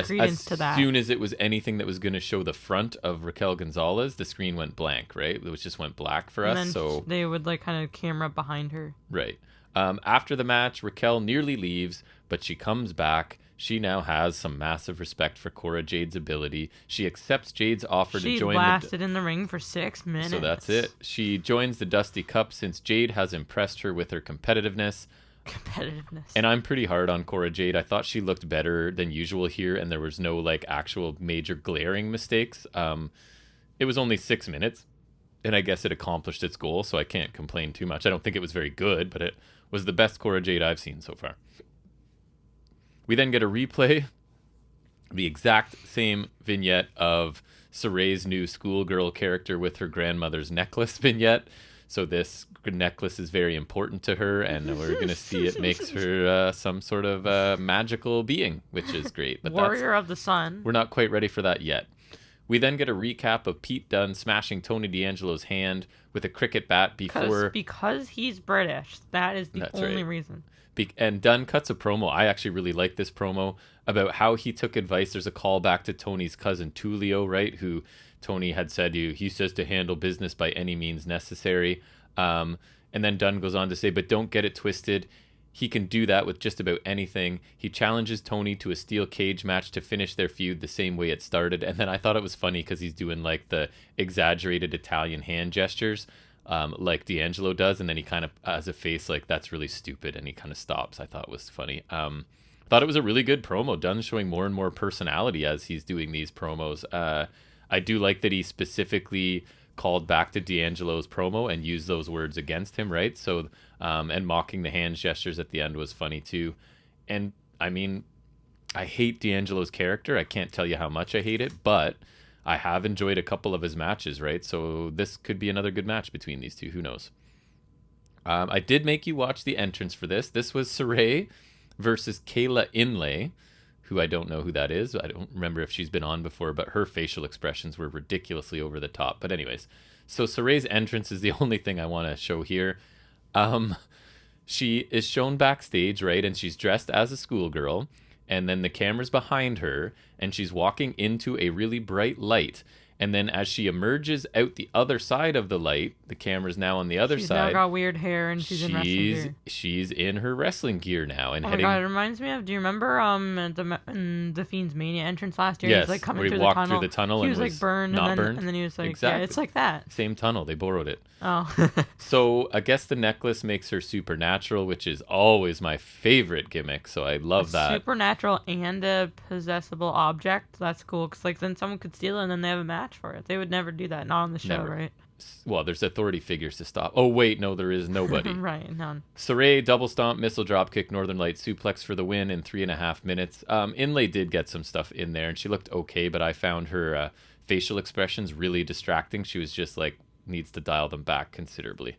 credence to that. As soon as it was anything that was going to show the front of Raquel Gonzalez, the screen went blank, right? It just went black for us. Then so they would kind of camera behind her. Right. After the match, Raquel nearly leaves, but she comes back. She now has some massive respect for Cora Jade's ability. She accepts Jade's offer to She join lasted in the ring for 6 minutes. So that's it. She joins the Dusty Cup since Jade has impressed her with her competitiveness. And I'm pretty hard on Cora Jade. I thought she looked better than usual here, and there was no like actual major glaring mistakes. It was only 6 minutes, and I guess it accomplished its goal, so I can't complain too much. I don't think it was very good, but it was the best Cora Jade I've seen so far. We then get a replay, the exact same vignette of Saray's new schoolgirl character with her grandmother's necklace vignette. So this necklace is very important to her, and we're going to see it makes her some sort of magical being, which is great. But Warrior of the Sun. We're not quite ready for that yet. We then get a recap of Pete Dunne smashing Tony D'Angelo's hand with a cricket bat because he's British. That is the only reason. And Dunne cuts a promo. I actually really like this promo about how he took advice. There's a callback to Tony's cousin Tulio, right? Who Tony had said he says to handle business by any means necessary. And then Dunne goes on to say, but don't get it twisted. He can do that with just about anything. He challenges Tony to a steel cage match to finish their feud the same way it started. And then I thought it was funny because he's doing like the exaggerated Italian hand gestures. Like D'Angelo does, and then he kind of has a face like that's really stupid, and he kind of stops. I thought it was funny. Thought it was a really good promo. Dunne showing more and more personality as he's doing these promos. I do like that he specifically called back to D'Angelo's promo and used those words against him, right? So, and mocking the hand gestures at the end was funny too. And I mean, I hate D'Angelo's character. I can't tell you how much I hate it, but I have enjoyed a couple of his matches, right? So this could be another good match between these two. Who knows? I did make you watch the entrance for this. This was Saray versus Kayla Inlay, who I don't know who that is. I don't remember if she's been on before, but her facial expressions were ridiculously over the top. But anyways, so Saray's entrance is the only thing I want to show here. She is shown backstage, right? And she's dressed as a schoolgirl. And then the camera's behind her, and she's walking into a really bright light. And then as she emerges out the other side of the light, the camera's now on the other side. She's now got weird hair, and she's in wrestling gear. She's in her wrestling gear now. And oh my god, it reminds me of, do you remember the Fiend's Mania entrance last year? Yes, he was like coming where through he walked the tunnel. through the tunnel he and was like burned, and then he was like, exactly. Yeah, it's like that. Same tunnel, they borrowed it. Oh. So I guess the necklace makes her supernatural, which is always my favorite gimmick. So I love that. Supernatural and a possessible object. That's cool, because like then someone could steal it and then they have a match for it. They would never do that, not on the show, never. Right? Well, there's authority figures to stop. Oh wait, no, there is nobody. Right, none. Saray double stomp, missile drop kick, Northern Light suplex for the win in 3.5 minutes. Inlay did get some stuff in there, and she looked okay, but I found her facial expressions really distracting. She was just like needs to dial them back considerably.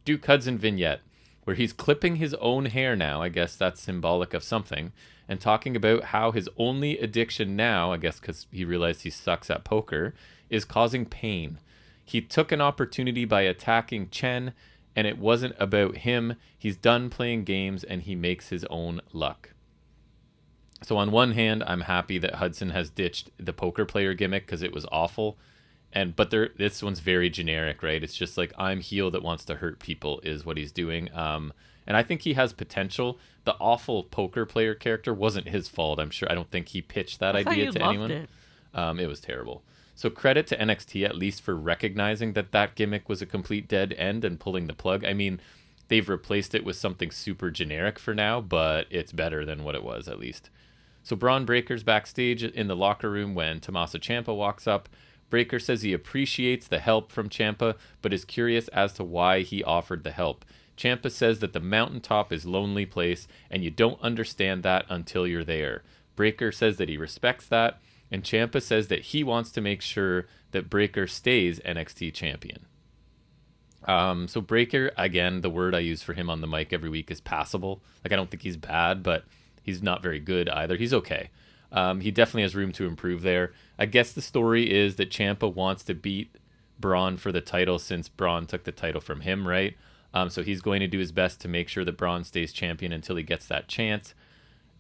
Duke Hudson vignette where he's clipping his own hair now. I guess that's symbolic of something, and talking about how his only addiction now, I guess because he realized he sucks at poker, is causing pain. He took an opportunity by attacking Chen, and it wasn't about him. He's done playing games, and he makes his own luck. So on one hand, I'm happy that Hudson has ditched the poker player gimmick because it was awful. But this one's very generic, right? It's just like, I'm heel that wants to hurt people is what he's doing. And I think he has potential. The awful poker player character wasn't his fault, I'm sure. I don't think he pitched that idea to anyone. It was terrible. So credit to NXT at least for recognizing that gimmick was a complete dead end and pulling the plug. I mean, they've replaced it with something super generic for now, but it's better than what it was at least. So Braun Breaker's backstage in the locker room when Tommaso Ciampa walks up. Breaker says he appreciates the help from Ciampa, but is curious as to why he offered the help. Ciampa says that the mountaintop is a lonely place, and you don't understand that until you're there. Breaker says that he respects that, and Ciampa says that he wants to make sure that Breaker stays NXT champion. So Breaker, again, the word I use for him on the mic every week is passable. Like, I don't think he's bad, but he's not very good either. He's okay. He definitely has room to improve there. I guess the story is that Ciampa wants to beat Braun for the title since Braun took the title from him, right? So he's going to do his best to make sure that Braun stays champion until he gets that chance.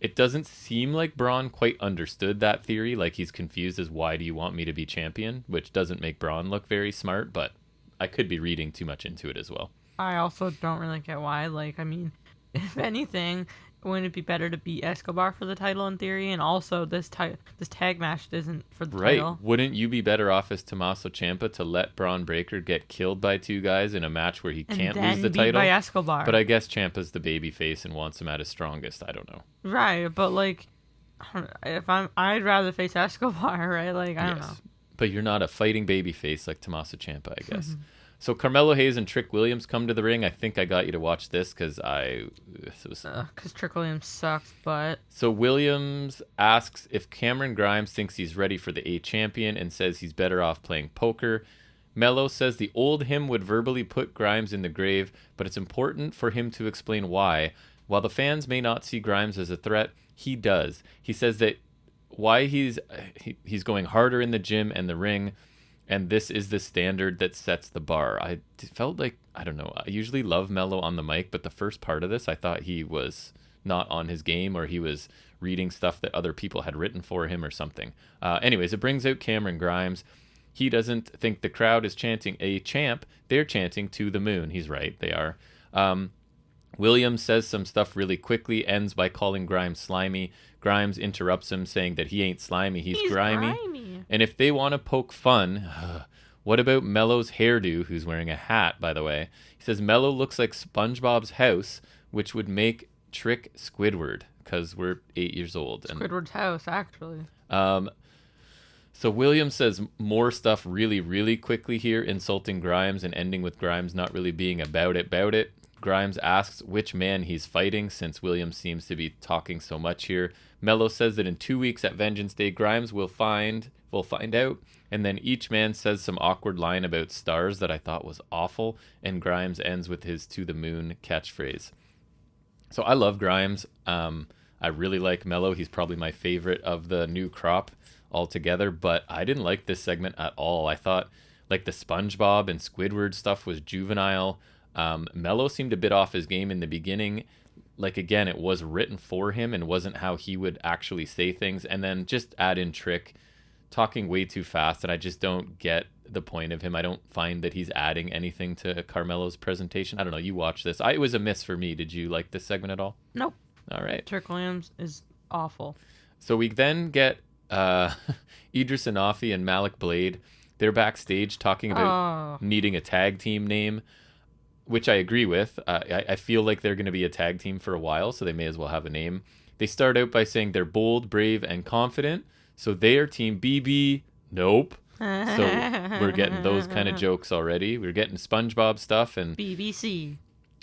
It doesn't seem like Braun quite understood that theory. Like, he's confused as why do you want me to be champion, which doesn't make Braun look very smart, but I could be reading too much into it as well. I also don't really get why. Like, I mean, if anything, wouldn't it be better to beat Escobar for the title in theory? And also, this tag match isn't for the title. Wouldn't you be better off as Tommaso Ciampa to let Braun Breaker get killed by two guys in a match where he can't lose the title? By Escobar. But I guess Ciampa's the babyface and wants him at his strongest. I don't know. Right, but like, I'd rather face Escobar, right? Like, I don't know. But you're not a fighting babyface like Tommaso Ciampa, I guess. So Carmelo Hayes and Trick Williams come to the ring. I think I got you to watch this because Trick Williams sucks, but... So Williams asks if Cameron Grimes thinks he's ready for the A champion and says he's better off playing poker. Mello says the old him would verbally put Grimes in the grave, but it's important for him to explain why. While the fans may not see Grimes as a threat, he does. He says that why he's going harder in the gym and the ring, and this is the standard that sets the bar. I felt like, I don't know, I usually love Mello on the mic, but the first part of this, I thought he was not on his game, or he was reading stuff that other people had written for him or something. Anyways, it brings out Cameron Grimes. He doesn't think the crowd is chanting a champ. They're chanting to the moon. He's right, they are. Williams says some stuff really quickly, ends by calling Grimes slimy. Grimes interrupts him, saying that he ain't slimy, he's grimy. And if they want to poke fun, what about Mello's hairdo, who's wearing a hat, by the way? He says Mello looks like SpongeBob's house, which would make Trick Squidward, because we're 8 years old. Squidward's house, actually. So Williams says more stuff really, really quickly here, insulting Grimes and ending with Grimes not really being about it. Grimes asks which man he's fighting, since Williams seems to be talking so much here. Mello says that in 2 weeks at Vengeance Day, Grimes will find out, and then each man says some awkward line about stars that I thought was awful, and Grimes ends with his to the moon catchphrase. So I love Grimes. I really like Mello. He's probably my favorite of the new crop altogether, but I didn't like this segment at all. I thought like the SpongeBob and Squidward stuff was juvenile. Mello seemed a bit off his game in the beginning. Like, again, it was written for him and wasn't how he would actually say things. And then just add in Trick talking way too fast, and I just don't get the point of him. I don't find that he's adding anything to Carmelo's presentation. I don't know. You watch this. It was a miss for me. Did you like this segment at all? Nope. All right. Trick Williams is awful. So we then get Idris Anafi and Malik Blade. They're backstage talking about needing a tag team name, which I agree with. I feel like they're going to be a tag team for a while, so they may as well have a name. They start out by saying they're bold, brave, and confident. So they are Team BB. Nope. So we're getting those kind of jokes already. We're getting SpongeBob stuff and BBC.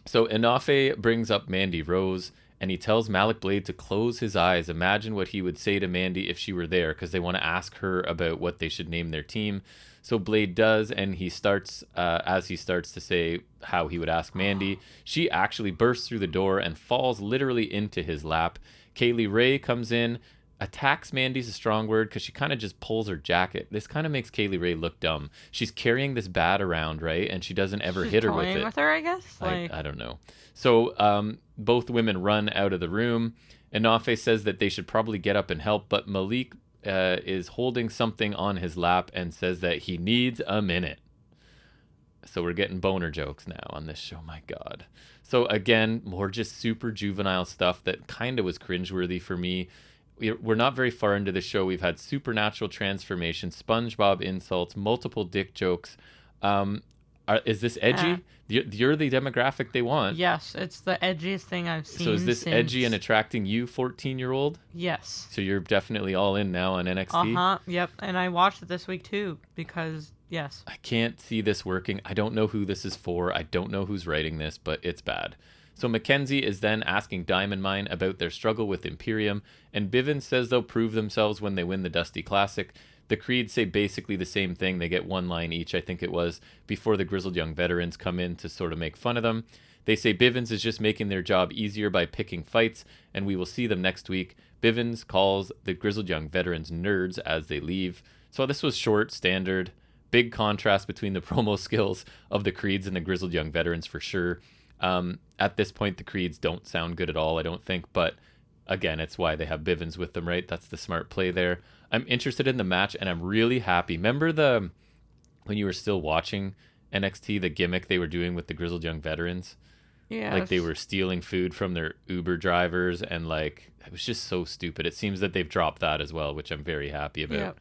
So Anafe brings up Mandy Rose, and he tells Malik Blade to close his eyes. Imagine what he would say to Mandy if she were there, because they want to ask her about what they should name their team. So Blade does, and he starts, as he starts to say how he would ask Mandy, she actually bursts through the door and falls literally into his lap. Kaylee Ray comes in. Attacks Mandy's a strong word, because she kind of just pulls her jacket. This kind of makes Kaylee Ray look dumb. She's carrying this bat around, right? And she doesn't ever hit her with it. With her, I guess? I don't know. So both women run out of the room. Anafe says that they should probably get up and help, but Malik is holding something on his lap and says that he needs a minute. So we're getting boner jokes now on this show. My God. So again, more just super juvenile stuff that kind of was cringeworthy for me. We're not very far into the show. We've had supernatural transformation, SpongeBob insults, multiple dick jokes. Is this edgy? You're the demographic they want. Yes, it's the edgiest thing I've seen. So is this edgy and attracting you, 14-year-old? Yes. So you're definitely all in now on NXT? Yep. And I watched it this week too, because, yes. I can't see this working. I don't know who this is for. I don't know who's writing this, but it's bad. So Mackenzie is then asking Diamond Mine about their struggle with Imperium, and Bivens says they'll prove themselves when they win the Dusty Classic. The Creed say basically the same thing. They get one line each, I think it was, before the Grizzled Young Veterans come in to sort of make fun of them. They say Bivens is just making their job easier by picking fights, and we will see them next week. Bivens calls the Grizzled Young Veterans nerds as they leave. So this was short, standard, big contrast between the promo skills of the Creeds and the Grizzled Young Veterans for sure. At this point, the Creeds don't sound good at all, I don't think, but again, it's why they have Bivens with them, right? That's the smart play there. I'm interested in the match, and I'm really happy. Remember when you were still watching NXT, the gimmick they were doing with the Grizzled Young Veterans? Yeah. Like they were stealing food from their Uber drivers, and like it was just so stupid. It seems that they've dropped that as well, which I'm very happy about. Yep.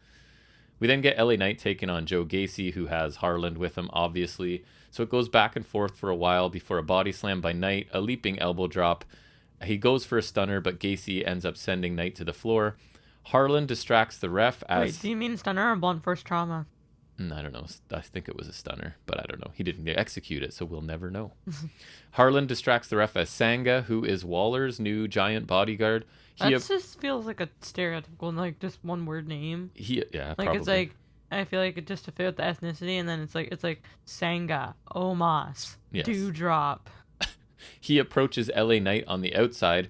We then get LA Knight taking on Joe Gacy, who has Harland with him, obviously. So it goes back and forth for a while before a body slam by Knight, a leaping elbow drop. He goes for a stunner, but Gacy ends up sending Knight to the floor. Harland distracts the ref as... Wait, do you mean stunner or blunt force trauma? I don't know. I think it was a stunner, but I don't know. He didn't execute it, so we'll never know. Harland distracts the ref as Sanga, who is Waller's new giant bodyguard. That just feels like a stereotypical, like, just one word name. Yeah, like, probably. It's like, I feel like it just to fit with the ethnicity, and then it's like Sanga, Omos, Yes. Dewdrop. He approaches LA Knight on the outside,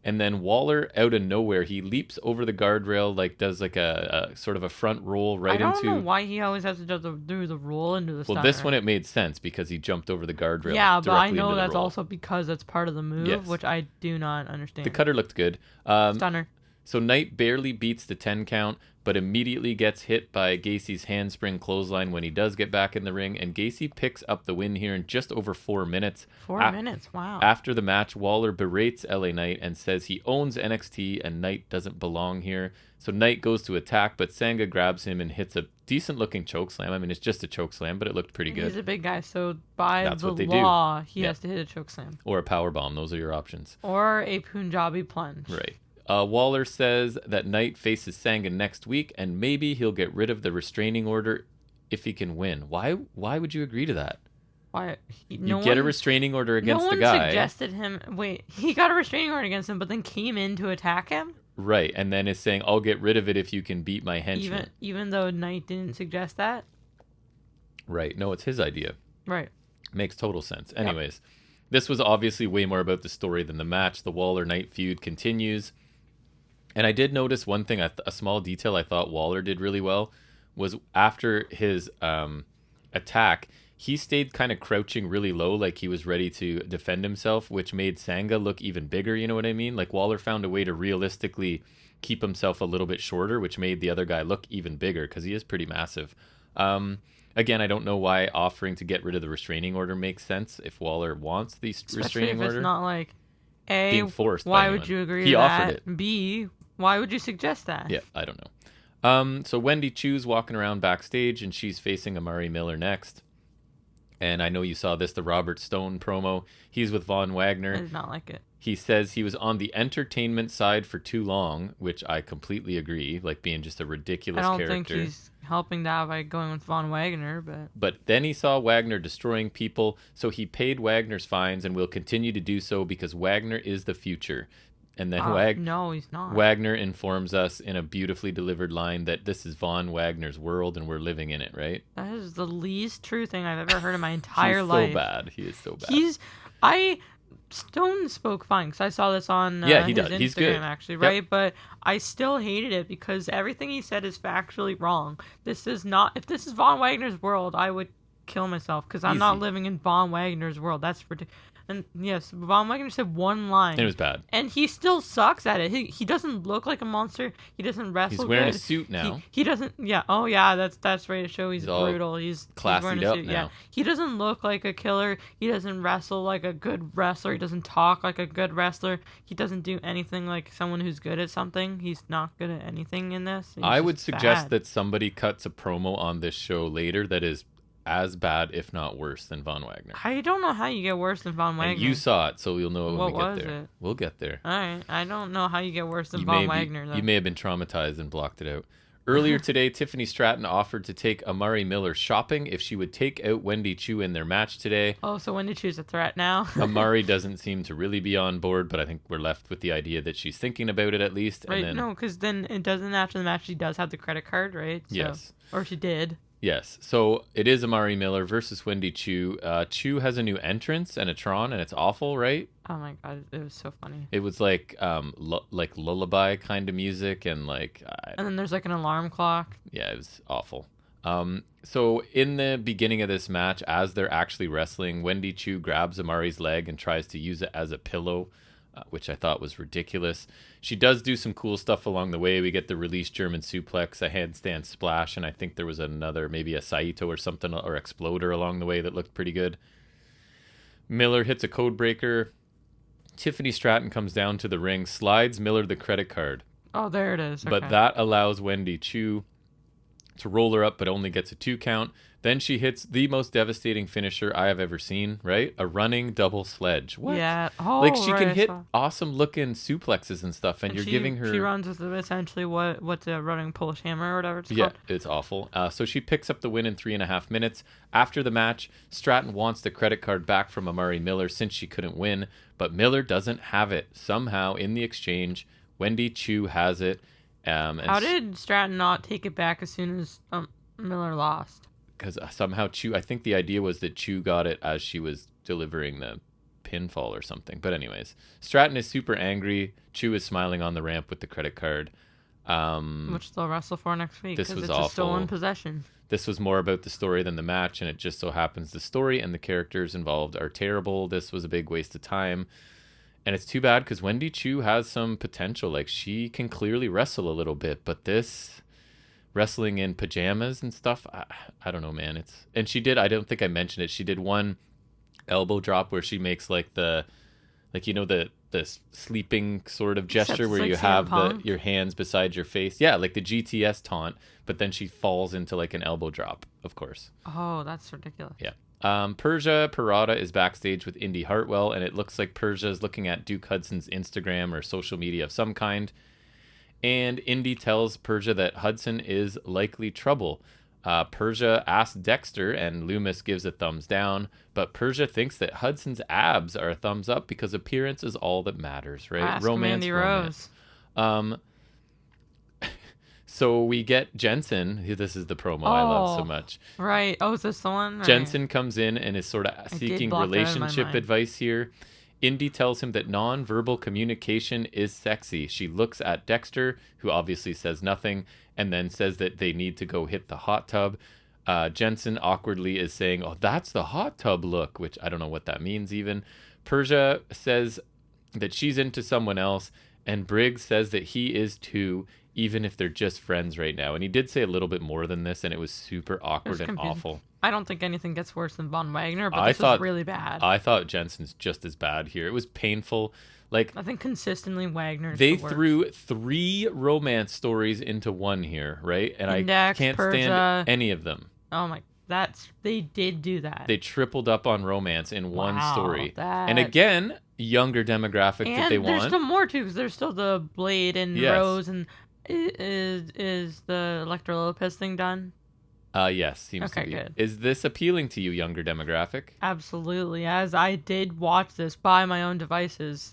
and then Waller, out of nowhere, he leaps over the guardrail, like does like a sort of a front roll right into... I don't know why he always has to do the roll into the stunner. Well, this one it made sense because he jumped over the guardrail. Yeah, but I directly know into the that's roll. also because that's part of the move, Yes. which I do not understand. The cutter looked good. Stunner. So Knight barely beats the 10 count, but immediately gets hit by Gacy's handspring clothesline when he does get back in the ring, and Gacy picks up the win here in just over 4 minutes. 4 minutes, wow. After the match, Waller berates LA Knight and says he owns NXT and Knight doesn't belong here. So Knight goes to attack, but Sanga grabs him and hits a decent-looking chokeslam. I mean, it's just a chokeslam, but it looked pretty good. He's a big guy, so by That's the what they law, do. he has to hit a chokeslam. Or a powerbomb. Those are your options. Or a Punjabi plunge. Right. Waller says that Knight faces Sanga next week, and maybe he'll get rid of the restraining order if he can win. Why would you agree to that? Why? You get a restraining order against the guy. No one suggested him. Wait, he got a restraining order against him, but then came in to attack him? Right, and then is saying, I'll get rid of it if you can beat my henchman. Even though Knight didn't suggest that? Right. No, it's his idea. Right. Makes total sense. Anyways, this was obviously way more about the story than the match. The Waller-Knight feud continues. And I did notice one thing, a small detail I thought Waller did really well, was after his attack, he stayed kind of crouching really low, like he was ready to defend himself, which made Sanga look even bigger, you know what I mean? Like Waller found a way to realistically keep himself a little bit shorter, which made the other guy look even bigger, because he is pretty massive. Again, I don't know why offering to get rid of the restraining order makes sense if Waller wants the restraining order. It's not like, A, being forced why by would anyone. you agree He to offered that? it. B, why would you suggest that? Yeah, I don't know. So Wendy Chu's walking around backstage, and she's facing Amari Miller next. And I know you saw this, the Robert Stone promo. He's with Von I Wagner. did not like it. He says he was on the entertainment side for too long, which I completely agree, like being just a ridiculous I don't character. think he's helping that by going with Von Wagner, but... But then he saw Wagner destroying people, so he paid Wagner's fines and will continue to do so because Wagner is the future. And then no, he's not. Wagner informs us in a beautifully delivered line that this is Von Wagner's world and we're living in it, right? That is the least true thing I've ever heard in my entire life. He's so bad. He is so bad. Stone spoke fine because I saw this on he his does. Instagram, He's good. actually, right? But I still hated it because everything he said is factually wrong. This is not... If this is Von Wagner's world, I would kill myself because I'm not living in Von Wagner's world. That's ridiculous. And yes, Von Wagner said one line. It was bad. And he still sucks at it. He doesn't look like a monster. He doesn't wrestle He's wearing good. a suit now. He doesn't... Yeah. Oh, yeah. That's right to show he's brutal. He's wearing a classied up suit. now. Yeah. He doesn't look like a killer. He doesn't wrestle like a good wrestler. He doesn't talk like a good wrestler. He doesn't do anything like someone who's good at something. He's not good at anything in this. I would suggest that somebody cuts a promo on this show later that is as bad, if not worse, than Von Wagner. I don't know how you get worse than Von Wagner. And you saw it, so you'll know when What we get was there. it? We'll get there. All right. I don't know how you get worse than Von Wagner, though. You may have been traumatized and blocked it out. Earlier today, Tiffany Stratton offered to take Amari Miller shopping if she would take out Wendy Chu in their match today. Oh, so Wendy Chu's a threat now? Amari doesn't seem to really be on board, but I think we're left with the idea that she's thinking about it at least. Right, and then, no, because then it doesn't, after the match, she does have the credit card, right? So, yes. Or she did. Yes. So it is Amari Miller versus Wendy Chu. Chu has a new entrance and a Tron, and it's awful, right? Oh my god, it was so funny. It was like like lullaby kind of music, and like... And then there's like an alarm clock. Yeah, it was awful. So in the beginning of this match, as they're actually wrestling, Wendy Chu grabs Amari's leg and tries to use it as a pillow, which I thought was ridiculous. She does do some cool stuff along the way. We get the release German suplex, a handstand splash, and I think there was another, maybe a Saito or something, or exploder along the way that looked pretty good. Miller hits a code breaker. Tiffany Stratton comes down to the ring, slides Miller the credit card. Oh, there it is. Okay. But that allows Wendy Chu to roll her up, but only gets a 2 count. Then she hits the most devastating finisher I have ever seen, right? A running double sledge. What? Yeah. Oh, like, she right, can I hit saw. awesome looking suplexes and stuff, and you're giving her... She runs with essentially what's a running Polish hammer or whatever it's Yeah, called. it's awful. So she picks up the win in 3.5 minutes. After the match, Stratton wants the credit card back from Amari Miller since she couldn't win, but Miller doesn't have it. Somehow, in the exchange, Wendy Chu has it. How did Stratton not take it back as soon as Miller lost? Because somehow Chu, I think the idea was that Chu got it as she was delivering the pinfall or something. But anyways, Stratton is super angry. Chu is smiling on the ramp with the credit card. Which they'll wrestle for next week this because was it's awful. a stolen possession. This was more about the story than the match, and it just so happens the story and the characters involved are terrible. This was a big waste of time. And it's too bad because Wendy Chu has some potential. Like, she can clearly wrestle a little bit, but this wrestling in pajamas and stuff, I don't know, man. And she did, I don't think I mentioned it, she did one elbow drop where she makes like the sleeping sort of gesture where like you CM have Punk? your hands beside your face. Yeah, like the GTS taunt, but then she falls into like an elbow drop, of course. Oh, that's ridiculous. Yeah. Persia Parada is backstage with Indy Hartwell, and it looks like Persia is looking at Duke Hudson's Instagram or social media of some kind. And Indy tells Persia that Hudson is likely trouble. Persia asks Dexter, and Loomis gives a thumbs down, but Persia thinks that Hudson's abs are a thumbs up because appearance is all that matters, right? Ask Mandy Rose. So we get Jensen. This is the promo I love so much. Right. Oh, is this the one? Right. Jensen comes in and is sort of seeking block that out of my relationship mind. advice here. Indy tells him that non-verbal communication is sexy. She looks at Dexter, who obviously says nothing, and then says that they need to go hit the hot tub. Jensen awkwardly is saying, "Oh, that's the hot tub look," which I don't know what that means even. Persia says that she's into someone else, and Briggs says that he is too, even if they're just friends right now. And he did say a little bit more than this, and it was super awkward and confusing. awful. I don't think anything gets worse than Von Wagner, but I this thought- was really bad. I thought Jensen's just as bad here. It was painful. Like, I think consistently Wagner's they the worst. threw 3 romance stories into one here, right? And Index, I can't Persia. stand any of them. Oh my, they did do that. They tripled up on romance in one Wow, story. that- And again, younger demographic that they and there's want. still more too, because there's still the Blade and Yes. Rose and is the Electra Lopez thing done? Yes, seems to Okay, be. good. Is this appealing to you, younger demographic? Absolutely, as I did watch this by my own devices,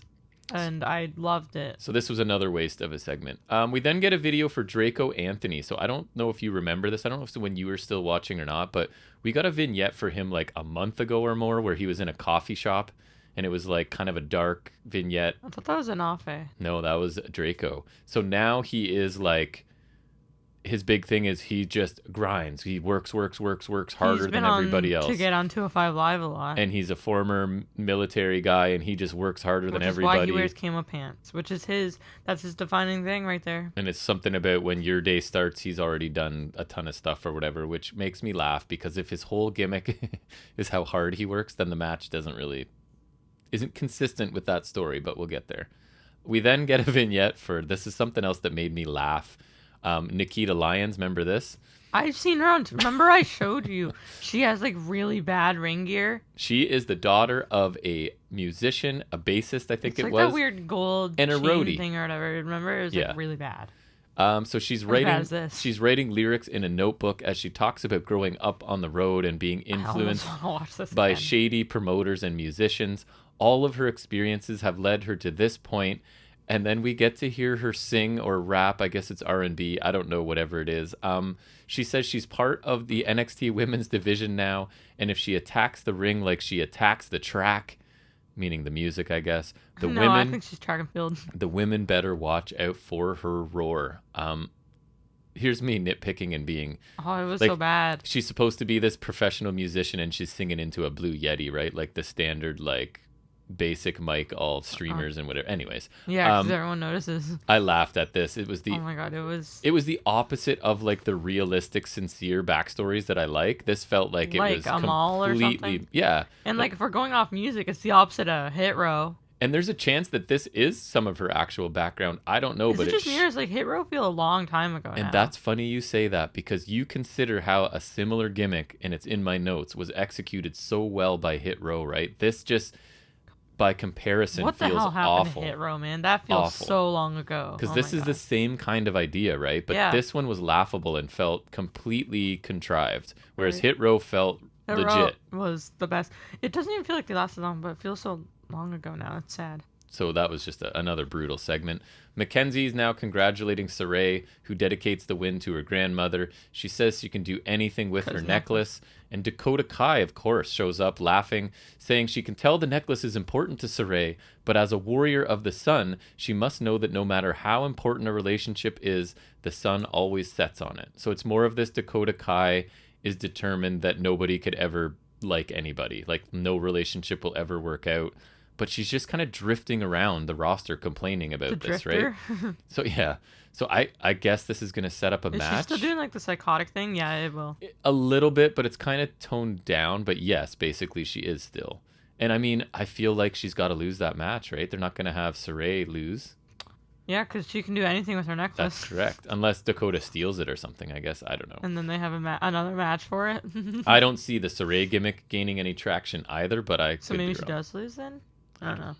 and I loved it. So this was another waste of a segment. We then get a video for Draco Anthony. So I don't know if you remember this. I don't know if it's when you were still watching or not, but we got a vignette for him like a month ago or more where he was in a coffee shop, and it was like kind of a dark vignette. I thought that was an Afe. No, that was Draco. So now he is like, his big thing is he just grinds. He works harder He's been than everybody on else. to get on 205 Live a lot. And he's a former military guy, and he just works harder which than is everybody. why he wears camo pants, which is that's his defining thing right there. And it's something about when your day starts, he's already done a ton of stuff or whatever, which makes me laugh, because if his whole gimmick is how hard he works, then the match isn't consistent with that story, but we'll get there. We then get a vignette for, this is something else that made me laugh. Nikita Lyons, remember this? I've seen her on. Remember, I showed you. She has like really bad ring gear. She is the daughter of a musician, a bassist, I think It's it like was. that weird gold and a chain roadie. thing or whatever. Remember, it was Yeah. like really bad. So she's As bad writing as this. she's writing lyrics in a notebook as she talks about growing up on the road and being I influenced almost want to watch this by again. shady promoters and musicians. All of her experiences have led her to this point, and then we get to hear her sing or rap. I guess it's R&B. I don't know, whatever it is. She says she's part of the NXT women's division now, and if she attacks the ring like she attacks the track, meaning the music, I guess, I women think she's track and field. the women better watch out for her roar. Here's me nitpicking and being, Oh, it was like, so bad. she's supposed to be this professional musician and she's singing into a Blue Yeti, right? Like the standard, like, basic mic, all streamers and whatever. Anyways, yeah, because everyone notices. I laughed at this. It was the oh my god, it was the opposite of like the realistic, sincere backstories that I like. This felt like it was Amal or completely something. yeah. And like if we're going off music, it's the opposite of Hit Row. And there's a chance that this is some of her actual background. I don't know, but it just mirrors like Hit Row feel a long time ago. And now. that's funny you say that, because you consider how a similar gimmick, and it's in my notes, was executed so well by Hit Row, right? This just, by comparison, what the feels hell happened awful. to Hit Row, man? That feels Awful. so long ago. Because this is the same kind of idea, right? But this one was laughable and felt completely contrived, whereas Hit Row felt legit. Row was the best. It doesn't even feel like they lasted long, but it feels so long ago now. It's sad. So that was just another brutal segment. Mackenzie is now congratulating Saray, who dedicates the win to her grandmother. She says she can do anything with her necklace. And Dakota Kai, of course, shows up laughing, saying she can tell the necklace is important to Saray, but as a warrior of the sun, she must know that no matter how important a relationship is, the sun always sets on it. So it's more of this Dakota Kai is determined that nobody could ever like anybody. Like no relationship will ever work out. But she's just kind of drifting around the roster complaining about this, right? So, yeah. So, I guess this is going to set up a match. Is she still doing, like, the psychotic thing? Yeah, it will. A little bit, but it's kind of toned down. But, yes, basically, she is still. And, I mean, I feel like she's got to lose that match, right? They're not going to have Saray lose. Yeah, because she can do anything with her necklace. That's correct. Unless Dakota steals it or something, I guess. I don't know. And then they have another match for it. I don't see the Saray gimmick gaining any traction either, but So maybe she does lose then? I don't know.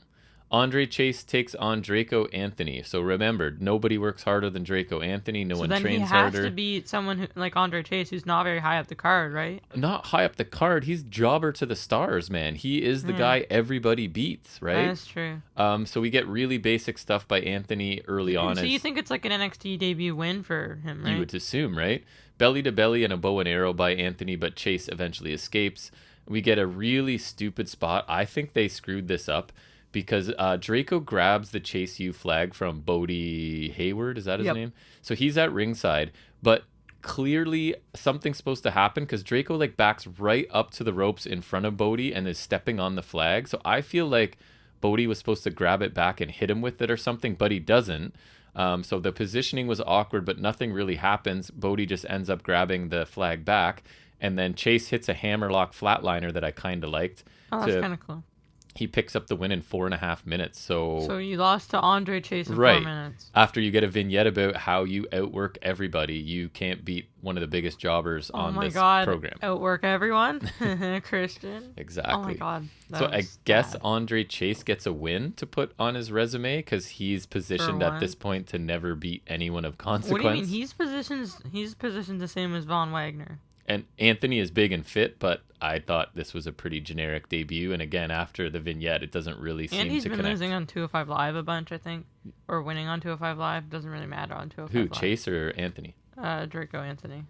Andre Chase takes on Draco Anthony. So remember, nobody works harder than Draco Anthony. No one trains harder. So then he has to beat someone who, like Andre Chase, who's not very high up the card, right? Not high up the card. He's jobber to the stars, man. He is the guy everybody beats, right? That's true. So we get really basic stuff by Anthony early on. So you think it's like an NXT debut win for him, right? You would assume, right? Belly to belly and a bow and arrow by Anthony, but Chase eventually escapes. We get a really stupid spot. I think they screwed this up, because Draco grabs the Chase U flag from Bodie Hayward. Is that his name? So he's at ringside, but clearly something's supposed to happen, because Draco like backs right up to the ropes in front of Bodie and is stepping on the flag. So I feel like Bodie was supposed to grab it back and hit him with it or something, but he doesn't. So the positioning was awkward, but nothing really happens. Bodie just ends up grabbing the flag back, and then Chase hits a hammerlock flatliner that I kind of liked. Oh, that's kind of cool. He picks up the win in 4.5 minutes. So you lost to Andre Chase in 4 minutes. After you get a vignette about how you outwork everybody, you can't beat one of the biggest jobbers on this program. Outwork everyone? Christian? Exactly. Oh my God. So I guess Andre Chase gets a win to put on his resume, because he's positioned at this point to never beat anyone of consequence. What do you mean? He's positioned the same as Von Wagner. And Anthony is big and fit, but I thought this was a pretty generic debut. And again, after the vignette, it doesn't really seem to connect. And he's been losing on 205 Live a bunch, I think. Or winning on 205 Live. Doesn't really matter on 205 Live. Who, Chase or Anthony? Draco Anthony.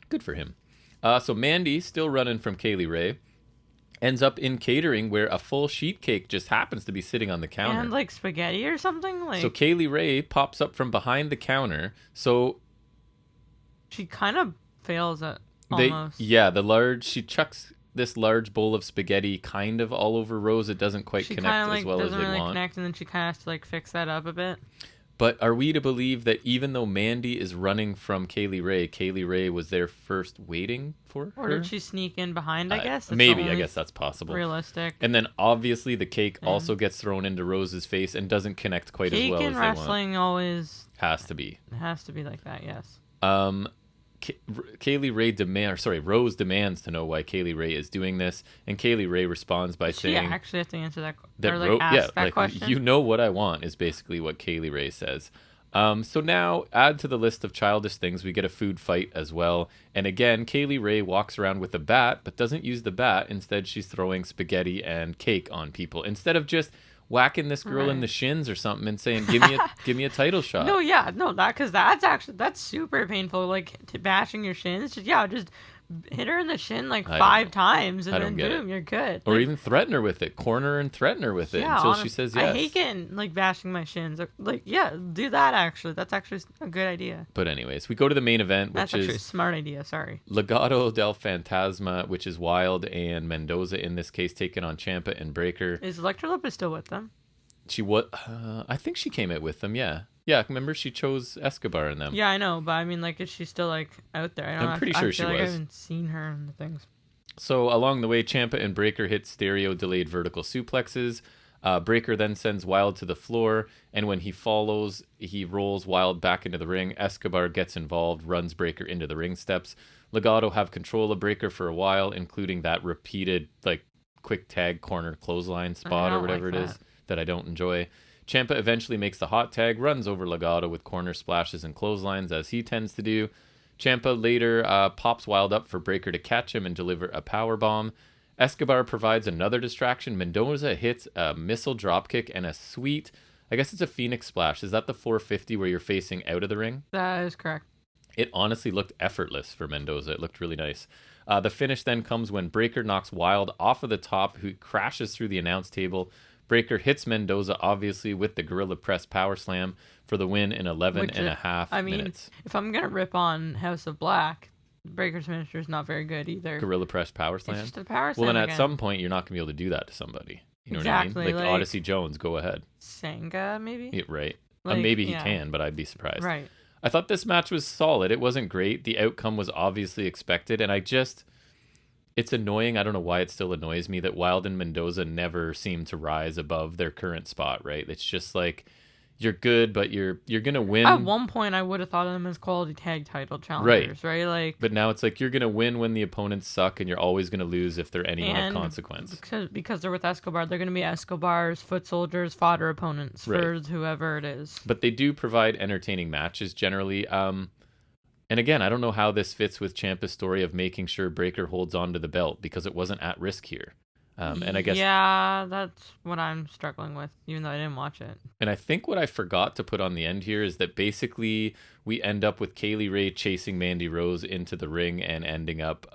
Good for him. So Mandy, still running from Kaylee Ray, ends up in catering, where a full sheet cake just happens to be sitting on the counter. And like spaghetti or something? So Kaylee Ray pops up from behind the counter. So she kind of fails at almost. She chucks this large bowl of spaghetti kind of all over Rose. It doesn't quite connect as well as they want. She doesn't really connect, and then she kind of has to like fix that up a bit. But are we to believe that even though Mandy is running from Kaylee Ray was there first waiting for her? Or did she sneak in behind, I guess? Maybe, I guess that's possible. Realistic. And then obviously the cake also gets thrown into Rose's face and doesn't connect quite as well as they want. Cake in wrestling always... Has to be. It has to be like that, yes. Rose demands to know why Kaylee Ray is doing this, and Kaylee Ray responds by saying, "Yeah, actually have to answer that question." You know what I want is basically what Kaylee Ray says. So now, add to the list of childish things, we get a food fight as well. And again, Kaylee Ray walks around with a bat, but doesn't use the bat. Instead, she's throwing spaghetti and cake on people instead of just whacking this girl in the shins or something and saying, give me a title shot. That's super painful. Like bashing your shins. Just hit her in the shin like I 5 times, and I then don't get boom, it. you're good. Or Like, even threaten her with it. Corner her and threaten her with it yeah, until she says yes. I hate getting like bashing my shins. Like, yeah, do that actually. That's actually a good idea. But anyways, we go to the main event, which That's actually a is smart idea. Sorry. Legado del Fantasma, which is Wild and Mendoza in this case, taking on Ciampa and Breaker. Is Electra Lopez still with them? She what? I think she came out with them. Yeah, yeah. Remember, she chose Escobar in them. Yeah, I know, but I mean, like, is she still like out there? I'm pretty sure she I was. I haven't seen her in the things. So along the way, Ciampa and Breaker hit stereo delayed vertical suplexes. Breaker then sends Wild to the floor, and when he follows, he rolls Wild back into the ring. Escobar gets involved, runs Breaker into the ring steps. Legado have control of Breaker for a while, including that repeated like quick tag corner clothesline spot or whatever it is that I don't enjoy. Ciampa eventually makes the hot tag, runs over Legado with corner splashes and clotheslines as he tends to do. Ciampa later pops Wild up for Breaker to catch him and deliver a power bomb. Escobar provides another distraction. Mendoza hits a missile dropkick and a sweet, I guess it's a Phoenix splash. Is that the 450 where you're facing out of the ring? That is correct. It honestly looked effortless for Mendoza. It looked really nice. The finish then comes when Breaker knocks Wild off of the top, who crashes through the announce table. Breaker hits Mendoza, obviously, with the Gorilla Press Power Slam for the win in 11 and a half minutes. If I'm going to rip on House of Black, Breaker's finisher is not very good either. Gorilla Press Power Slam? It's just a power slam. Well, then again. At some point, you're not going to be able to do that to somebody. You know exactly, what I mean? Like Odyssey Jones, go ahead. Sanga, maybe? Yeah, right. Like, maybe he can, but I'd be surprised. Right. I thought this match was solid. It wasn't great. The outcome was obviously expected, and it's annoying. I don't know why it still annoys me that Wild and Mendoza never seem to rise above their current spot, right? It's just like, you're good, but you're going to win. At one point, I would have thought of them as quality tag title challengers, right? Like, but now it's like, you're going to win when the opponents suck, and you're always going to lose if they're anyone of consequence. Because they're with Escobar, they're going to be Escobar's foot soldiers, fodder opponents for whoever it is. But they do provide entertaining matches generally. And again, I don't know how this fits with Ciampa's story of making sure Breaker holds on to the belt, because it wasn't at risk here. And I guess that's what I'm struggling with, even though I didn't watch it. And I think what I forgot to put on the end here is that basically we end up with Kaylee Ray chasing Mandy Rose into the ring and ending up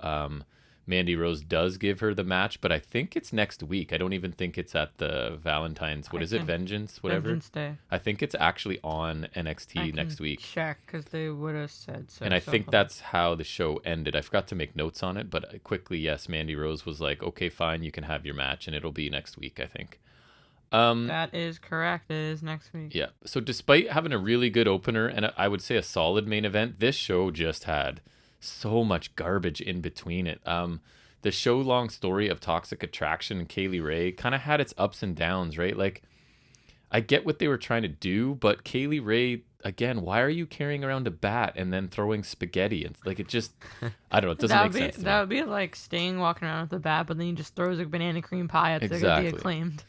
Mandy Rose does give her the match, but I think it's next week. I don't even think it's at the Valentine's. What is it? Vengeance? Whatever. Vengeance Day. I think it's actually on NXT next week. Check, because they would have said so. And I think that's how the show ended. I forgot to make notes on it, but quickly, yes, Mandy Rose was like, okay, fine, you can have your match, and it'll be next week, I think. That is correct. It is next week. Yeah. So despite having a really good opener and I would say a solid main event, this show just had so much garbage in between it. The show long story of Toxic Attraction and Kaylee Ray kind of had its ups and downs, right? Like, I get what they were trying to do, but Kaylee Ray, again, why are you carrying around a bat and then throwing spaghetti? And like, it just, I don't know, it doesn't make sense. That would be like Sting walking around with a bat, but then he just throws a banana cream pie at the Acclaimed.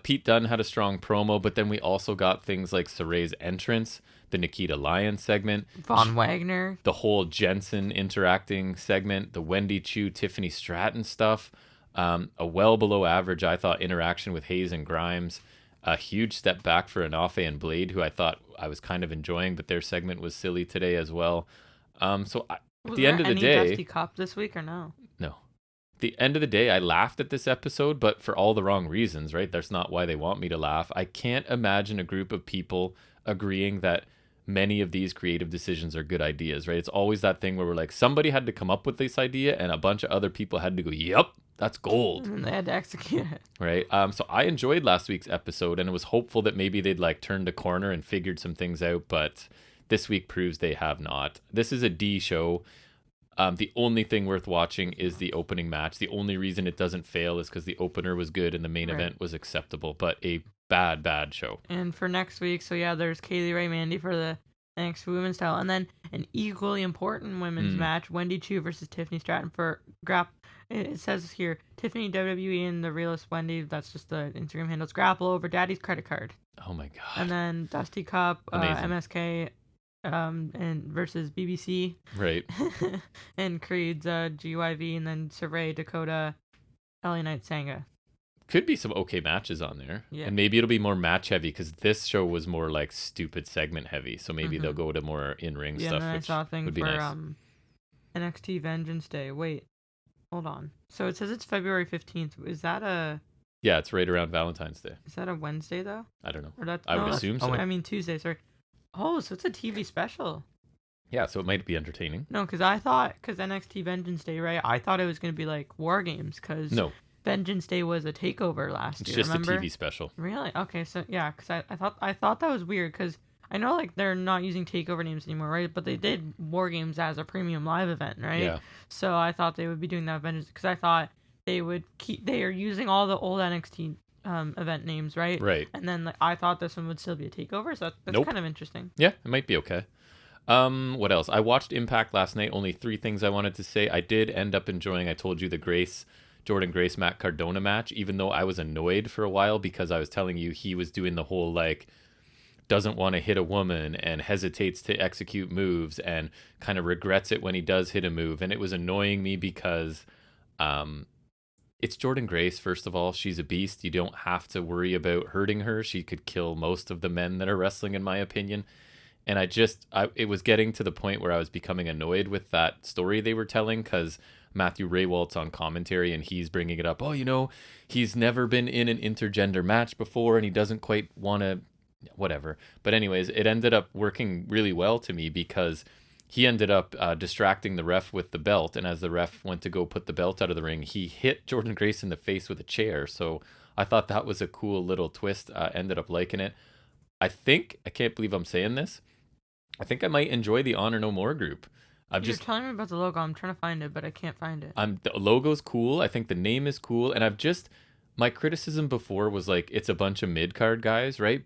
Pete Dunne had a strong promo, but then we also got things like Saray's entrance, the Nikita Lyons segment, Von Wagner, the whole Jensen interacting segment, the Wendy Chu, Tiffany Stratton stuff, a well below average, I thought, interaction with Hayes and Grimes, a huge step back for Anafe and Blade, who I thought I was kind of enjoying, but their segment was silly today as well. At the end of the day, Dusty Cup this week or no? No. At the end of the day, I laughed at this episode, but for all the wrong reasons, right? That's not why they want me to laugh. I can't imagine a group of people agreeing that many of these creative decisions are good ideas, right? It's always that thing where we're like, somebody had to come up with this idea and a bunch of other people had to go, yep, that's gold. And they had to execute it. Right. So I enjoyed last week's episode and was hopeful that maybe they'd like turned a corner and figured some things out, but this week proves they have not. This is a D show. The only thing worth watching is the opening match. The only reason it doesn't fail is because the opener was good and the main event was acceptable, but a bad show. And for next week, so yeah, there's Kaylee Ray Mandy for the NXT Women's title, and then an equally important women's match, Wendy Chu versus Tiffany Stratton for it says here, Tiffany WWE and the realist Wendy, that's just the Instagram handles, grapple over Daddy's credit card. Oh my god. And then Dusty Cup, MSK, and versus BBC. Right. And Creed's GYV, and then Saray, Dakota, LA Knight, Sanga. Could be some okay matches on there. Yeah. And maybe it'll be more match heavy because this show was more like stupid segment heavy. So maybe they'll go to more in-ring stuff, and which I saw a thing would be for nice. NXT Vengeance Day. Wait, hold on. So it says it's February 15th. Is that a Yeah, it's right around Valentine's Day. Is that a Wednesday though? I don't know. Or that's I would assume so. I mean Tuesday. Sorry. Oh, so it's a TV special. Yeah, so it might be entertaining. No, because NXT Vengeance Day, right? I thought it was gonna be like War Games, because No, Vengeance Day was a takeover last year. it's just remember? a TV special. Really? Okay, so yeah, because I thought that was weird, because I know like they're not using takeover names anymore, right? But they did War Games as a premium live event, right? Yeah. So I thought they would be doing that Vengeance, because I thought they are using all the old NXT event names, right? Right. And then I thought this one would still be a takeover, so that's Nope. kind of interesting. Yeah, it might be okay. What else? I watched Impact last night. Only 3 things I wanted to say. I did end up enjoying, I told you, the Jordan Grace, Matt Cardona match, even though I was annoyed for a while because I was telling you he was doing the whole, like, doesn't want to hit a woman and hesitates to execute moves and kind of regrets it when he does hit a move. And it was annoying me because it's Jordan Grace, first of all. She's a beast. You don't have to worry about hurting her. She could kill most of the men that are wrestling, in my opinion. And it was getting to the point where I was becoming annoyed with that story they were telling, because Matthew Raywald's on commentary and he's bringing it up. Oh, he's never been in an intergender match before and he doesn't quite want to, whatever. But anyways, it ended up working really well to me because he ended up distracting the ref with the belt. And as the ref went to go put the belt out of the ring, he hit Jordan Grace in the face with a chair. So I thought that was a cool little twist. Ended up liking it. I can't believe I'm saying this, I think I might enjoy the Honor No More group. You're telling me about the logo. I'm trying to find it, but I can't find it. The logo's cool. I think the name is cool. And my criticism before was like, it's a bunch of mid-card guys, right?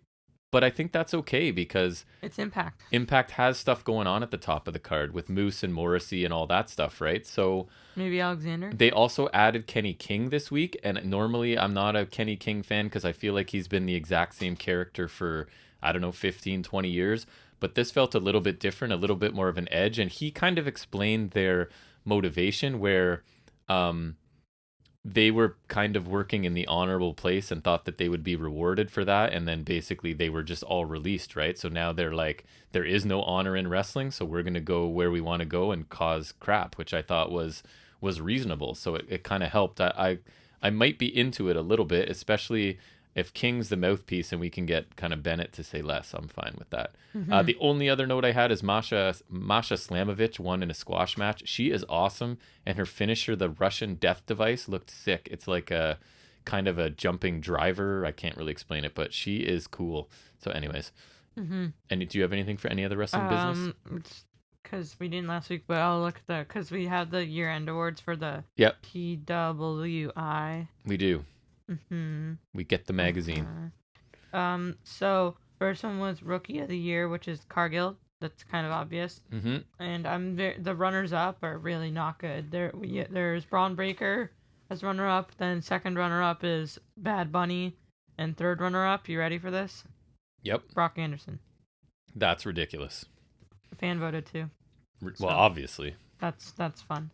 But I think that's okay because it's Impact. Impact has stuff going on at the top of the card with Moose and Morrissey and all that stuff, right? So maybe Alexander. They also added Kenny King this week. And normally I'm not a Kenny King fan because I feel like he's been the exact same character for, I don't know, 15, 20 years. But this felt a little bit different, a little bit more of an edge. And he kind of explained their motivation where they were kind of working in the honorable place and thought that they would be rewarded for that. And then basically they were just all released, right? So now they're like, there is no honor in wrestling. So we're going to go where we want to go and cause crap, which I thought was reasonable. So it kind of helped. I might be into it a little bit, especially if King's the mouthpiece and we can get kind of Bennett to say less. I'm fine with that. Mm-hmm. The only other note I had is Masha Slamovich won in a squash match. She is awesome, and her finisher, the Russian death device, looked sick. It's like a kind of a jumping driver. I can't really explain it, but she is cool. So anyways, And do you have anything for any other wrestling business? Because we didn't last week, but I'll look at because we have the year-end awards for the PWI. We do. Mm-hmm. We get the magazine. So first one was Rookie of the Year, which is Cargill. That's kind of obvious. Mm-hmm. And the runners-up are really not good. There's Braun Breaker as runner-up. Then second runner-up is Bad Bunny, and third runner-up. You ready for this? Yep. Brock Anderson. That's ridiculous. Fan voted too. Well, obviously. That's fun.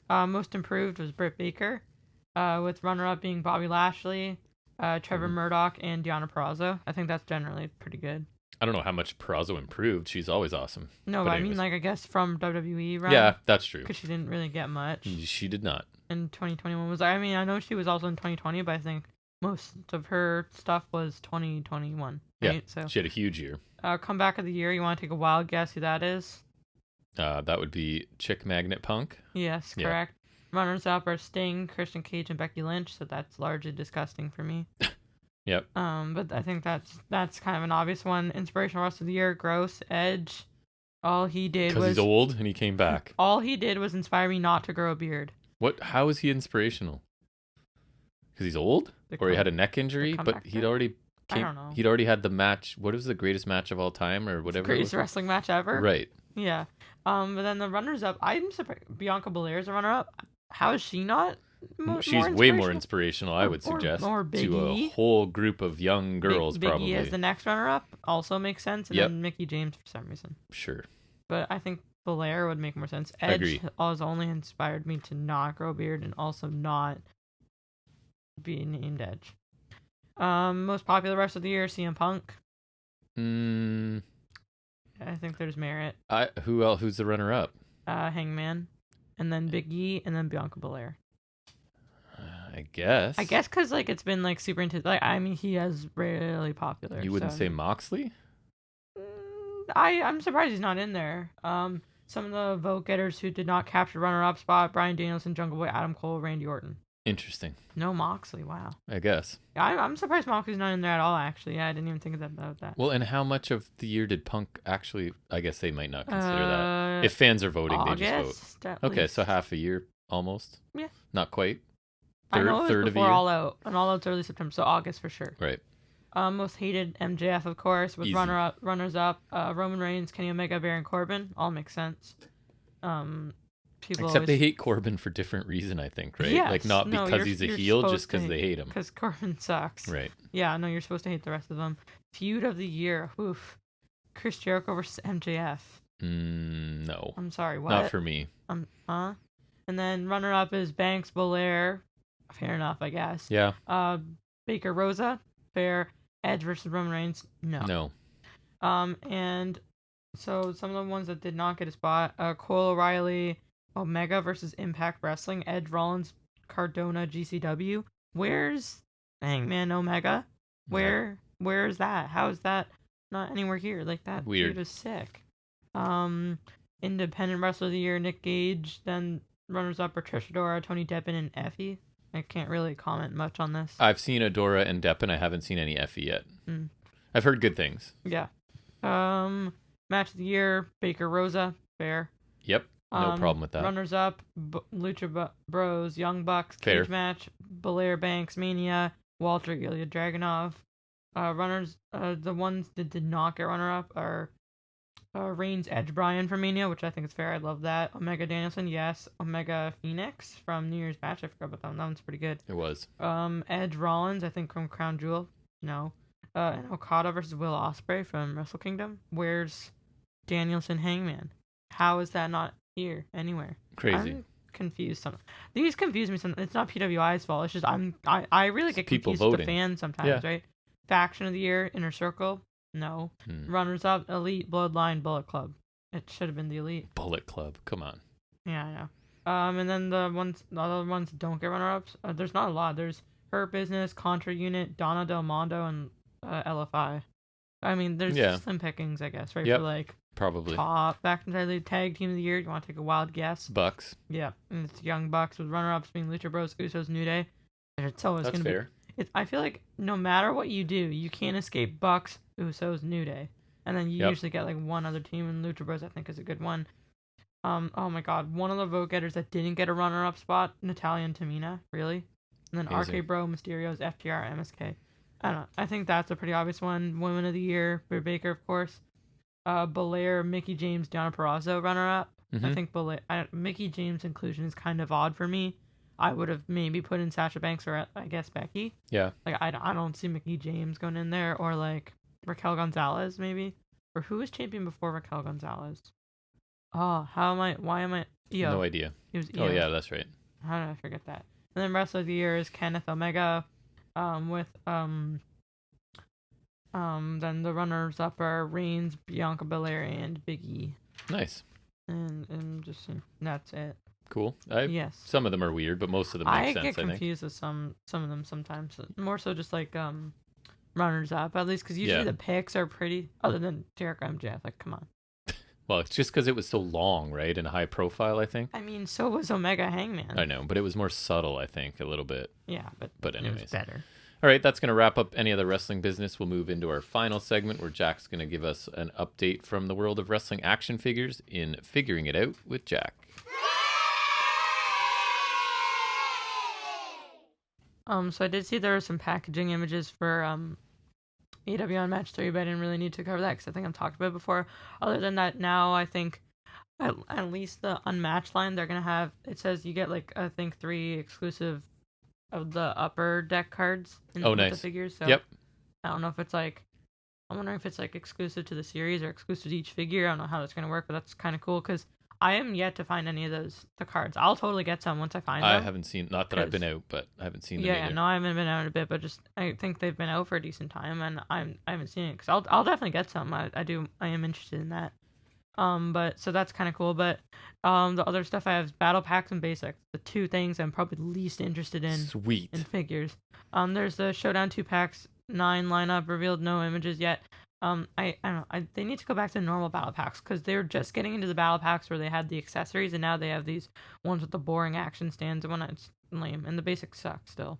Most improved was Britt Baker. With runner-up being Bobby Lashley, Trevor Murdoch, and Deonna Purrazzo. I think that's generally pretty good. I don't know how much Purrazzo improved. She's always awesome. No, but I mean, like, I guess from WWE, right? Yeah, that's true. Because she didn't really get much. She did not. And 2021 was... I mean, I know she was also in 2020, but I think most of her stuff was 2021. Right? Yeah, so she had a huge year. Comeback of the year, you want to take a wild guess who that is? That would be Chick Magnet Punk. Yes, correct. Yeah. Runners up are Sting, Christian Cage, and Becky Lynch, so that's largely disgusting for me. Yep. But I think that's kind of an obvious one. Inspirational Rest of the Year, Gross, Edge. All he did was... Because he's old and he came back. All he did was inspire me not to grow a beard. What? How is he inspirational? Because he's old? Or he had a neck injury? But he'd already... I don't know. He'd already had the match. What was the greatest match of all time or whatever? Greatest wrestling match ever? Right. Yeah. But then the runners-up, I'm surprised Bianca Belair's a runner-up. How is she not She's way more inspirational, I would suggest, or to a whole group of young girls, probably. Big E as the next runner-up also makes sense, and then Mickie James for some reason. Sure. But I think Belair would make more sense. Edge has only inspired me to not grow a beard and also not be named Edge. Most popular rest of the year, CM Punk. I think there's merit. Who else? Who's the runner-up? Hangman. and then Big E, and then Bianca Belair. I guess. Because like it's been like super intense. Like I mean, he is really popular. You wouldn't say Moxley? I'm surprised he's not in there. Some of the vote getters who did not capture runner-up spot: Bryan Danielson, Jungle Boy, Adam Cole, Randy Orton. Interesting. No Moxley. Wow. I guess. I'm surprised Moxley's not in there at all. Actually, yeah, I didn't even think about that. Well, and how much of the year did Punk actually? I guess they might not consider that. If fans are voting, August, they just vote. Okay, least. so half a year almost. Yeah. Not quite. I know it was third before of a year. All Out, and All Out's early September, so August for sure. Right. Most hated MJF, of course, with Easy. runners up, Roman Reigns, Kenny Omega, Baron Corbin. All makes sense. Except they hate Corbin for different reason, I think, right? Yes. Like not because he's a heel, just because they hate him. Because Corbin sucks. Right. Yeah, no, you're supposed to hate the rest of them. Feud of the year. Oof. Chris Jericho versus MJF. No. I'm sorry, what? Not for me. And then runner-up is Banks, Belair. Fair enough, I guess. Yeah. Baker Rosa. Fair. Edge versus Roman Reigns. No. And so some of the ones that did not get a spot: Cole O'Reilly, Omega versus Impact Wrestling, Edge Rollins, Cardona, GCW. Where's Hangman Omega? Where's that? How is that not anywhere here? Like that Weird. Dude is sick. Independent Wrestler of the Year, Nick Gage. Then runners up are Trish Adora, Tony Deppen, and Effie. I can't really comment much on this. I've seen Adora and Deppen. I haven't seen any Effie yet. I've heard good things. Yeah. Match of the year, Baker Rosa. Fair. Yep. No problem with that. Runners up, Lucha Bros, Young Bucks, Fair. Cage Match, Belair Banks, Mania, Walter, Ilya Dragunov. Runners, the ones that did not get runner up are Reigns, Edge, Bryan from Mania, which I think is fair. I love that. Omega Danielson, yes. Omega Phoenix from New Year's Match. I forgot about that one. That one's pretty good. It was. Edge Rollins, I think from Crown Jewel. No. And Okada versus Will Ospreay from Wrestle Kingdom. Where's Danielson Hangman? How is that not here anywhere? Crazy. I'm confused. These confuse me. It's not PWI's fault. It's just I really get confused with the fans sometimes, right? Faction of the year, Inner Circle. No. Runners up, Elite, Bloodline, Bullet Club. It should have been the Elite. Bullet Club. Come on. Yeah, I know. And then the other ones that don't get runner ups. There's not a lot. There's Hurt Business, Contra Unit, Donna Del Mondo, and LFI. I mean, there's slim pickings, I guess, right? Yep. For like Probably. top Faction Tag Team of the Year. You want to take a wild guess? Bucks. Yeah, and it's Young Bucks with runner ups being Lucha Bros, Usos, New Day. That's fair. I feel like no matter what you do, you can't escape Bucks, Usos, New Day, and then you usually get like one other team. And Lucha Bros, I think, is a good one. Oh my God, one of the vote getters that didn't get a runner-up spot, Natalya and Tamina, really, and then RK Bro, Mysterio's, FTR, MSK. I don't know. I think that's a pretty obvious one. Women of the Year, Britt Baker, of course. Belair, Mickey James, Deonna Purrazzo, runner-up. I think Mickey James' inclusion is kind of odd for me. I would have maybe put in Sasha Banks or I guess Becky. Yeah. Like I don't see Mickey James going in there, or like Raquel Gonzalez maybe, or who was champion before Raquel Gonzalez? Oh, why am I? Io. No idea. It was Io. Oh yeah, that's right. How did I forget that? And then Wrestler of the Year is Kenneth Omega, with then the runners up are Reigns, Bianca Belair, and Big E. Nice. And just that's it. Cool. Yes. Some of them are weird, but most of them make sense, I think. I get confused with some of them sometimes. More so just like runners up, at least, because usually the picks are pretty, other than Jericho MJF. Like, come on. Well, it's just because it was so long, right? And high profile, I think. I mean, so was Omega Hangman. I know, but it was more subtle, I think, a little bit. Yeah, but anyways. it was better. All right, that's going to wrap up any other wrestling business. We'll move into our final segment where Jack's going to give us an update from the world of wrestling action figures in Figuring It Out with Jack. So I did see there were some packaging images for AEW on Match 3, but I didn't really need to cover that because I think I've talked about it before. Other than that, now I think at least the Unmatched line, they're going to have, it says you get like, I think 3 exclusive of the upper deck cards with the figures. So I don't know if it's like, I'm wondering if it's like exclusive to the series or exclusive to each figure. I don't know how that's going to work, but that's kind of cool because I am yet to find any of the cards. I'll totally get some once I find them. I haven't seen, not that I've been out, but I haven't seen them either. Yeah, no, I haven't been out in a bit, but just I think they've been out for a decent time, and I haven't seen it because I'll definitely get some. I am interested in that. But so that's kind of cool. But the other stuff I have is battle packs and basics. The two things I'm probably least interested in. Sweet. In figures. There's the Showdown 2 packs 9 lineup revealed, no images yet. I don't know. They need to go back to normal battle packs because they were just getting into the battle packs where they had the accessories, and now they have these ones with the boring action stands and whatnot. It's lame, and the basics suck still.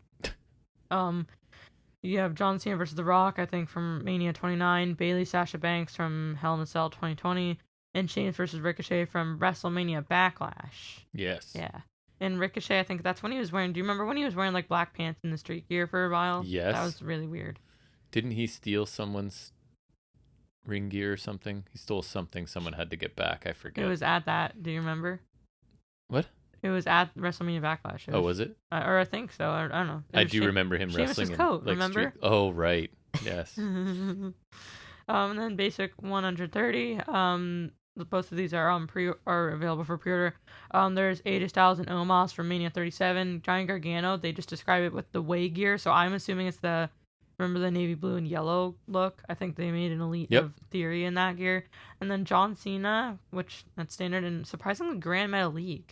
You have John Cena versus The Rock, I think, from Mania 29, Bayley Sasha Banks from Hell in a Cell 2020, and Sheamus versus Ricochet from WrestleMania Backlash. Yes. Yeah. And Ricochet, I think that's when he was wearing... Do you remember when he was wearing, like, black pants in the street gear for a while? Yes. That was really weird. Didn't he steal someone's ring gear or something? He stole something someone had to get back. I forget. It was at that. Do you remember? What? It was at WrestleMania Backlash. Was it? Or I think so. I don't know. I do remember him wrestling in coat, like remember? Oh, right. Yes. And then basic 130. Both of these are are available for pre-order. There's AJ Styles and Omos from Mania 37. Giant Gargano. They just describe it with the way gear, so I'm assuming it's remember the navy blue and yellow look? I think they made an Elite of Theory in that gear. And then John Cena, which that's standard, and surprisingly Grand Metalik.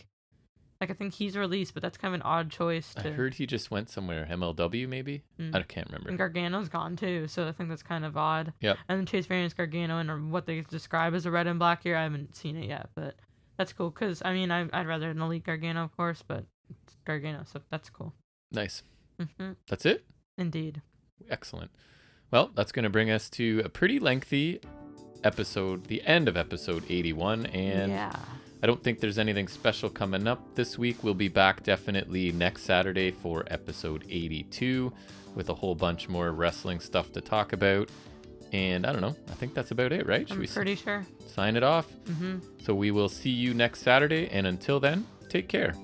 Like, I think he's released, but that's kind of an odd choice. I heard he just went somewhere. MLW, maybe? I can't remember. And Gargano's gone, too, so I think that's kind of odd. Yep. And then Chase Variance Gargano and what they describe as a red and black here. I haven't seen it yet, but that's cool. Because, I mean, I'd rather an Elite Gargano, of course, but it's Gargano, so that's cool. Nice. Mm-hmm. That's it? Indeed. Excellent. Well, that's going to bring us to a pretty lengthy episode, the end of episode 81, and... Yeah. I don't think there's anything special coming up this week. We'll be back definitely next Saturday for episode 82 with a whole bunch more wrestling stuff to talk about. And I don't know. I think that's about it, right? I'm pretty sure. Sign it off? Mm-hmm. So we will see you next Saturday. And until then, take care.